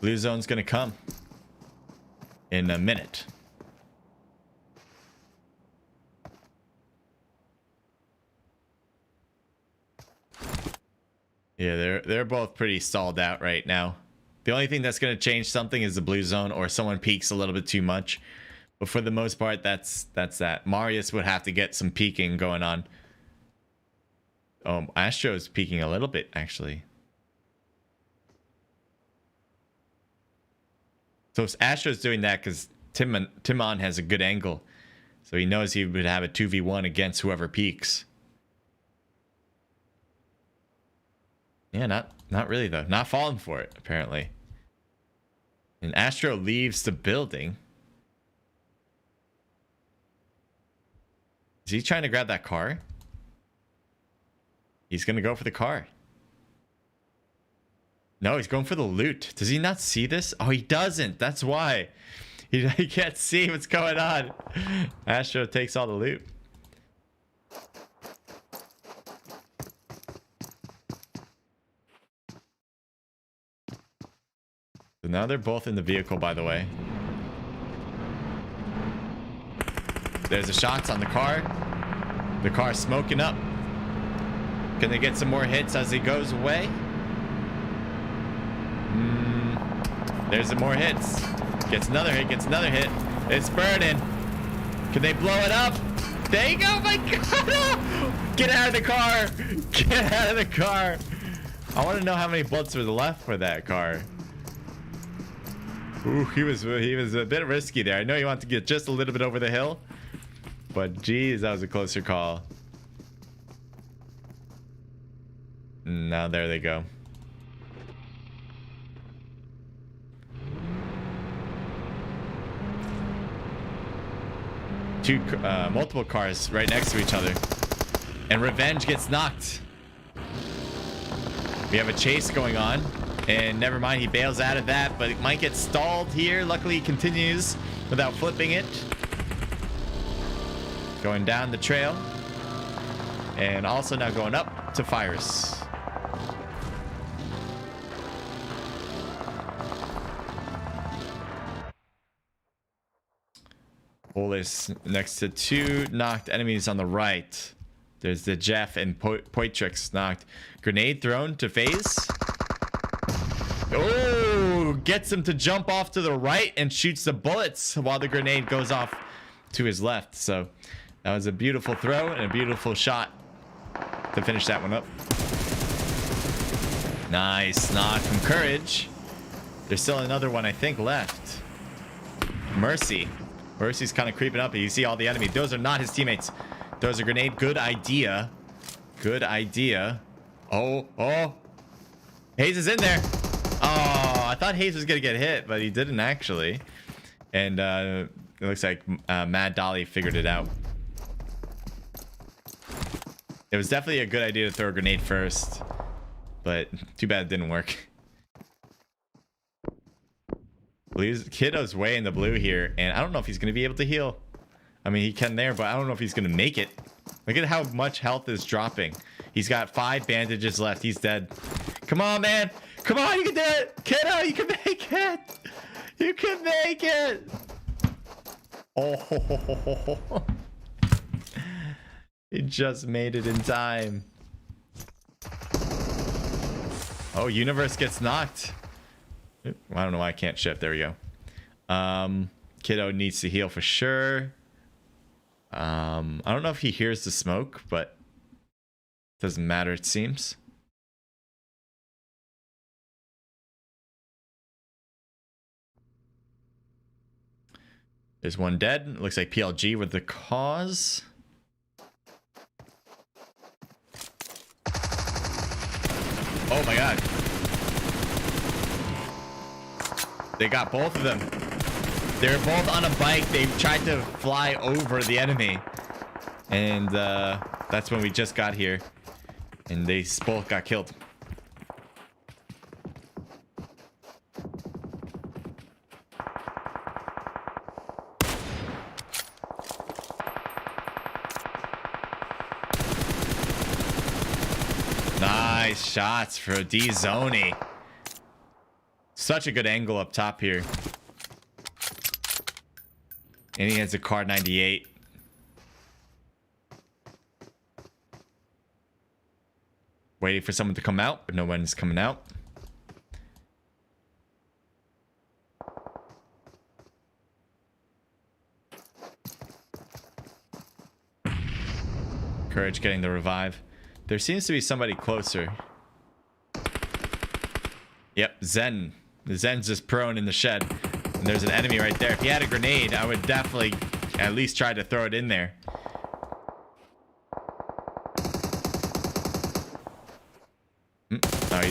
Blue zone's gonna come in a minute. Yeah, they're both pretty stalled out right now. The only thing that's going to change something is the blue zone, or someone peeks a little bit too much. But for the most part, that's that. Marius would have to get some peeking going on. Oh, Astro's peeking a little bit, actually. So if Astro's doing that because Timon has a good angle. So he knows he would have a 2v1 against whoever peeks. Yeah, not really, though. Not falling for it, apparently. And Astro leaves the building. Is he trying to grab that car? He's going to go for the car. No, he's going for the loot. Does he not see this? Oh, he doesn't. That's why. He can't see what's going on. Astro takes all the loot. So now they're both in the vehicle, by the way. There's the shots on the car. The car's smoking up. Can they get some more hits as he goes away? There's more hits. Gets another hit, gets another hit. It's burning. Can they blow it up? There you go, my God. Get out of the car. Get out of the car. I want to know how many bullets were left for that car. Ooh, he was a bit risky there. I know he wanted to get just a little bit over the hill, but geez, that was a closer call. Now there they go. Multiple cars right next to each other, and Revenge gets knocked. We have a chase going on, and never mind, he bails out of that, but it might get stalled here. Luckily, he continues without flipping it. Going down the trail, and also now going up to Fires. Bull is next to two knocked enemies on the right. There's the Jeff and Poitrix knocked. Grenade thrown to FaZe. Oh, gets him to jump off to the right and shoots the bullets while the grenade goes off to his left. So that was a beautiful throw and a beautiful shot to finish that one up. Nice knock from Courage. There's still another one, I think, left. Mercy. Mercy's kind of creeping up. You see all the enemy. Those are not his teammates. Throws a grenade. Good idea. Good idea. Oh. Hayes is in there. Oh, I thought Hayes was going to get hit, but he didn't actually. And it looks like Mad Dolly figured it out. It was definitely a good idea to throw a grenade first, but too bad it didn't work. Kiddo's way in the blue here, and I don't know if he's going to be able to heal. I mean, he can there, but I don't know if he's going to make it. Look at how much health is dropping. He's got 5 bandages left. He's dead. Come on, man. Come on, you can do it. Kiddo, you can make it. You can make it. Oh, he just made it in time. Oh, Universe gets knocked. I don't know why I can't shift. There we go. Kiddo needs to heal for sure. I don't know if he hears the smoke, but it doesn't matter, it seems. There's one dead. It looks like PLG with the cause. Oh my God. They got both of them. They're both on a bike. They tried to fly over the enemy. And that's when we just got here. And they both got killed. Nice shots for D-Zoni. Such a good angle up top here. And he has a card 98. Waiting for someone to come out, but no one's coming out. Courage getting the revive. There seems to be somebody closer. Yep, Zen. The Zen's just prone in the shed. And there's an enemy right there. If he had a grenade, I would definitely at least try to throw it in there. Oh,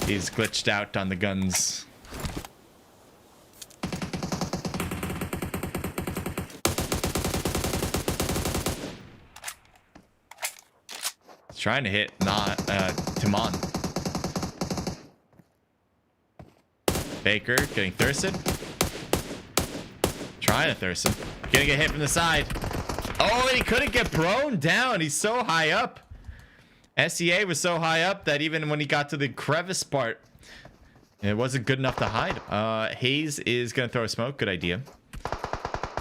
he's glitched out on the guns. He's trying to hit Timon. Baker getting thirsted. Trying to thirst him. Gonna get hit from the side. Oh, and he couldn't get prone down. He's so high up. SEA was so high up that even when he got to the crevice part, it wasn't good enough to hide. Hayes is gonna throw a smoke. Good idea.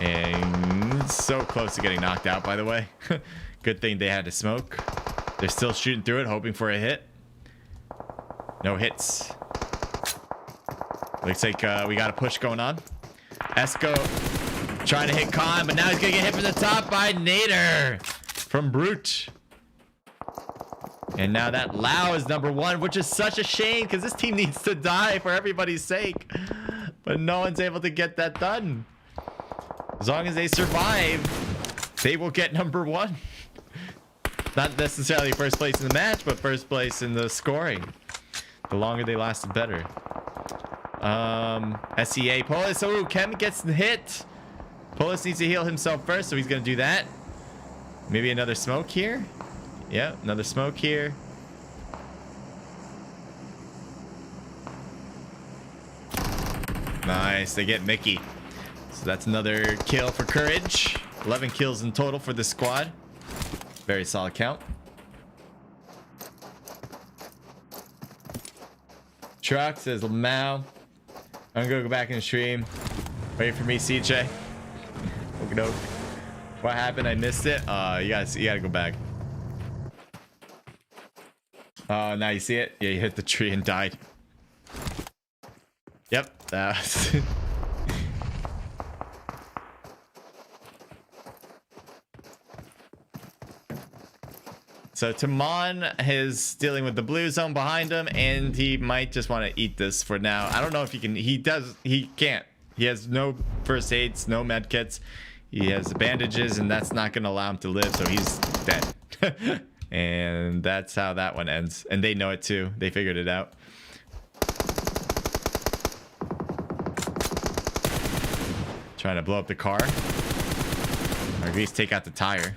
And so close to getting knocked out, by the way. Good thing they had to smoke. They're still shooting through it, hoping for a hit. No hits. Looks like we got a push going on. Esco trying to hit Khan, but now he's gonna get hit from the top by Nader from Brute. And now that Lau is number 1, which is such a shame because this team needs to die for everybody's sake. But no one's able to get that done. As long as they survive, they will get number 1. Not necessarily first place in the match, but first place in the scoring. The longer they last, the better. SEA Polis. Oh, Kem gets hit. Polis needs to heal himself first, so he's gonna do that. Maybe another smoke here. Yeah, another smoke here. Nice, they get Mickey. So that's another kill for Courage. 11 kills in total for the squad. Very solid count. Truck says Mao. I'm gonna go back in the stream. Wait for me, CJ. Okay, doke. What happened? I missed it. You gotta go back. Oh, now you see it? Yeah, you hit the tree and died. Yep, that was So Timon is dealing with the blue zone behind him, and he might just want to eat this for now. I don't know if he can. He can't. He has no first aids, no med kits. He has bandages, and that's not going to allow him to live, so he's dead. And that's how that one ends. And they know it too. They figured it out. Trying to blow up the car. Or at least take out the tire.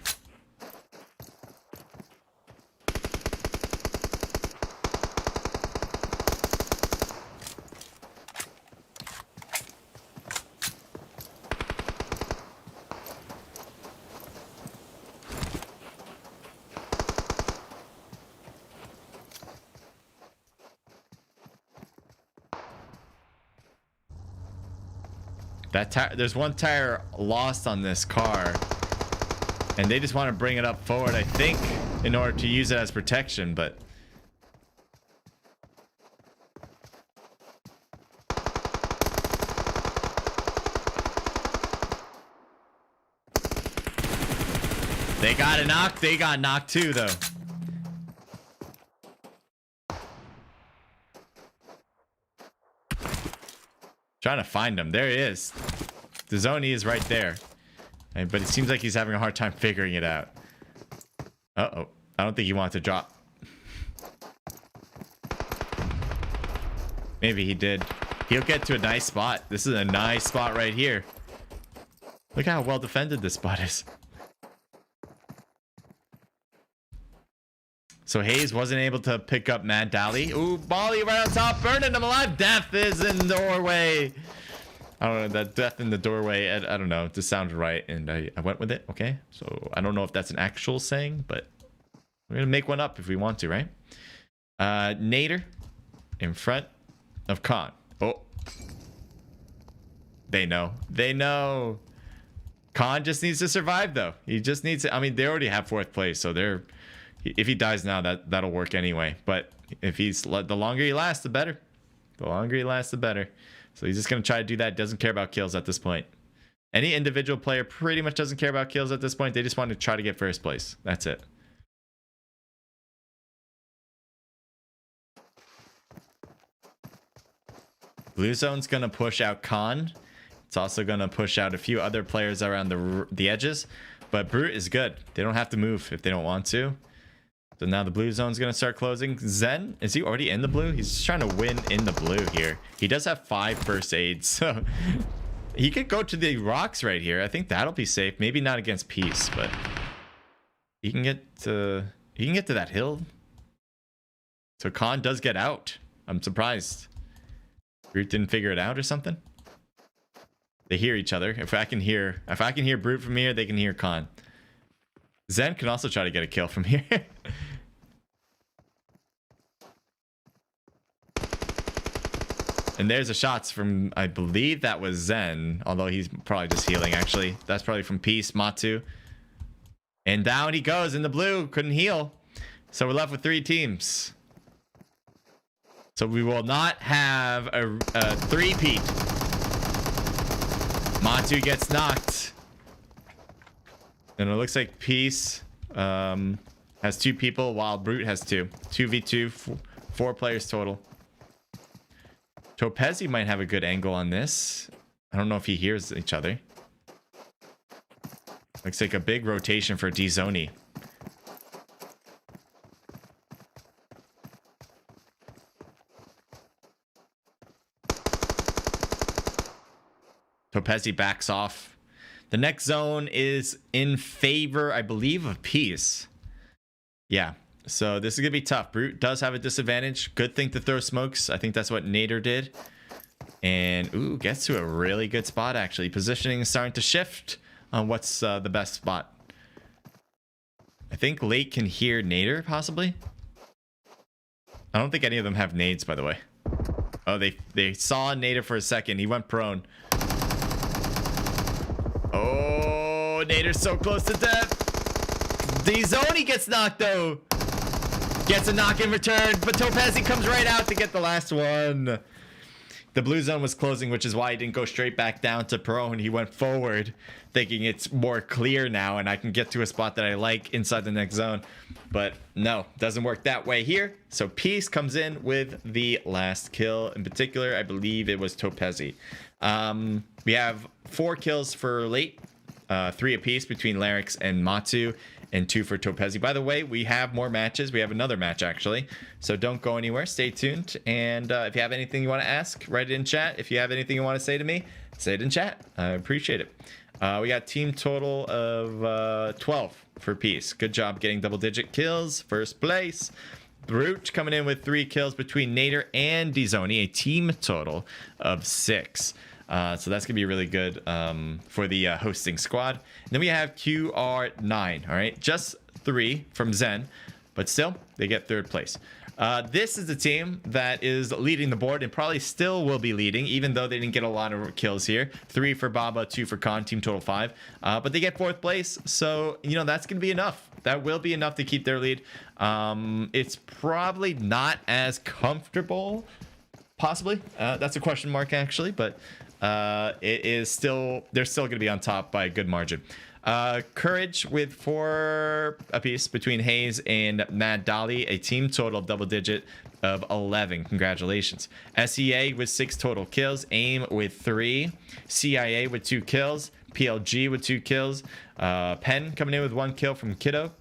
There's one tire lost on this car, and they just want to bring it up forward, I think, in order to use it as protection, but they got a knock. They got knocked too, though. Trying to find him. There he is. The Zoni is right there. But it seems like he's having a hard time figuring it out. Uh-oh. I don't think he wants to drop. Maybe he did. He'll get to a nice spot. This is a nice spot right here. Look how well defended this spot is. So Hayes wasn't able to pick up Mad Dally. Ooh, Molly right on top, burning him alive. Death is in the doorway. I don't know, that death in the doorway, I don't know, it just sounded right, and I went with it. Okay, so I don't know if that's an actual saying, but we're gonna make one up if we want to, right? Nader in front of Khan. Oh, they know. Khan just needs to survive, though. He just needs to, I mean, they already have 4th place, so they're, if he dies now, that'll work anyway. But if he's, the longer he lasts, the better. The longer he lasts, the better. So he's just going to try to do that. Doesn't care about kills at this point. Any individual player pretty much doesn't care about kills at this point. They just want to try to get 1st place. That's it. Blue zone's going to push out Khan. It's also going to push out a few other players around the edges. But Brute is good. They don't have to move if they don't want to. So now the blue zone's going to start closing. Zen, is he already in the blue? He's just trying to win in the blue here. He does have 5 first aids, so he could go to the rocks right here. I think that'll be safe. Maybe not against Peace, but he can get to that hill. So Khan does get out. I'm surprised. Brute didn't figure it out or something. They hear each other. If I can hear Brute from here, they can hear Khan. Zen can also try to get a kill from here. And there's the shots from, I believe that was Zen, although he's probably just healing, actually. That's probably from Peace, Matu. And down he goes in the blue. Couldn't heal. So we're left with 3 teams. So we will not have a three-peat. Matu gets knocked. And it looks like Peace has 2 people, while Brute has 2. 2v2, 4 players total. Topezi might have a good angle on this. I don't know if he hears each other. Looks like a big rotation for D-Zoni. Topezi backs off. The next zone is in favor, I believe, of Peace. Yeah, so this is going to be tough. Brute does have a disadvantage. Good thing to throw smokes. I think that's what Nader did. And, ooh, gets to a really good spot, actually. Positioning is starting to shift on what's the best spot. I think Late can hear Nader, possibly. I don't think any of them have nades, by the way. Oh, they saw Nader for a second. He went prone. Oh, Nader's so close to death. D-Zoni gets knocked, though. Gets a knock in return, but Topezi comes right out to get the last one. The blue zone was closing, which is why he didn't go straight back down to prone. He went forward, thinking it's more clear now, and I can get to a spot that I like inside the next zone. But no, doesn't work that way here. So Peace comes in with the last kill. In particular, I believe it was Topezi. We have 4 kills for Late, 3 apiece between Larix and Matu, and 2 for Topezi. By the way, we have more matches. We have another match, actually. So don't go anywhere. Stay tuned. And if you have anything you want to ask, write it in chat. If you have anything you want to say to me, say it in chat. I appreciate it. We got team total of 12 for Peace. Good job getting double-digit kills. First place. Brute coming in with 3 kills between Nader and D-Zoni. A team total of 6. So that's gonna be really good for the hosting squad. And then we have QR9. All right, just 3 from Zen, but still they get 3rd place. This is the team that is leading the board and probably still will be leading, even though they didn't get a lot of kills here. 3 for Baba, 2 for Khan, team total 5. But they get 4th place, so you know that's gonna be enough. That will be enough to keep their lead. It's probably not as comfortable, possibly. That's a question mark, actually, but it is still, they're still going to be on top by a good margin. Courage with 4 apiece between Hayes and Mad Dolly, a team total double digit of 11. Congratulations. SEA with 6 total kills, AIM with 3, CIA with 2 kills, PLG with 2 kills, Penn coming in with 1 kill from Kiddo,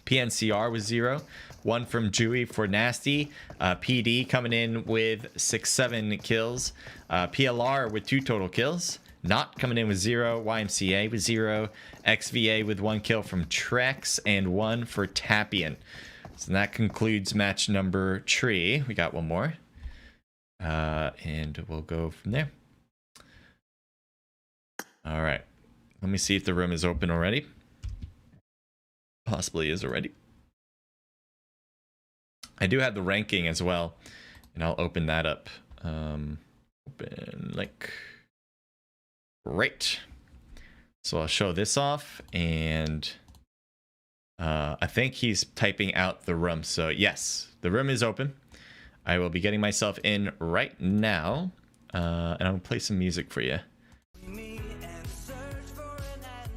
PNCR with 0, 1 from Dewey for Nasty, PD coming in with 6-7 kills, PLR with 2 total kills, Not coming in with 0, YMCA with 0, XVA with 1 kill from Trex, and 1 for Tapian. So that concludes match number 3. We got one more, and we'll go from there. All right, let me see if the room is open already. Possibly is already. I do have the ranking as well, and I'll open that up. Open link. Great. So I'll show this off, and I think he's typing out the room. So yes, the room is open. I will be getting myself in right now, and I'll play some music for you.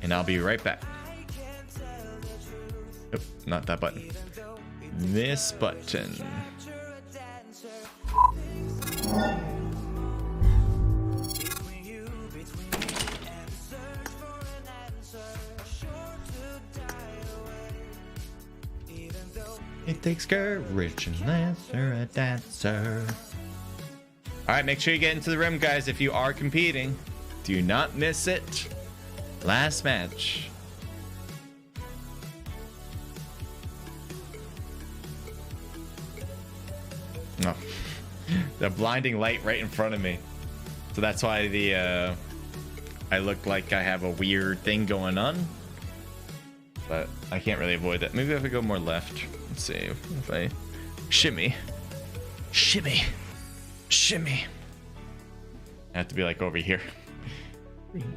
And I'll be right back. Oh, not that button. This button. It takes courage and answer a dancer. All right, make sure you get into the rim, guys, if you are competing. Do not miss it. Last match. No. The blinding light right in front of me. So that's why the I look like I have a weird thing going on. But I can't really avoid that. Maybe if I go more left. Let's see if I shimmy. Shimmy. Shimmy. I have to be like over here.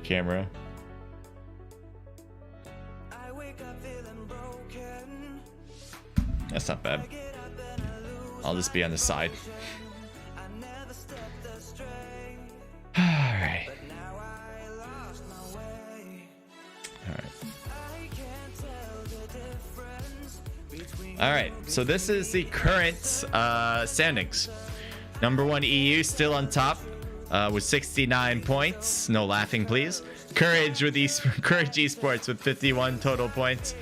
Camera. That's not bad. I'll just be on the side. All right. All right, so this is the current standings. Number 1 EU still on top with 69 points. No laughing, please. Courage Esports with 51 total points.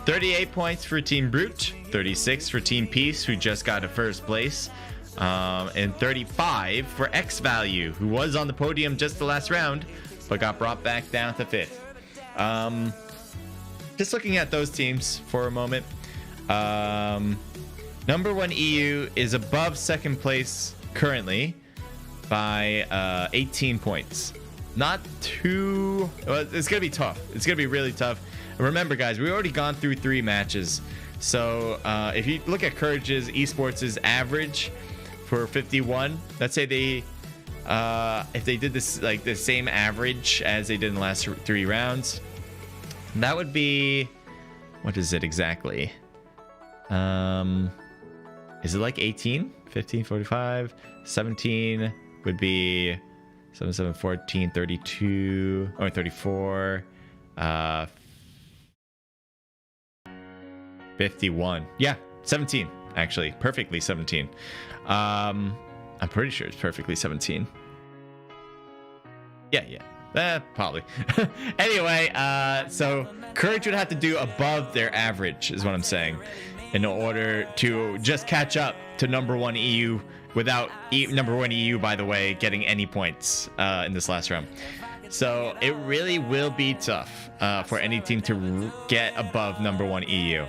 38 points for Team Brute. 36 for Team Peace, who just got a first place. And 35 for X Value, who was on the podium just the last round, but got brought back down to 5th. Just looking at those teams for a moment. Number 1 EU is above 2nd place currently by 18 points. Not too... Well, it's going to be tough. It's going to be really tough. Remember, guys, we've already gone through 3 matches. So if you look at Courage's Esports' average for 51, let's say they... if they did this like the same average as they did in the last 3 rounds, that would be... What is it exactly? Is it like 18, 15, 45, 17 would be 7, 7, 14, 32 or 34, 51. Yeah, 17 actually, perfectly 17. I'm pretty sure it's perfectly 17. Yeah, probably. Anyway, so Courage would have to do above their average, is what I'm saying, in order to just catch up to number 1 EU without number 1 EU, by the way, getting any points in this last round. So it really will be tough for any team to get above number 1 EU.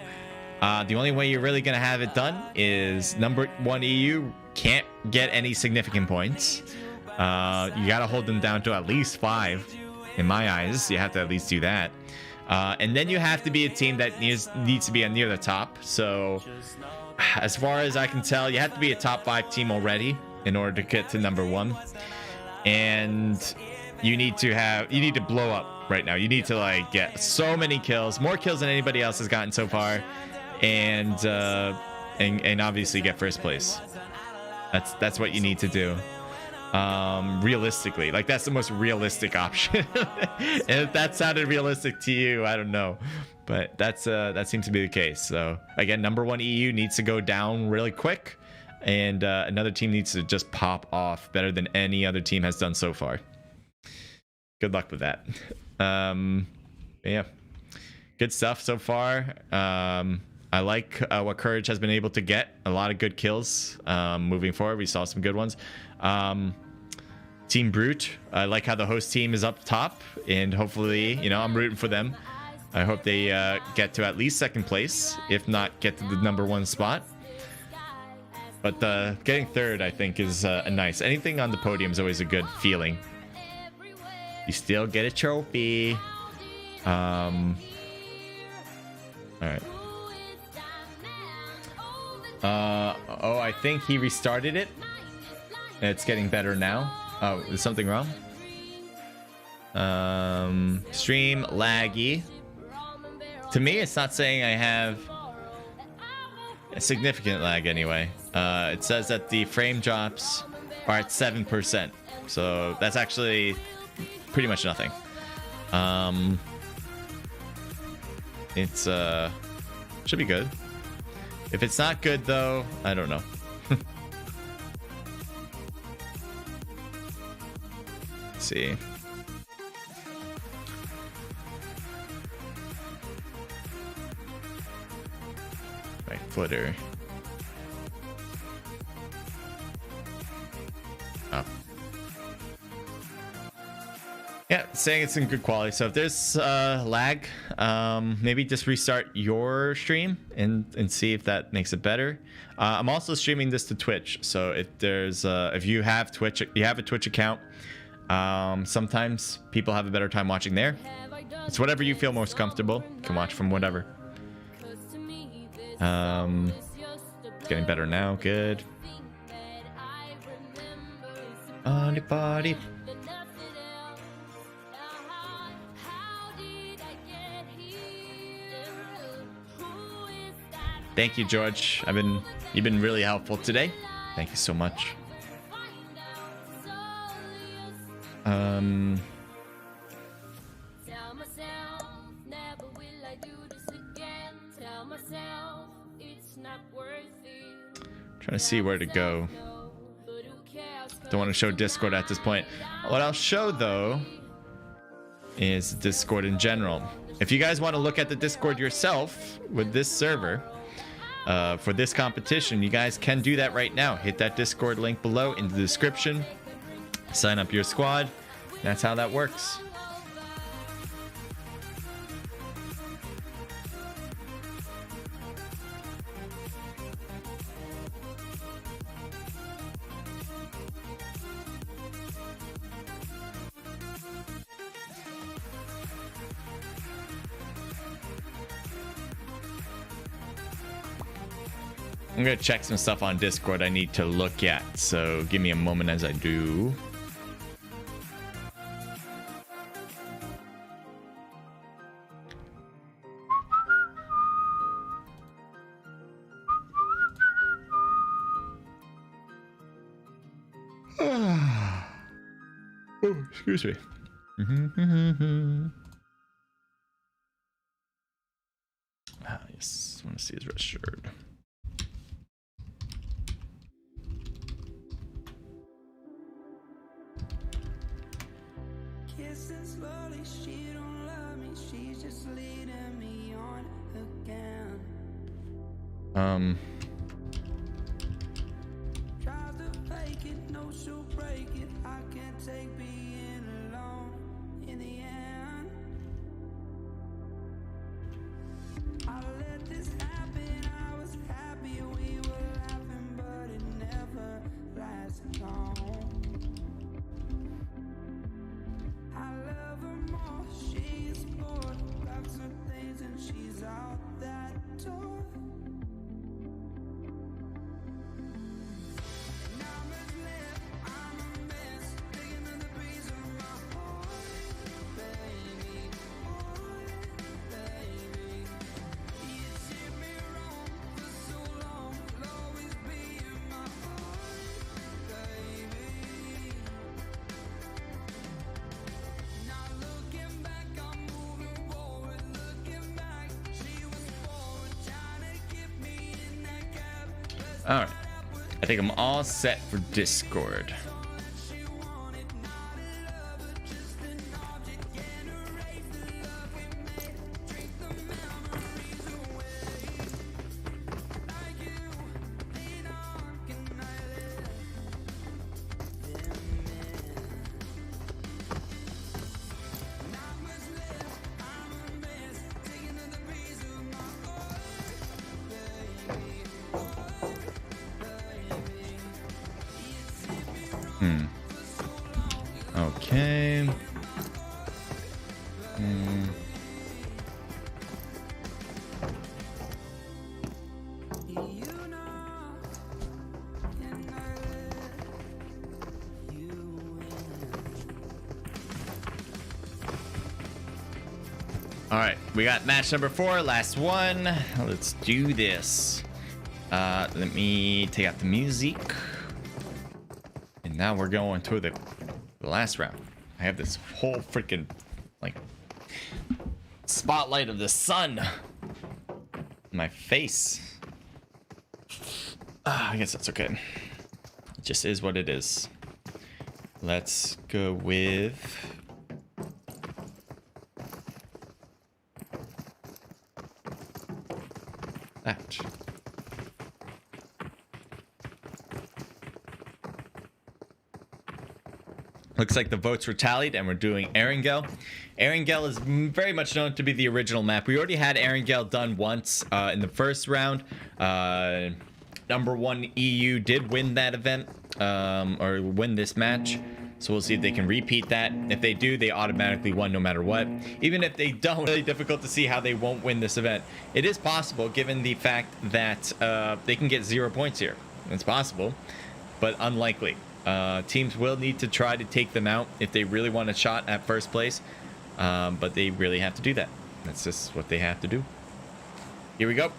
The only way you're really going to have it done is number 1 EU can't get any significant points. You got to hold them down to at least 5. In my eyes, you have to at least do that. And then you have to be a team that needs to be near the top. So as far as I can tell, you have to be a top 5 team already in order to get to number 1. And you need to blow up right now. You need to like get so many kills, more kills than anybody else has gotten so far, and obviously get first place. That's what you need to do. Realistically, like that's the most realistic option. And if that sounded realistic to you, I don't know, but that seems to be the case. So again, number 1 EU needs to go down really quick, and another team needs to just pop off better than any other team has done so far. Good luck with that. Yeah, good stuff so far. I like what Courage has been able to get. A lot of good kills moving forward. We saw some good ones. Team Brute, I like how the host team is up top, and hopefully, you know, I'm rooting for them. I hope they get to at least 2nd place, if not get to the number 1 spot. But getting 3rd, I think, is nice. Anything on the podium is always a good feeling. You still get a trophy. All right. Oh, I think he restarted it. It's getting better now. Oh, is something wrong? Stream laggy. To me, it's not saying I have a significant lag anyway. It says that the frame drops are at 7%. So that's actually pretty much nothing. It's should be good. If it's not good though, I don't know. Let's see. Right footer. Oh. Yeah, saying it's in good quality. So if there's lag, maybe just restart your stream and see if that makes it better. I'm also streaming this to Twitch, so if there's if you have a Twitch account, sometimes people have a better time watching there. It's whatever you feel most comfortable. You can watch from whatever. It's getting better now. Good. On the party. Thank you, George. You've been really helpful today. Thank you so much. Um, Tell myself, never will I do this again. Tell myself, it's not worth it. trying to see where to go. No, but who cares? Don't want to show Discord at this point. What I'll show though is Discord in general. If you guys want to look at the Discord yourself with this server for this competition, you guys can do that right now. Hit that Discord link below in the description. Sign up your squad. That's how that works. I'm gonna check some stuff on Discord I need to look at, so give me a moment as I do. Oh, excuse me. Yes, I want to see his red shirt. Kissing slowly, she don't love me, she's just leading me on again. Tries to fake it, no, she'll break it. I can't take being alone in the end. I let this happen, I was happy we were laughing, but it never lasted long. I love her more, she is bored, got some things and she's out that door. And I'm as lit, I'm a mess, digging in the breeze of my heart, baby, baby. You did me wrong for so long, will always be in my heart, baby. Now looking back, I'm moving forward. Looking back, she was forward, trying to get me in that gap. All right, I think I'm all set for Discord. She wanted not a lover, just an object. Can't erase the love we made. Drink the memories away. Like you, lean on, can I live them in? Not much left, I'm a mess, digging in the breeze of my heart, baby, baby. You did me wrong for so long. Okay. You know, can I let you in? All right, we got match number 4, last one. Let's do this. Let me take out the music. And now we're going to the last round. I have this whole freaking like spotlight of the sun in my face. I guess that's okay. It just is what it is. Let's go with that. Looks like the votes were tallied and we're doing Erangel. Erangel is very much known to be the original map. We already had Erangel done once in the first round. Number 1 EU did win that event, or win this match. So we'll see if they can repeat that. If they do, they automatically won no matter what. Even if they don't, it's really difficult to see how they won't win this event. It is possible given the fact that they can get 0 points here. It's possible, but unlikely. Teams will need to try to take them out if they really want a shot at first place. But they really have to do that. That's just what they have to do. Here we go.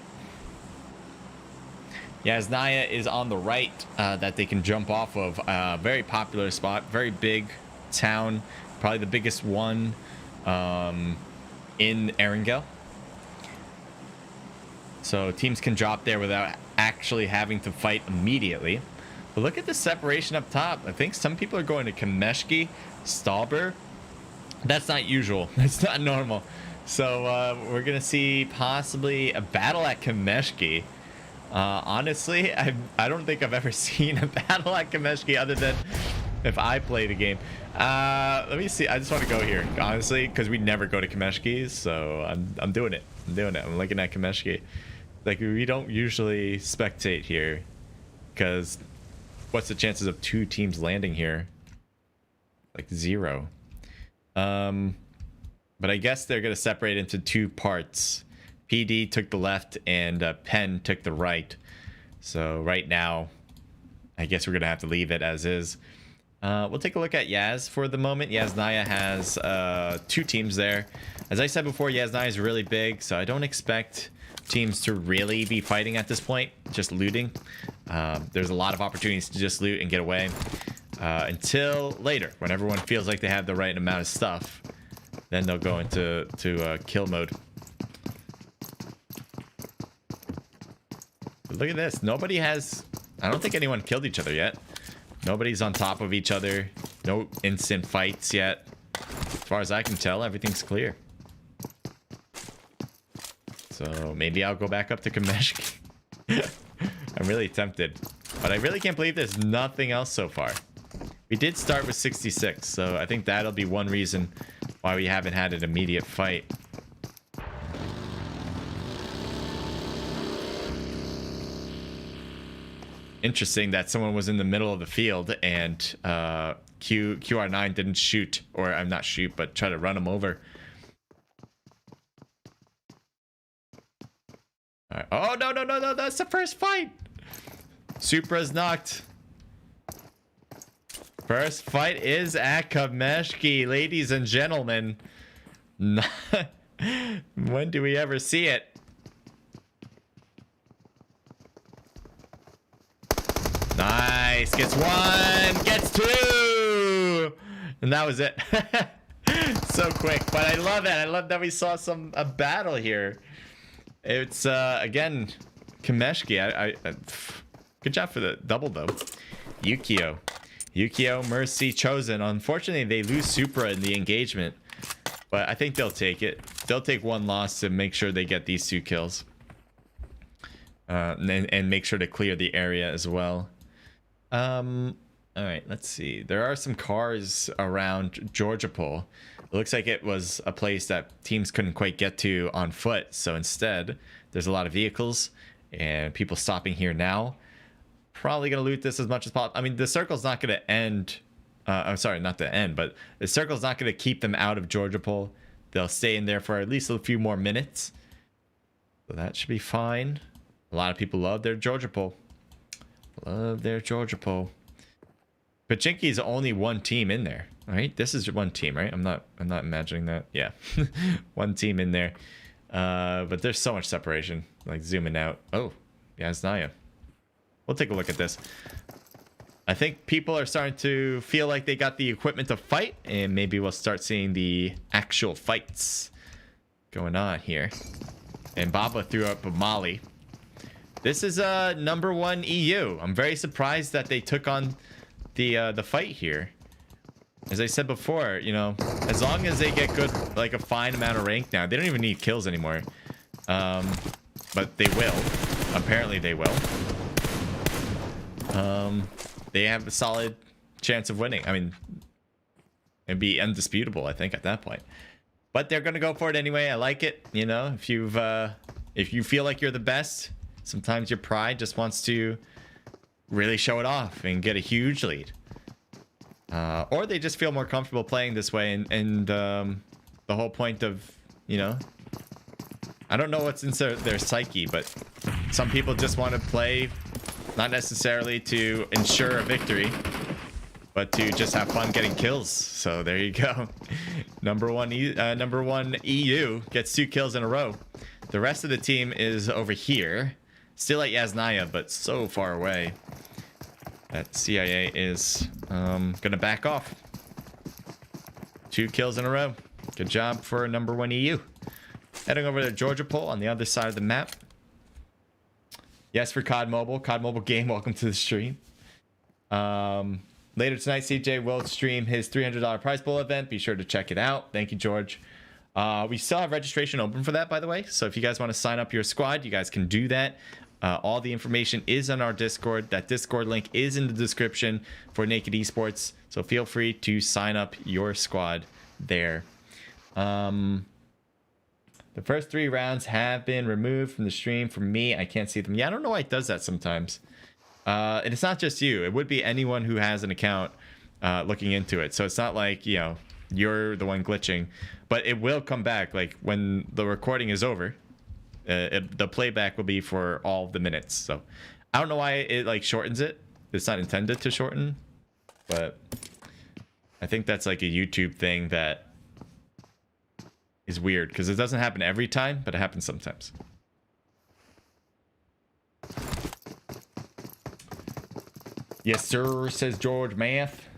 Yaznaya is on the right that they can jump off of. Very popular spot, very big town, probably the biggest one in Erangel. So teams can drop there without actually having to fight immediately. But look at the separation up top. I think some people are going to Kameshki, Stalber. That's not usual. That's not normal. So we're going to see possibly a battle at Kameshki. Honestly, I don't think I've ever seen a battle at Kameshki other than if I play the game. Let me see. I just want to go here, honestly, because we never go to Kameshki. So I'm doing it. I'm looking at Kameshki. Like, we don't usually spectate here because what's the chances of 2 teams landing here? Like 0. But I guess they're going to separate into 2 parts. PD took the left and Penn took the right. So right now, I guess we're going to have to leave it as is. We'll take a look at Yaz for the moment. Yaznaya has 2 teams there. As I said before, Yaznaya is really big, so I don't expect teams to really be fighting at this point, just looting. There's a lot of opportunities to just loot and get away until later, when everyone feels like they have the right amount of stuff. Then they'll go into kill mode. But look at this. Nobody has... I don't think anyone killed each other yet. Nobody's on top of each other. No instant fights yet. As far as I can tell, everything's clear. So maybe I'll go back up to Kameshki. I'm really tempted. But I really can't believe there's nothing else so far. We did start with 66, so I think that'll be one reason why we haven't had an immediate fight. Interesting that someone was in the middle of the field and QR9 didn't shoot, or I'm not shoot, but try to run him over. All right. Oh, no, that's the first fight. Supra's knocked. First fight is at Kameshki, ladies and gentlemen. When do we ever see it? Nice. Gets 1, gets 2. And that was it. So quick, but I love it. I love that we saw a battle here. It's again Kameshki. I good job for the double though. Yukio, Mercy, Chosen. Unfortunately, they lose Supra in the engagement, but I think they'll take it. They'll take 1 loss to make sure they get these 2 kills, and make sure to clear the area as well. All right, let's see. There are some cars around Georgiapol. It looks like it was a place that teams couldn't quite get to on foot, so instead there's a lot of vehicles and people stopping here now. Probably gonna loot this as much as possible. I mean, the circle's not gonna end. I'm sorry, not to end, but the circle's not gonna keep them out of Georgiapol. They'll stay in there for at least a few more minutes, so that should be fine. A lot of people love their Georgiapol. Pachinki's only 1 team in there, right? This is 1 team, right? I'm not imagining that. Yeah. 1 team in there. But there's so much separation. Like zooming out. Oh, yeah, it's Naya. We'll take a look at this. I think people are starting to feel like they got the equipment to fight, and maybe we'll start seeing the actual fights going on here. And Baba threw up a Molly. This is number 1 EU. I'm very surprised that they took on the fight here. As I said before, you know, as long as they get good, like a fine amount of rank now, they don't even need kills anymore. But they will. Apparently they will. They have a solid chance of winning. I mean, it'd be indisputable, I think, at that point. But they're gonna go for it anyway. I like it. You know, if you feel like you're the best, sometimes your pride just wants to really show it off and get a huge lead. Or they just feel more comfortable playing this way, and the whole point of, you know, I don't know what's in their psyche, but some people just want to play not necessarily to ensure a victory, but to just have fun getting kills. So there you go. Number one EU gets 2 kills in a row. The rest of the team is over here, still at Yaznaya, but so far away that CIA is gonna back off. 2 kills in a row. Good job for number 1 EU. Heading over to Georgia Pole on the other side of the map. Yes, for COD Mobile. COD Mobile game, welcome to the stream. Later tonight, CJ will stream his $300 prize pool event. Be sure to check it out. Thank you, George. We still have registration open for that, by the way. So if you guys want to sign up your squad, you guys can do that. All the information is on our Discord. That Discord link is in the description for Naked Esports. So feel free to sign up your squad there. The first 3 rounds have been removed from the stream for me. I can't see them. Yeah, I don't know why it does that sometimes. And it's not just you. It would be anyone who has an account looking into it. So it's not like, you know, you're the one glitching. But it will come back. Like when the recording is over, the playback will be for all of the minutes. So I don't know why it like shortens it. It's not intended to shorten. But I think that's like a YouTube thing that is weird. Because it doesn't happen every time, but it happens sometimes. Yes, sir, says George Math.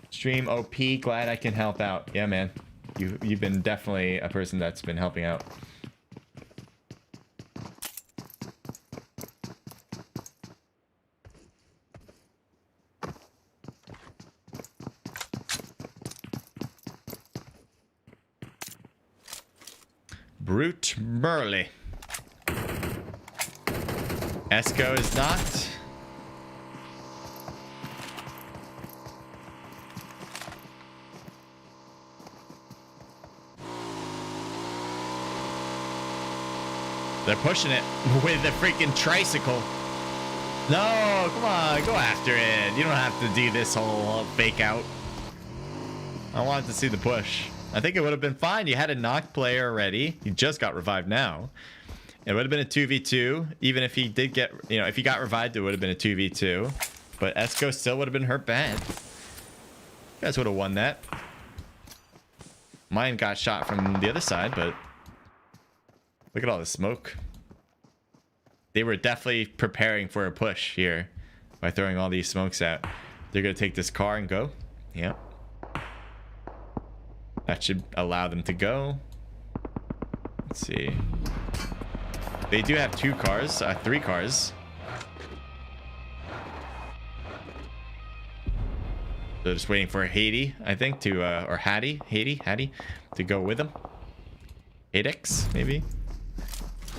Stream OP, glad I can help out. Yeah, man. You've been definitely a person that's been helping out. Brute Burley. Esco is not. They're pushing it with the freaking tricycle. No, come on, go after it. You don't have to do this whole fake out. I wanted to see the push. I think it would have been fine. You had a knocked player already. He just got revived now. It would have been a 2v2. Even if he did get, you know, if he got revived, it would have been a 2v2. But Esco still would have been hurt bad. You guys would have won that. Mine got shot from the other side, but look at all the smoke. They were definitely preparing for a push here by throwing all these smokes out. They're going to take this car and go. Yeah. That should allow them to go. Let's see. They do have 2 cars, 3 cars. They're just waiting for Haiti, I think, to, or Hattie to go with them. Hadex, maybe?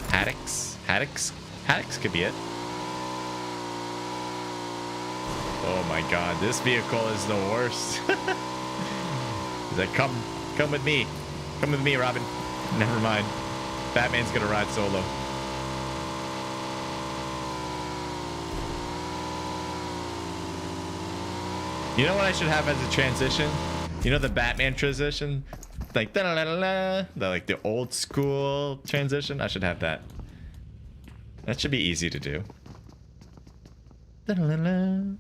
Haddix could be it. Oh my god, this vehicle is the worst. He's like, come with me. Come with me, Robin. Never mind. Batman's gonna ride solo. You know what I should have as a transition? You know the Batman transition? Like da -la -la -la, like the old school transition. I should have that. That should be easy to do. Da -la -la -la.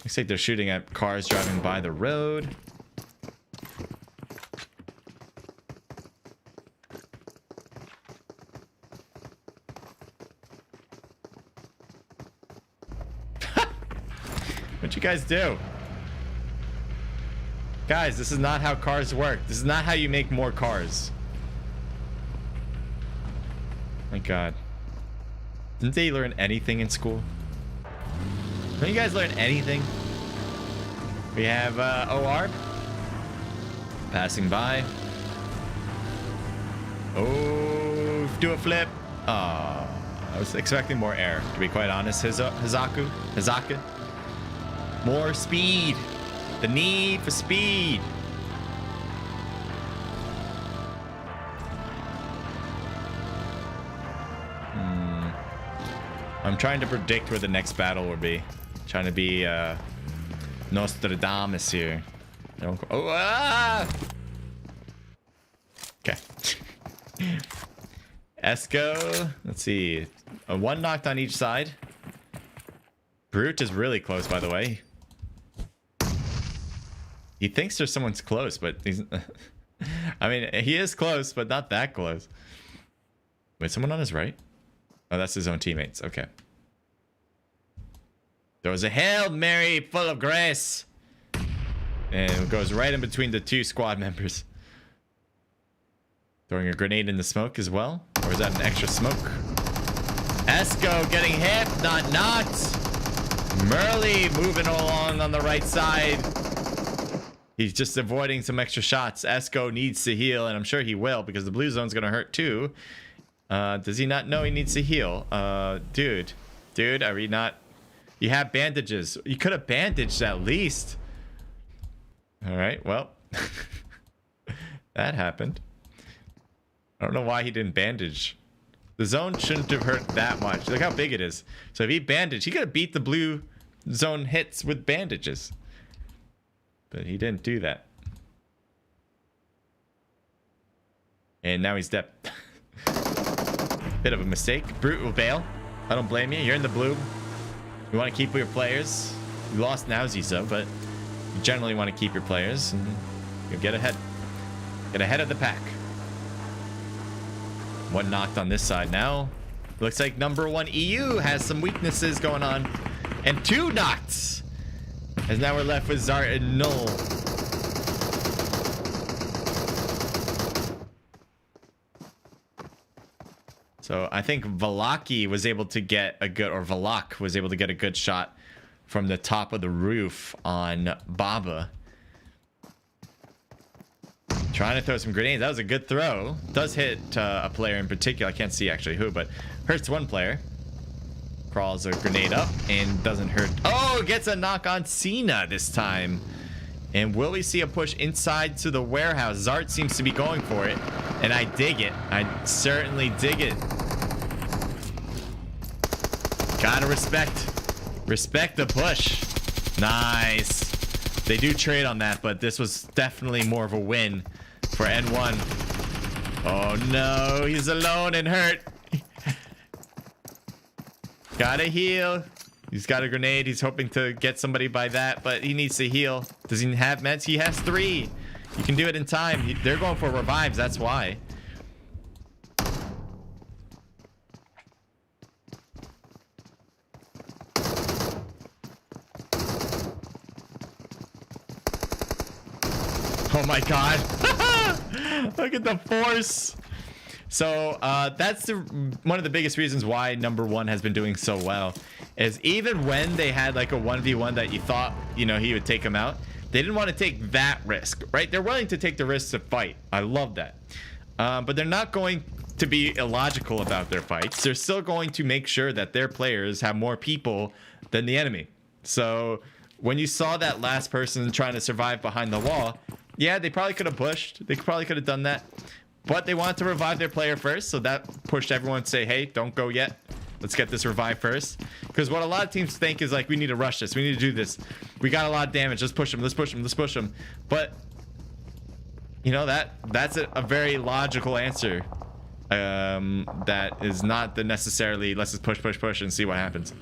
Looks like they're shooting at cars driving by the road. What'd you guys do? Guys, this is not how cars work. This is not how you make more cars. My god. Didn't they learn anything in school? Don't you guys learn anything? We have OR passing by. Oh, do a flip. I was expecting more air, to be quite honest. Hizaka. More speed. The need for speed. I'm trying to predict where the next battle will be. Trying to be Nostradamus here. Don't go. Oh, ah! Okay. Esco. Let's see. One knocked on each side. Brute is really close, by the way. He thinks there's someone's close, but he's... I mean, he is close, but not that close. Wait, someone on his right? Oh, that's his own teammates. Okay. Throws a Hail Mary full of grace. And goes right in between the two squad members. Throwing a grenade in the smoke as well. Or is that an extra smoke? Esco getting hit, not knocked. Murley moving along on the right side. He's just avoiding some extra shots. Esco needs to heal, and I'm sure he will because the blue zone's going to hurt too. Does he not know he needs to heal? Dude, are we not... You have bandages. You could have bandaged at least. All right, well, that happened. I don't know why he didn't bandage. The zone shouldn't have hurt that much. Look how big it is. So if he bandaged, he could have beat the blue zone hits with bandages. But he didn't do that. And now he's dead. Bit of a mistake. Brute will bail. I don't blame you. You're in the blue. You want to keep your players. You lost now, Zizo, but you generally want to keep your players and you'll get ahead. Get ahead of the pack. One knocked on this side now. Looks like number 1 EU has some weaknesses going on. And 2 knocked. As now we're left with Zart and Null. So I think Valaki was able to get a good, or Valak was able to get a good shot from the top of the roof on Baba. Trying to throw some grenades. That was a good throw. Does hit a player in particular. I can't see actually who, but hurts one player. Crawls a grenade up and doesn't hurt. Oh, gets a knock on Cena this time. And will we see a push inside to the warehouse? Zart seems to be going for it. And I dig it. I certainly dig it. Gotta respect the push. Nice. They do trade on that, but this was definitely more of a win for N1. Oh no, he's alone and hurt. Gotta heal. He's got a grenade. He's hoping to get somebody by that, but he needs to heal. Does he have meds? He has 3. You can do it in time. They're going for revives. That's why. Oh my god. Look at the force. So that's one of the biggest reasons why number 1 has been doing so well, is even when they had like a 1v1 that you thought, you know, he would take him out, they didn't want to take that risk, right? They're willing to take the risk to fight. I love that. But they're not going to be illogical about their fights. They're still going to make sure that their players have more people than the enemy. So when you saw that last person trying to survive behind the wall, yeah, they probably could have pushed. They probably could have done that. But they wanted to revive their player first, so that pushed everyone to say, hey, don't go yet. Let's get this revive first. Because what a lot of teams think is like, we need to rush this. We need to do this. We got a lot of damage. Let's push them. Let's push them. Let's push them. But, you know, that's a very logical answer. That is not the necessarily, let's just push and see what happens.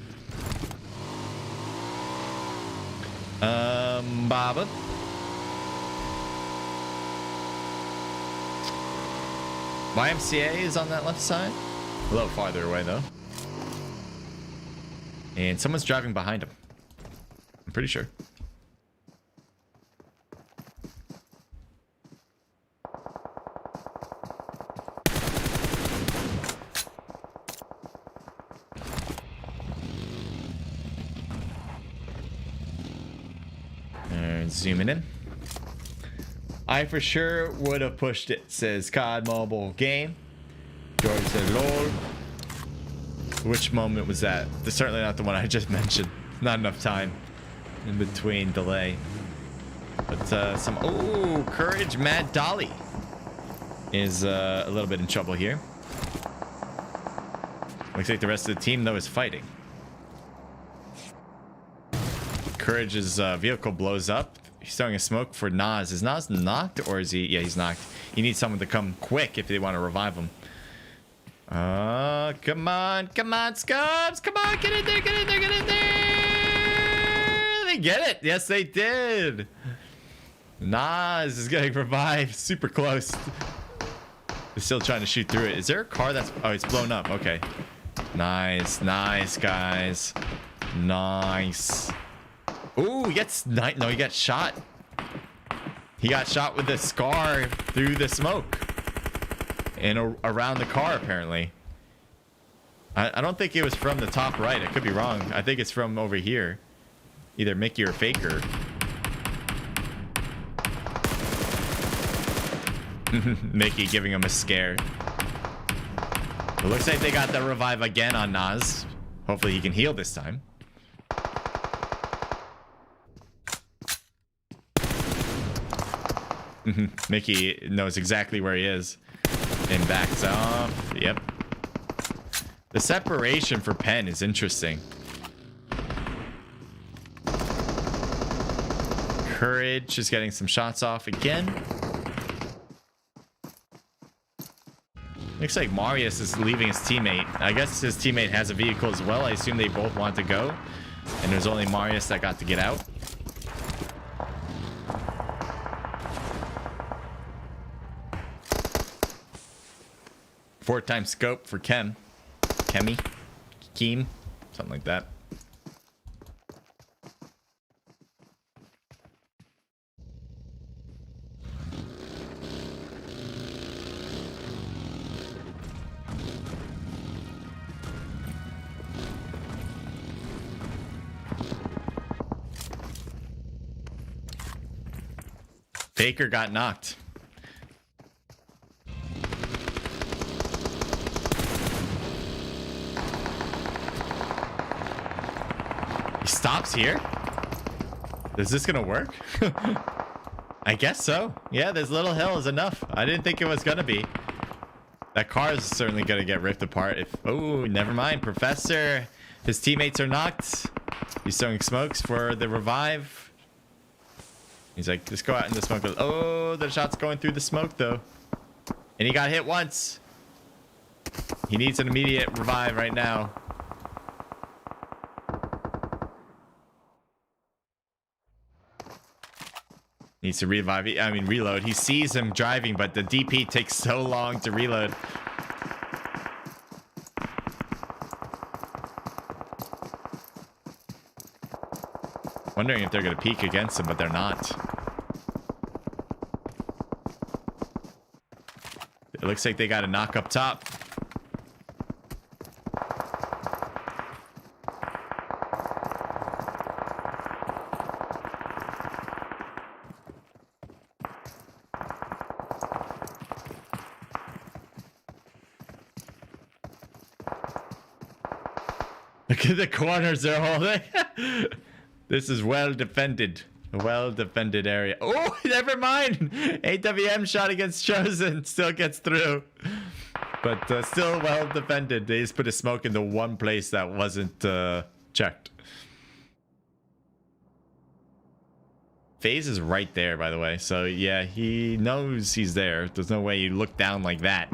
Baba. YMCA is on that left side. A little farther away though. And someone's driving behind him. I'm pretty sure. And zooming in. I for sure would have pushed it, says COD Mobile Game. George said, lol. Which moment was that? That's certainly not the one I just mentioned. Not enough time in between delay. But some... Oh, Courage Mad Dolly is a little bit in trouble here. Looks like the rest of the team, though, is fighting. Courage's vehicle blows up. He's throwing a smoke for Nas. Is Nas knocked or is he? Yeah, he's knocked. You need someone to come quick if they want to revive him. Come on, Scubs. Come on, get in there, get in there, get in there. They get it. Yes, they did. Nas is getting revived. Super close. They're still trying to shoot through it. Is there a car that's... Oh, it's blown up. Okay. Nice, nice, guys. Nice. Ooh, he gets no, he got shot. He got shot with a scar through the smoke and around the car, apparently. I don't think it was from the top right. I could be wrong. I think it's from over here. Either Mickey or Faker. Mickey giving him a scare. It looks like they got the revive again on Nas. Hopefully he can heal this time. Mickey knows exactly where he is and backs off. Yep. The separation for Penn is interesting. Courage is getting some shots off again. Looks like Marius is leaving his teammate. I guess his teammate has a vehicle as well. I assume they both want to go. And there's only Marius that got to get out. Four-time scope for Kemi, Keem, something like that. Baker got knocked. He stops here. Is this gonna work? I guess so. Yeah, this little hill is enough. I didn't think it was gonna be. That car is certainly gonna get ripped apart if... Oh, never mind. Professor. His teammates are knocked. He's throwing smokes for the revive. He's like, just go out in the smoke. Oh, the shot's going through the smoke, though. And he got hit once. He needs an immediate revive right now. Needs to revive. Reload. He sees him driving, but the DP takes so long to reload. Wondering if they're going to peek against him, but they're not. It looks like they got a knock up top. Look at the corners they're holding. This is well defended. A well defended area. Oh, never mind. AWM shot against Chosen. Still gets through. But still well defended. They just put a smoke in the one place that wasn't checked. FaZe is right there, by the way. So, yeah, he knows he's there. There's no way you look down like that.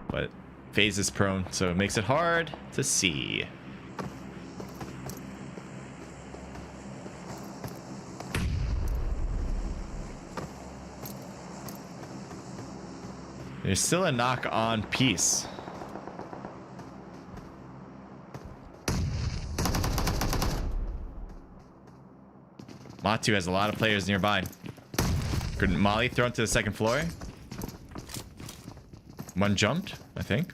But FaZe is prone, so it makes it hard to see. There's still a knock on Peace. Matu has a lot of players nearby. Could Molly thrown to the second floor? One jumped, I think.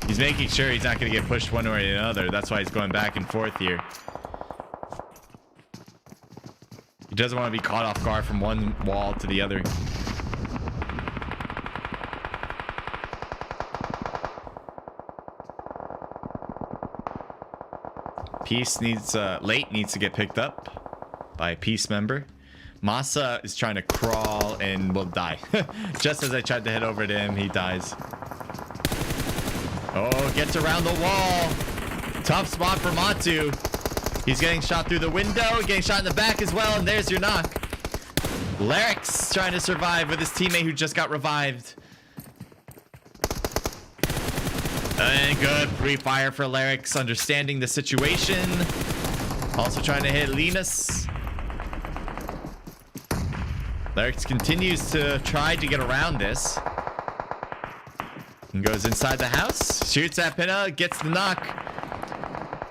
He's making sure he's not going to get pushed one way or another. That's why he's going back and forth here. He doesn't want to be caught off guard from one wall to the other. Peace needs, Late needs to get picked up by a Peace member. Masa is trying to crawl and will die. Just as I tried to head over to him, he dies. Oh, gets around the wall. Tough spot for Matu. He's getting shot through the window, getting shot in the back as well, and there's your knock. Larix trying to survive with his teammate who just got revived. And good pre-fire for Larix, understanding the situation. Also trying to hit Linus. Larix continues to try to get around this. And goes inside the house. Shoots at Pinna. Gets the knock.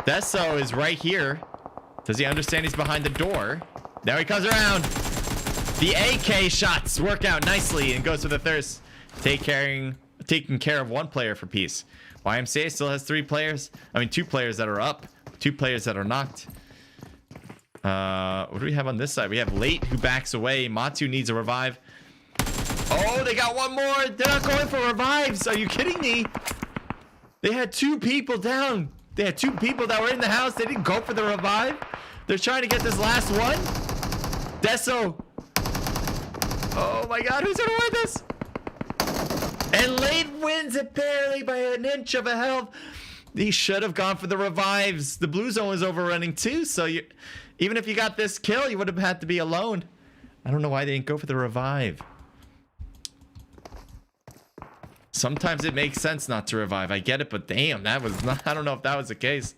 Deso is right here. Does he understand he's behind the door? Now he comes around. The AK shots work out nicely and goes for the thirst. Taking care of one player for peace. YMCA still has 2 players that are up. 2 players that are knocked. What do we have on this side? We have Late who backs away. Matu needs a revive. Oh, they got one more. They're not going for revives. Are you kidding me? They had 2 people down. They had 2 people that were in the house. They didn't go for the revive. They're trying to get this last one. Deso. Oh my god, who's gonna win this? And Late wins it barely by an inch of a health. He should have gone for the revives. The blue zone was overrunning too, so even if you got this kill, you would have had to be alone. I don't know why they didn't go for the revive. Sometimes it makes sense not to revive. I get it, but damn, that was not. I don't know if that was the case.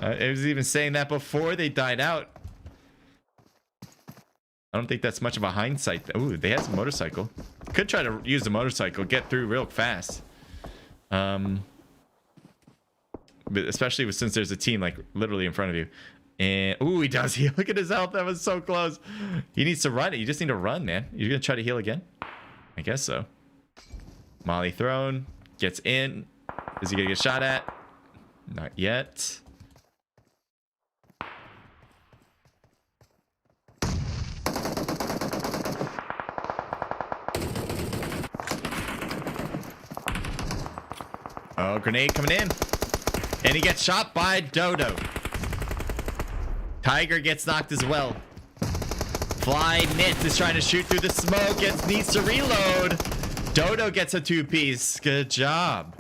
It was even saying that before they died out. I don't think that's much of a hindsight. Ooh, they had some motorcycle. Could try to use the motorcycle, get through real fast. But especially since there's a team like literally in front of you. And ooh, he does heal. Look at his health. That was so close. He needs to run. You just need to run, man. You're gonna try to heal again? I guess so. Molly thrown. Gets in. Is he gonna get shot at? Not yet. Oh, grenade coming in. And he gets shot by Dodo. Tiger gets knocked as well. Fly Nits is trying to shoot through the smoke. Needs to reload. Dodo gets a 2-piece. Good job.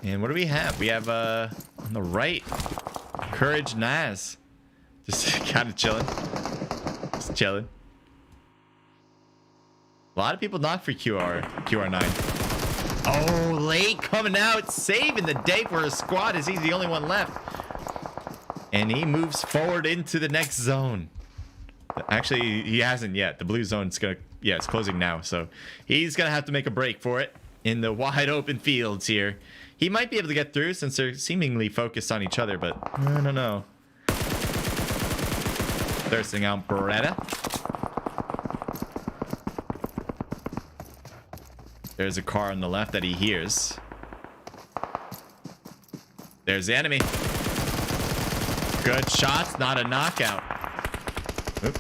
And what do we have? We have on the right, Courage Naz. Just kind of chilling. Just chilling. A lot of people knock for QR9. Oh, Late coming out, saving the day for his squad as he's the only one left. And he moves forward into the next zone. Actually, he hasn't yet. The blue zone's gonna, yeah, it's closing now. So he's gonna have to make a break for it in the wide open fields here. He might be able to get through since they're seemingly focused on each other, but I don't know. Thirsting out Beretta. There's a car on the left that he hears. There's the enemy. Good shots, not a knockout. Oop.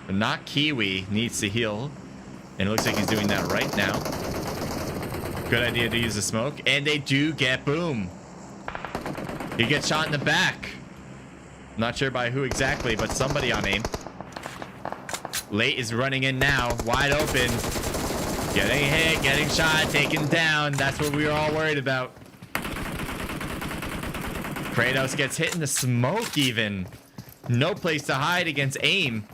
The knock Kiwi needs to heal. And it looks like he's doing that right now. Good idea to use the smoke. And they do get boom. He gets shot in the back. Not sure by who exactly, but somebody on aim. Late is running in now, wide open. Getting hit, getting shot, taken down. That's what we were all worried about. Kratos gets hit in the smoke even. No place to hide against AIM.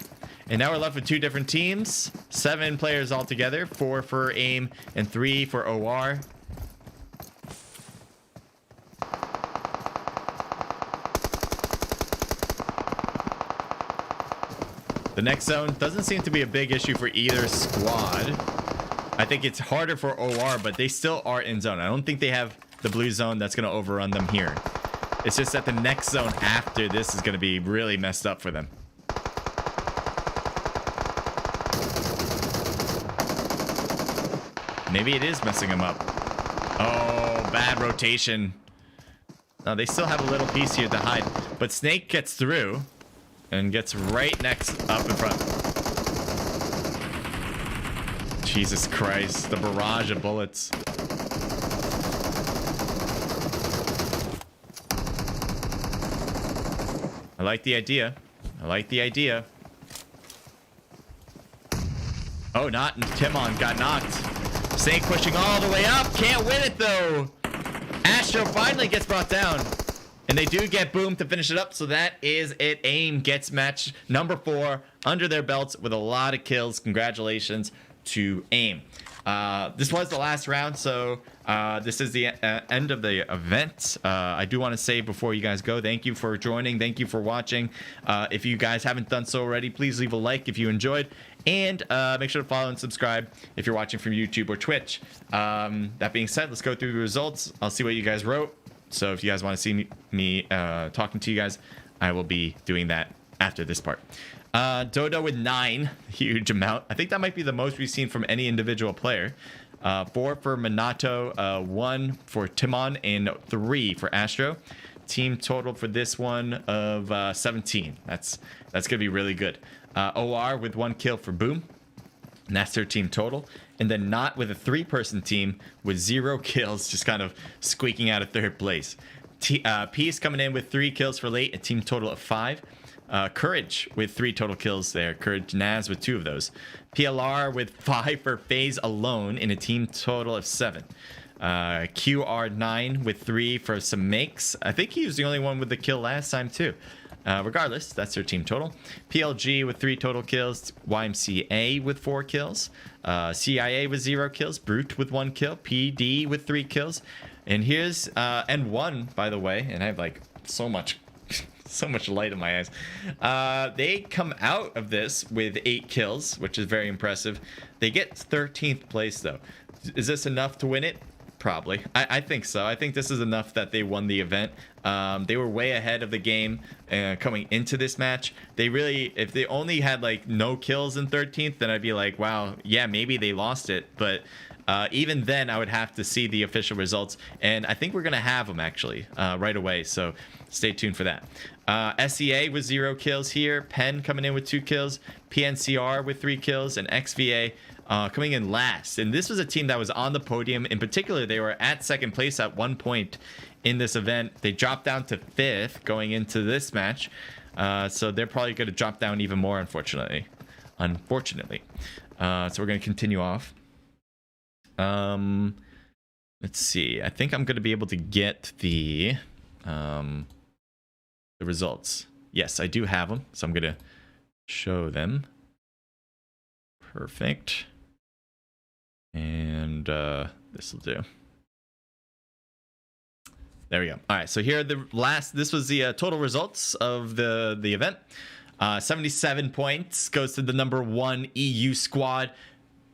And now we're left with 2 different teams. 7 players altogether. 4 for AIM and 3 for OR. The next zone doesn't seem to be a big issue for either squad. I think it's harder for OR, but they still are in zone. I don't think they have the blue zone that's going to overrun them here. It's just that the next zone after this is going to be really messed up for them. Maybe it is messing them up. Oh, bad rotation. No, they still have a little piece here to hide. But Snake gets through. And gets right next up in front. Jesus Christ, the barrage of bullets. I like the idea. I like the idea. Oh, not Timon got knocked. Snake pushing all the way up. Can't win it though. Astro finally gets brought down. And they do get boom to finish it up. So that is it. AIM gets match number 4 under their belts with a lot of kills. Congratulations to AIM. This was the last round, so this is the end of the event. I do want to say before you guys go, thank you for joining. Thank you for watching. If you guys haven't done so already, please leave a like if you enjoyed. And make sure to follow and subscribe if you're watching from YouTube or Twitch. That being said, let's go through the results. I'll see what you guys wrote. So if you guys want to see me talking to you guys, I will be doing that after this part. Dodo with 9, huge amount. I think that might be the most we've seen from any individual player. 4 for Minato, 1 for Timon, and 3 for Astro. Team total for this one of 17. That's gonna be really good. OR with 1 kill for Boom, and that's their team total. And then Not with a 3-person team with 0 kills, just kind of squeaking out of 3rd place. Peace coming in with 3 kills for Late, a team total of 5. Courage with 3 total kills there. Courage Naz with 2 of those. PLR with 5 for FaZe alone in a team total of 7. QR9 with 3 for some makes. I think he was the only one with the kill last time too. Regardless, that's their team total. PLG with 3 total kills. YMCA with 4 kills. CIA with 0 kills. Brute with 1 kill. PD with 3 kills. And here's N1, by the way, and I have like so much light in my eyes. They come out of this with 8 kills, which is very impressive. They get 13th place though. Is this enough to win it? Probably. I think so. I think this is enough that they won the event. They were way ahead of the game coming into this match. They really, if they only had like no kills in 13th, then I'd be like, wow, yeah, maybe they lost it. But even then, I would have to see the official results. And I think we're going to have them actually right away. So stay tuned for that. SEA with 0 kills here. Penn coming in with 2 kills. PNCR with 3 kills. And XVA coming in last. And this was a team that was on the podium. In particular, they were at 2nd place at one point in this event. They dropped down to 5th going into this match. So they're probably going to drop down even more, unfortunately. So we're going to continue off. Let's see. I think I'm going to be able to get the results. Yes, I do have them. So I'm going to show them. Perfect. And this will do. There we go. All right, so here are the last. This was the total results of the event. 77 points goes to the number 1 EU squad.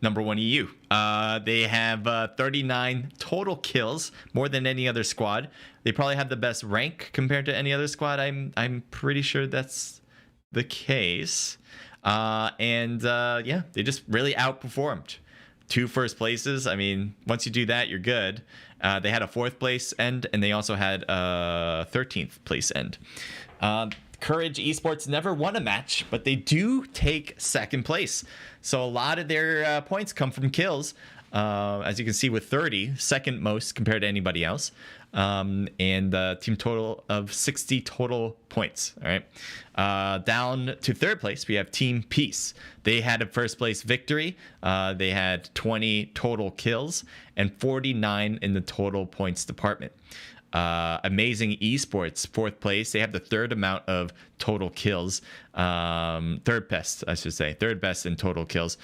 Number 1 EU. They have 39 total kills, more than any other squad. They probably have the best rank compared to any other squad. I'm pretty sure that's the case. Yeah, they just really outperformed. 2 first places. I mean, once you do that, you're good. They had a 4th place end, and they also had a 13th place end. Courage Esports never won a match, but they do take 2nd place. So a lot of their points come from kills, as you can see with 30, 2nd most compared to anybody else. And team total of 60 total points. All right. Down to 3rd place, we have Team Peace. They had a 1st place victory. They had 20 total kills and 49 in the total points department. Amazing Esports, 4th place. They have the 3rd amount of total kills. 3rd best, I should say. 3rd best in total kills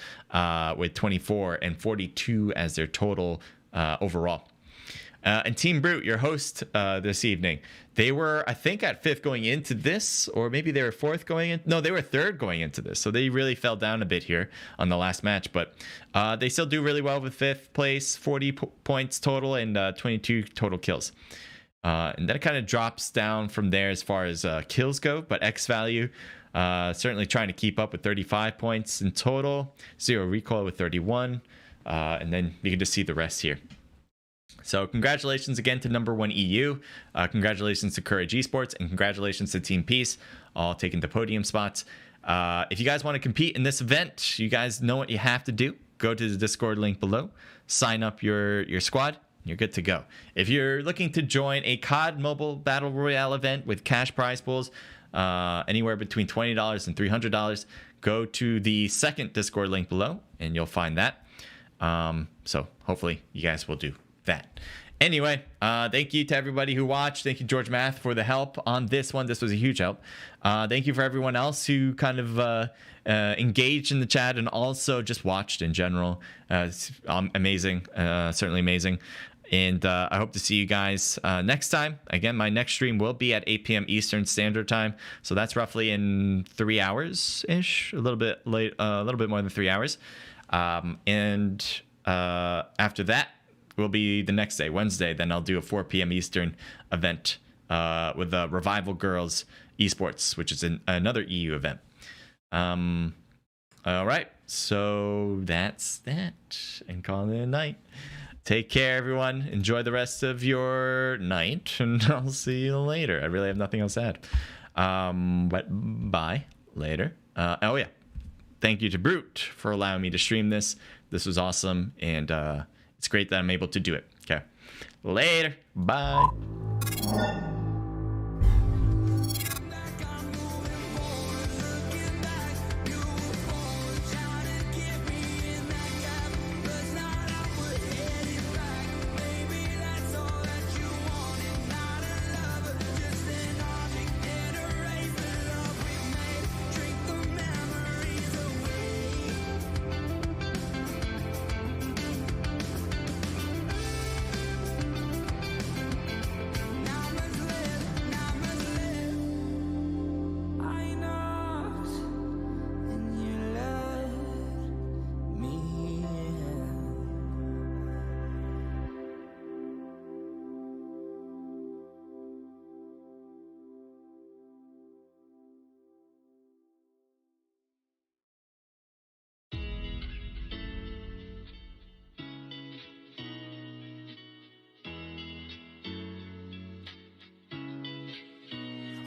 with 24 and 42 as their total overall. And Team Brute, your host this evening, they were, I think, at 5th going into this, or maybe they were 4th going in. No, they were 3rd going into this. So they really fell down a bit here on the last match. But they still do really well with 5th place, 40 points total and 22 total kills. And then it kind of drops down from there as far as kills go. But X value, certainly trying to keep up with 35 points in total. 0 recoil with 31. And then you can just see the rest here. So congratulations again to number 1 EU. Congratulations to Courage Esports. And congratulations to Team Peace, all taking the podium spots. If you guys want to compete in this event, you guys know what you have to do. Go to the Discord link below. Sign up your squad. You're good to go. If you're looking to join a COD Mobile Battle Royale event with cash prize pools, anywhere between $20 and $300, go to the 2nd Discord link below, and you'll find that. So hopefully you guys will do that. Anyway, thank you to everybody who watched. Thank you, George Math, for the help on this one. This was a huge help. Thank you for everyone else who kind of engaged in the chat and also just watched in general. It's amazing, certainly amazing. And I hope to see you guys next time. Again, my next stream will be at 8 p.m. Eastern Standard Time. So that's roughly in 3 hours-ish, a little bit late, a little bit more than 3 hours. And after that will be the next day, Wednesday. Then I'll do a 4 p.m. Eastern event with the Revival Girls Esports, which is another EU event. All right, so that's that, and call it a night. Take care, everyone. Enjoy the rest of your night, and I'll see you later. I really have nothing else to add. But bye later. Oh yeah, thank you to Brute for allowing me to stream this. This was awesome, and it's great that I'm able to do it. Okay, later. Bye.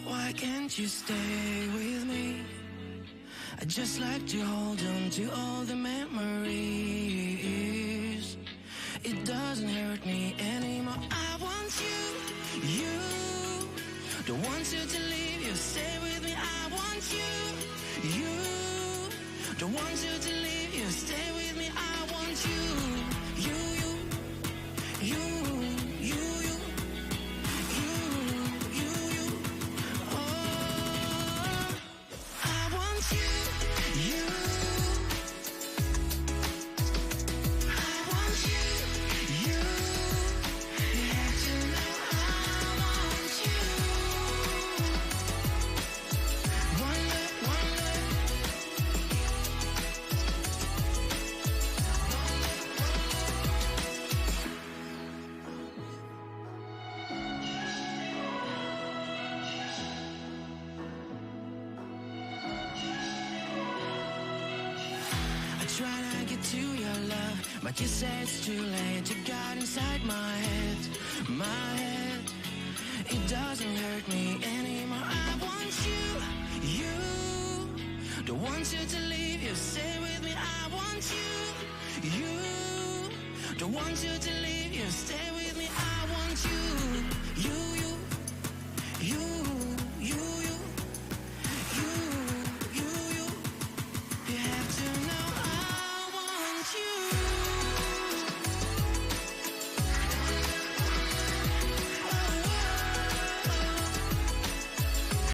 Why can't you stay with me? I just like to hold on to all the memories. It doesn't hurt me anymore. I want you, don't want you to leave, you stay with me. I want you, don't want you to leave, you stay with me. I want you, you. Trying to get to your love, but you say it's too late. You got inside my head. It doesn't hurt me anymore. I want you, don't want you to leave, you stay with me. I want you, don't want you to leave, you stay with me. I want you, you.